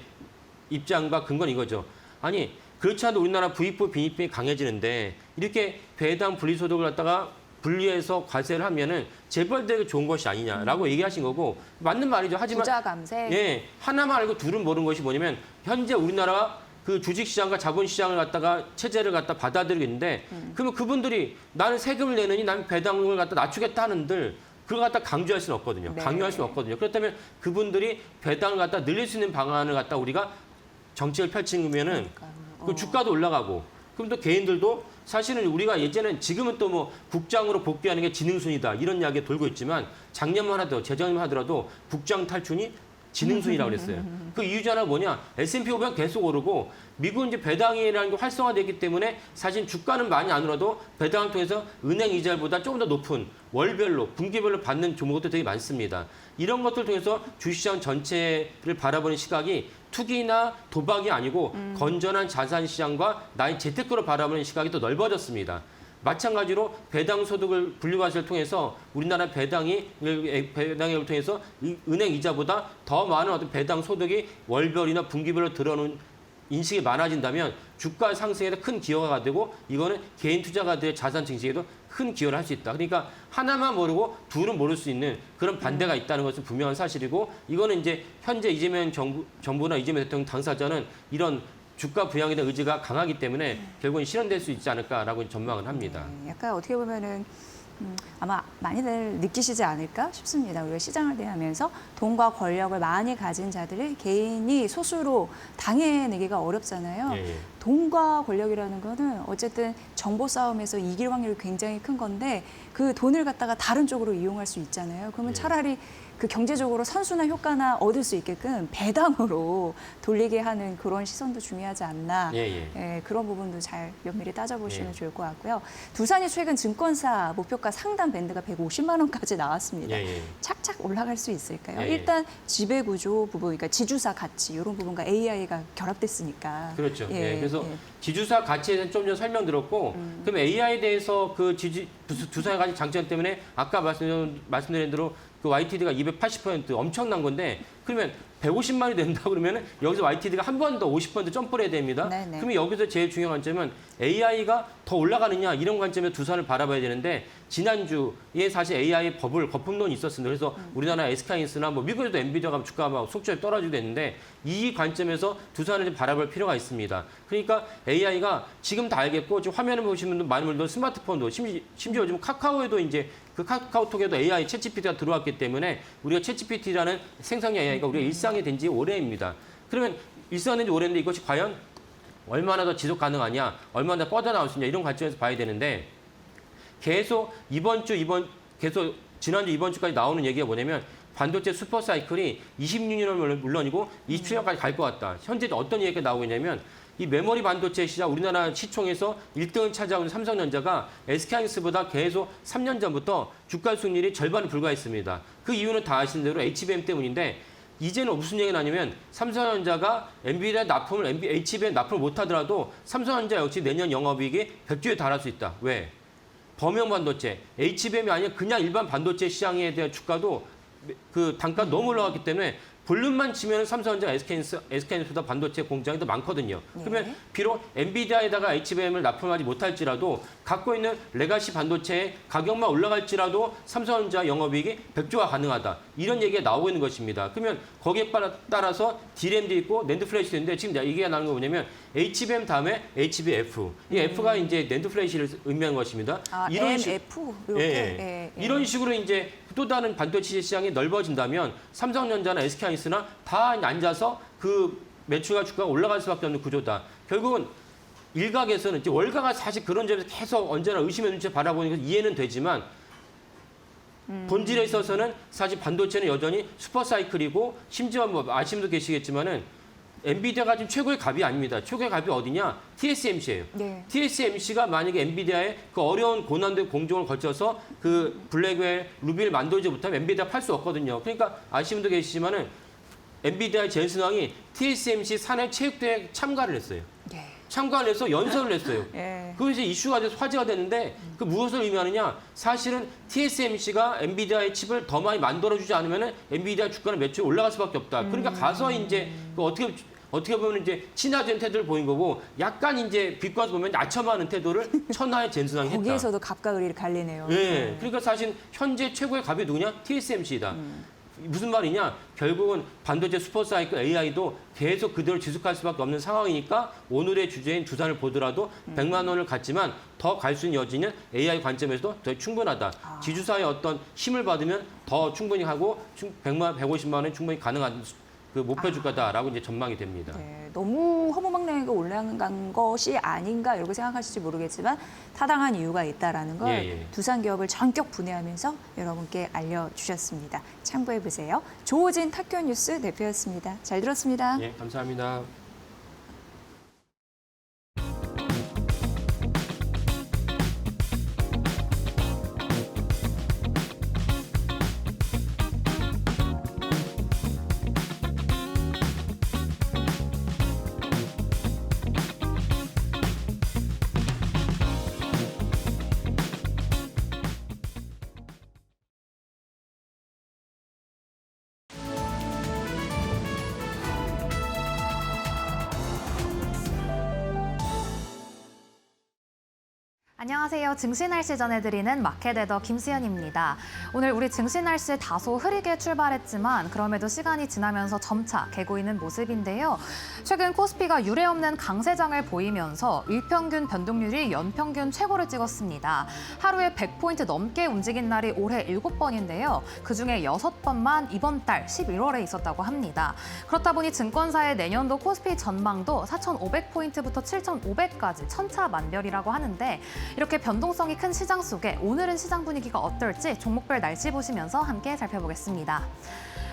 I: 입장과 근거는 이거죠. 아니 그렇지 않아도 우리나라 부익부 빈익빈이 강해지는데 이렇게 배당 분리소득을 갖다가 분리해서 과세를 하면은 재벌되게 좋은 것이 아니냐라고 얘기하신 거고 맞는 말이죠. 하지만
A: 부자 감세.
I: 예, 하나만 알고 둘은 모르는 것이 뭐냐면 현재 우리나라가 그 주식시장과 자본시장을 갖다가 체제를 갖다 받아들이고 있는데 그러면 그분들이 나는 세금을 내느니 나는 배당을 갖다 낮추겠다 하는들 그걸 갖다 강조할 수는 없거든요.
A: 네.
I: 강요할 수는 없거든요. 그렇다면 그분들이 배당을 갖다 늘릴 수 있는 방안을 갖다 우리가 정책을 펼치면은 그 주가도 올라가고 그럼 또 개인들도 사실은 우리가 예전엔 지금은 또 뭐 국장으로 복귀하는 게 지능순이다 이런 이야기가 돌고 있지만 작년만 하더라도 재작년만 하더라도 국장 탈출이 지능순이라고 그랬어요. 그 이유 중 하나가 뭐냐? S&P 500 계속 오르고 미국은 이제 배당이라는 게 활성화됐기 때문에 사실 주가는 많이 안 오르도 배당을 통해서 은행 이자보다 조금 더 높은 월별로 분기별로 받는 종목도 되게 많습니다. 이런 것들을 통해서 주식시장 전체를 바라보는 시각이 투기나 도박이 아니고 건전한 자산 시장과 나의 재테크로 바라보는 시각이 더 넓어졌습니다. 마찬가지로 배당 소득을 분리과세를 통해서 우리나라 배당을 통해서 은행 이자보다 더 많은 어떤 배당 소득이 월별이나 분기별로 들어오는 인식이 많아진다면 주가 상승에 큰 기여가 되고 이거는 개인 투자가들의 자산 증식에도 큰 기여를 할 수 있다. 그러니까 하나만 모르고 둘은 모를 수 있는 그런 반대가 있다는 것은 분명한 사실이고 이거는 이제 현재 이재명 정부나 이재명 대통령 당사자는 이런 주가 부양에 대한 의지가 강하기 때문에 결국은 실현될 수 있지 않을까라고 전망을 합니다.
A: 네, 약간 어떻게 보면은 아마 많이들 느끼시지 않을까 싶습니다. 우리가 시장을 대하면서 돈과 권력을 많이 가진 자들이 개인이 소수로 당해내기가 어렵잖아요.
I: 예, 예.
A: 돈과 권력이라는 거는 어쨌든 정보 싸움에서 이길 확률이 굉장히 큰 건데 그 돈을 갖다가 다른 쪽으로 이용할 수 있잖아요. 그러면 차라리 그 경제적으로 선순환 효과나 얻을 수 있게끔 배당으로 돌리게 하는 그런 시선도 중요하지 않나. 예, 그런 부분도 잘 면밀히 따져보시면 좋을 것 같고요. 두산이 최근 증권사 목표가 상단 밴드가 150만 원까지 나왔습니다. 착착 올라갈 수 있을까요? 일단 지배구조 부분, 그러니까 지주사 가치 이런 부분과 AI가 결합됐으니까.
I: 그렇죠. 그래서 지주사 가치에 대해서 좀 전에 설명드렸고 그럼 AI에 대해서 그 두산의 가치 장점 때문에 아까 말씀드린 대로 그 YTD가 280% 엄청난 건데 그러면 150만이 된다 그러면 여기서 YTD가 한 번 더 50% 점프를 해야 됩니다.
A: 네네.
I: 그러면 여기서 제일 중요한 관점은 AI가 더 올라가느냐 이런 관점에서 두산을 바라봐야 되는데 지난주에 사실 AI 거품론이 있었습니다. 그래서 우리나라 SK하이닉스나 뭐 미국에도 엔비디아가 주가가 막 속절이 떨어지게 됐는데 이 관점에서 두산을 좀 바라볼 필요가 있습니다. 그러니까 AI가 지금 다 알겠고 지금 화면을 보시는 분들 많은 분들 스마트폰도 심지어 요즘 카카오에도 이제 그 카카오톡에도 AI 챗GPT가 들어왔기 때문에 우리가 챗GPT라는 생성형 AI가 우리가 일상이 된 지 오래입니다. 그러면 일상이 된 지 오래인데 이것이 과연 얼마나 더 지속 가능하냐, 얼마나 더 뻗어나올 수 있냐 이런 관점에서 봐야 되는데 계속 계속 지난주 이번 주까지 나오는 얘기가 뭐냐면 반도체 슈퍼 사이클이 26년은 물론이고 27년까지 갈 것 같다. 현재 어떤 얘기가 나오고 있냐면 이 메모리 반도체 시장 우리나라 시총에서 1등을 차지하고 있는 삼성전자가 SK하이닉스보다 계속 3년 전부터 주가 수익률이 절반을 불과했습니다. 그 이유는 다 아시는 대로 HBM 때문인데 이제는 무슨 얘기가 나냐면 삼성전자가 엔비디아 HBM 납품을 못하더라도 삼성전자 역시 내년 영업이익이 100조에 달할 수 있다. 왜? 범용 반도체, HBM이 아니라 그냥 일반 반도체 시장에 대한 주가도 그 단가 너무 올라갔기 때문에 볼륨만 치면 삼성전자, SK하이닉스보다 반도체 공장이 더 많거든요. 그러면 비록 엔비디아에다가 HBM을 납품하지 못할지라도 갖고 있는 레가시 반도체의 가격만 올라갈지라도 삼성전자 영업이익이 100조가 가능하다. 이런 얘기가 나오고 있는 것입니다. 그러면 거기에 따라서 D램도 있고 낸드 플래시도 있는데 지금 얘기가 나는 거 뭐냐면 HBM 다음에 HBF. 이 F가 이제 낸드 플래시를 의미하는 것입니다. 이런
A: NF 이렇게.
I: 이런 식으로 이제 또 다른 반도체 시장이 넓어진다면 삼성전자나 SK하이닉스나 다 앉아서 그 매출과 주가가 올라갈 수밖에 없는 구조다. 결국은 일각에서는 이제 월가가 사실 그런 점에서 계속 언제나 의심의 눈치를 바라보는 건 이해는 되지만 본질에 있어서는 사실 반도체는 여전히 슈퍼사이클이고 심지어 뭐 아시는 분도 계시겠지만은 엔비디아가 지금 최고의 갑이 아닙니다. 최고의 갑이 어디냐? TSMC예요.
A: 네.
I: TSMC가 만약에 엔비디아의 그 어려운 고난도의 공정을 거쳐서 그 블랙웰, 루비를 만들지 못하면 엔비디아 팔 수 없거든요. 그러니까 아시는 분도 계시지만은 엔비디아의 젠슨 왕이 TSMC 산해 체육대회에 참가를 했어요.
A: 예.
I: 참가를 해서 연설을 했어요.
A: 예.
I: 그게 이제 이슈가 돼서 화제가 됐는데 그 무엇을 의미하느냐? 사실은 TSMC가 엔비디아의 칩을 더 많이 만들어주지 않으면 엔비디아 주가는 매출이 올라갈 수밖에 없다. 그러니까 가서 이제 그 어떻게 보면 이제 친화된 태도를 보인 거고 약간 이제 비과서 보면 낮춰하는 태도를 천하의 젠슨왕이 했다.
A: 거기에서도 갑과 을이 갈리네요.
I: 네. 그러니까 사실 현재 최고의 갑이 누구냐? TSMC이다. 무슨 말이냐? 결국은 반도체 슈퍼사이클 AI도 계속 그대로 지속할 수밖에 없는 상황이니까 오늘의 주제인 두산을 보더라도 100만 원을 갖지만 더 갈 수 있는 여지는 AI 관점에서도 더 충분하다. 지주사의 어떤 힘을 받으면 더 충분히 하고 150만 원이 충분히 가능한 그 목표 주가다라고 이제 전망이 됩니다.
A: 네, 너무 허무맹랑하게 올라간 것이 아닌가 이렇게 생각하실지 모르겠지만 타당한 이유가 있다라는 걸
I: 예.
A: 두산 기업을 전격 분해하면서 여러분께 알려주셨습니다. 참고해보세요. 조호진 탁교뉴스 대표였습니다. 잘 들었습니다.
I: 예, 감사합니다.
G: 안녕하세요. 증시 날씨 전해드리는 마켓에더 김수현입니다. 오늘 우리 증시 날씨 다소 흐리게 출발했지만 그럼에도 시간이 지나면서 점차 개고 있는 모습인데요. 최근 코스피가 유례없는 강세장을 보이면서 일평균 변동률이 연평균 최고를 찍었습니다. 하루에 100포인트 넘게 움직인 날이 올해 7번인데요. 그중에 6번만 이번 달 11월에 있었다고 합니다. 그렇다 보니 증권사의 내년도 코스피 전망도 4,500포인트부터 7,500까지 천차만별이라고 하는데 이렇게 변동성이 큰 시장 속에 오늘은 시장 분위기가 어떨지 종목별 날씨 보시면서 함께 살펴보겠습니다.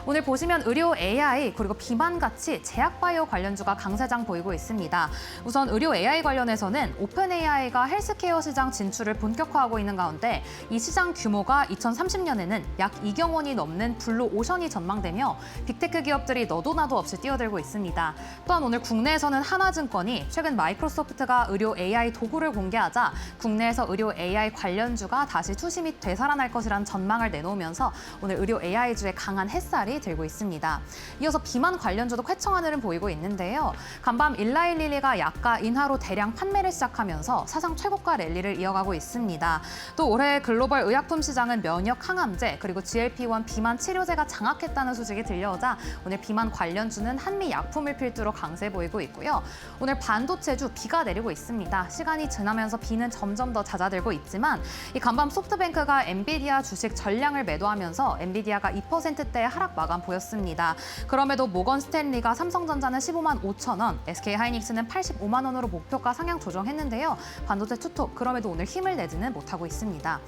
G: 오늘 보시면 의료 AI 그리고 비만같이 제약바이오 관련주가 강세장 보이고 있습니다. 우선 의료 AI 관련해서는 오픈 AI가 헬스케어 시장 진출을 본격화하고 있는 가운데 이 시장 규모가 2030년에는 약 2경 원이 넘는 블루 오션이 전망되며 빅테크 기업들이 너도 나도 없이 뛰어들고 있습니다. 또한 오늘 국내에서는 하나증권이 최근 마이크로소프트가 의료 AI 도구를 공개하자 국내에서 의료 AI 관련주가 다시 투심이 되살아날 것이라는 전망을 내놓으면서 오늘 의료 AI주의 강한 햇살이 들고 있습니다. 이어서 비만 관련주도 쾌청 하늘은 보이고 있는데요. 간밤 일라일리리가 약가 인하로 대량 판매를 시작하면서 사상 최고가 랠리를 이어가고 있습니다. 또 올해 글로벌 의약품 시장은 면역 항암제 그리고 GLP-1 비만 치료제가 장악했다는 소식이 들려오자 오늘 비만 관련주는 한미 약품을 필두로 강세 보이고 있고요. 오늘 반도체주 비가 내리고 있습니다. 시간이 지나면서 비는 점점 더 잦아들고 있지만 이 간밤 소프트뱅크가 엔비디아 주식 전량을 매도하면서 엔비디아가 2%대의 하락 마감 보였습니다. 그럼에도 모건 스탠리가 삼성전자는 15만 5천 원, SK하이닉스는 85만 원으로 목표가 상향 조정했는데요. 반도체 투톱 그럼에도 오늘 힘을 내지는 못하고 있습니다.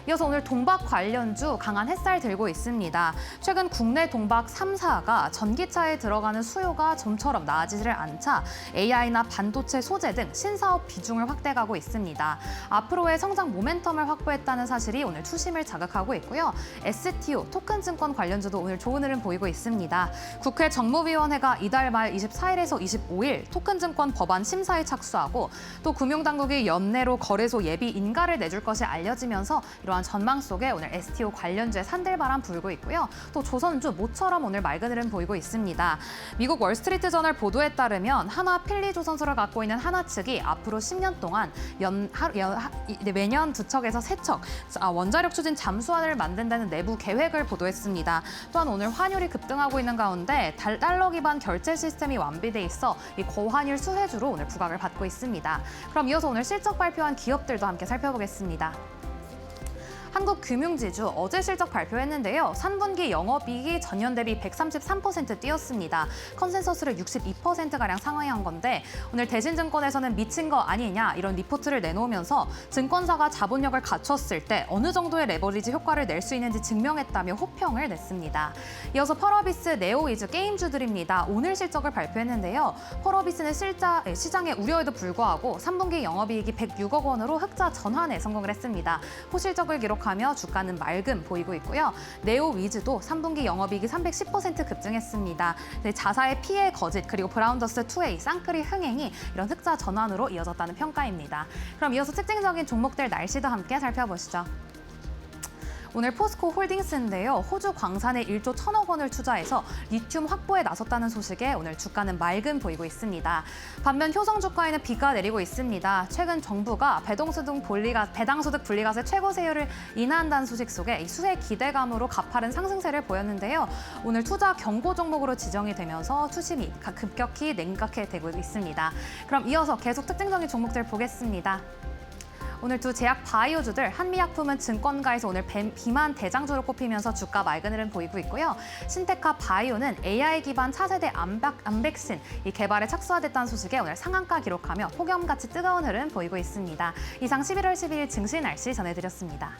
G: 이어서 오늘 동박 관련주 강한 햇살 들고 있습니다. 최근 국내 동박 3사가 전기차에 들어가는 수요가 좀처럼 나아지지를 않자 AI나 반도체 소재 등 신사업 비중을 확대가고 있습니다. 앞으로의 성장 모멘텀을 확보했다는 사실이 오늘 투심을 자극하고 있고요. STO 토큰증권 관련주도 오늘 좋은 흐름 보이고 있습니다. 국회 정무위원회가 이달 말 24일에서 25일 토큰증권 법안 심사에 착수하고 또 금융당국이 연내로 거래소 예비 인가를 내줄 것이 알려지면서 이러한 전망 속에 오늘 STO 관련주에 산들바람 불고 있고요. 또 조선주 모처럼 오늘 맑은 흐름 보이고 있습니다. 미국 월스트리트저널 보도에 따르면 하나 필리조선소를 갖고 있는 하나 측이 앞으로 10년 동안 매년 2척에서 3척 원자력 추진 잠수함을 만든다는 내부 계획을 보도했습니다. 또한 오늘 환율이 급등하고 있는 가운데 달러 기반 결제 시스템이 완비돼 있어 이 고환율 수혜주로 오늘 부각을 받고 있습니다. 그럼 이어서 오늘 실적 발표한 기업들도 함께 살펴보겠습니다. 한국금융지주 어제 실적 발표했는데요. 3분기 영업이익이 전년 대비 133% 뛰었습니다. 컨센서스를 62%가량 상회한 건데 오늘 대신증권에서는 미친 거 아니냐 이런 리포트를 내놓으면서 증권사가 자본력을 갖췄을 때 어느 정도의 레버리지 효과를 낼 수 있는지 증명했다며 호평을 냈습니다. 이어서 펄어비스, 네오이즈 게임주들입니다. 오늘 실적을 발표했는데요. 펄어비스는 시장의 우려에도 불구하고 3분기 영업이익이 106억 원으로 흑자 전환에 성공을 했습니다. 호실적을 기록하며 주가는 맑음 보이고 있고요. 네오위즈도 3분기 영업이익이 310% 급증했습니다. 자사의 피해 거짓 그리고 브라운더스 2A 쌍끌이 흥행이 이런 흑자 전환으로 이어졌다는 평가입니다. 그럼 이어서 특징적인 종목들 날씨도 함께 살펴보시죠. 오늘 포스코 홀딩스인데요. 호주 광산에 1조 1,000억 원을 투자해서 리튬 확보에 나섰다는 소식에 오늘 주가는 맑음 보이고 있습니다. 반면 효성 주가에는 비가 내리고 있습니다. 최근 정부가 배당소득 분리과세 최고 세율을 인하한다는 소식 속에 수혜 기대감으로 가파른 상승세를 보였는데요. 오늘 투자 경고 종목으로 지정이 되면서 투심이 급격히 냉각되고 있습니다. 그럼 이어서 계속 특징적인 종목들 보겠습니다. 오늘 두 제약 바이오주들 한미약품은 증권가에서 오늘 비만 대장주로 꼽히면서 주가 맑은 흐름 보이고 있고요. 신테카 바이오는 AI 기반 차세대 암백신 이 개발에 착수화됐다는 소식에 오늘 상한가 기록하며 폭염같이 뜨거운 흐름 보이고 있습니다. 이상 11월 12일 증시 날씨 전해드렸습니다.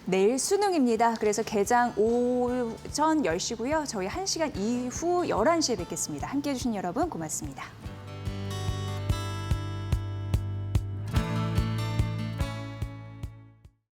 A: 내일 수능입니다. 그래서 개장 오전 10시고요. 저희 1시간 이후 11시에 뵙겠습니다. 함께해 주신 여러분 고맙습니다.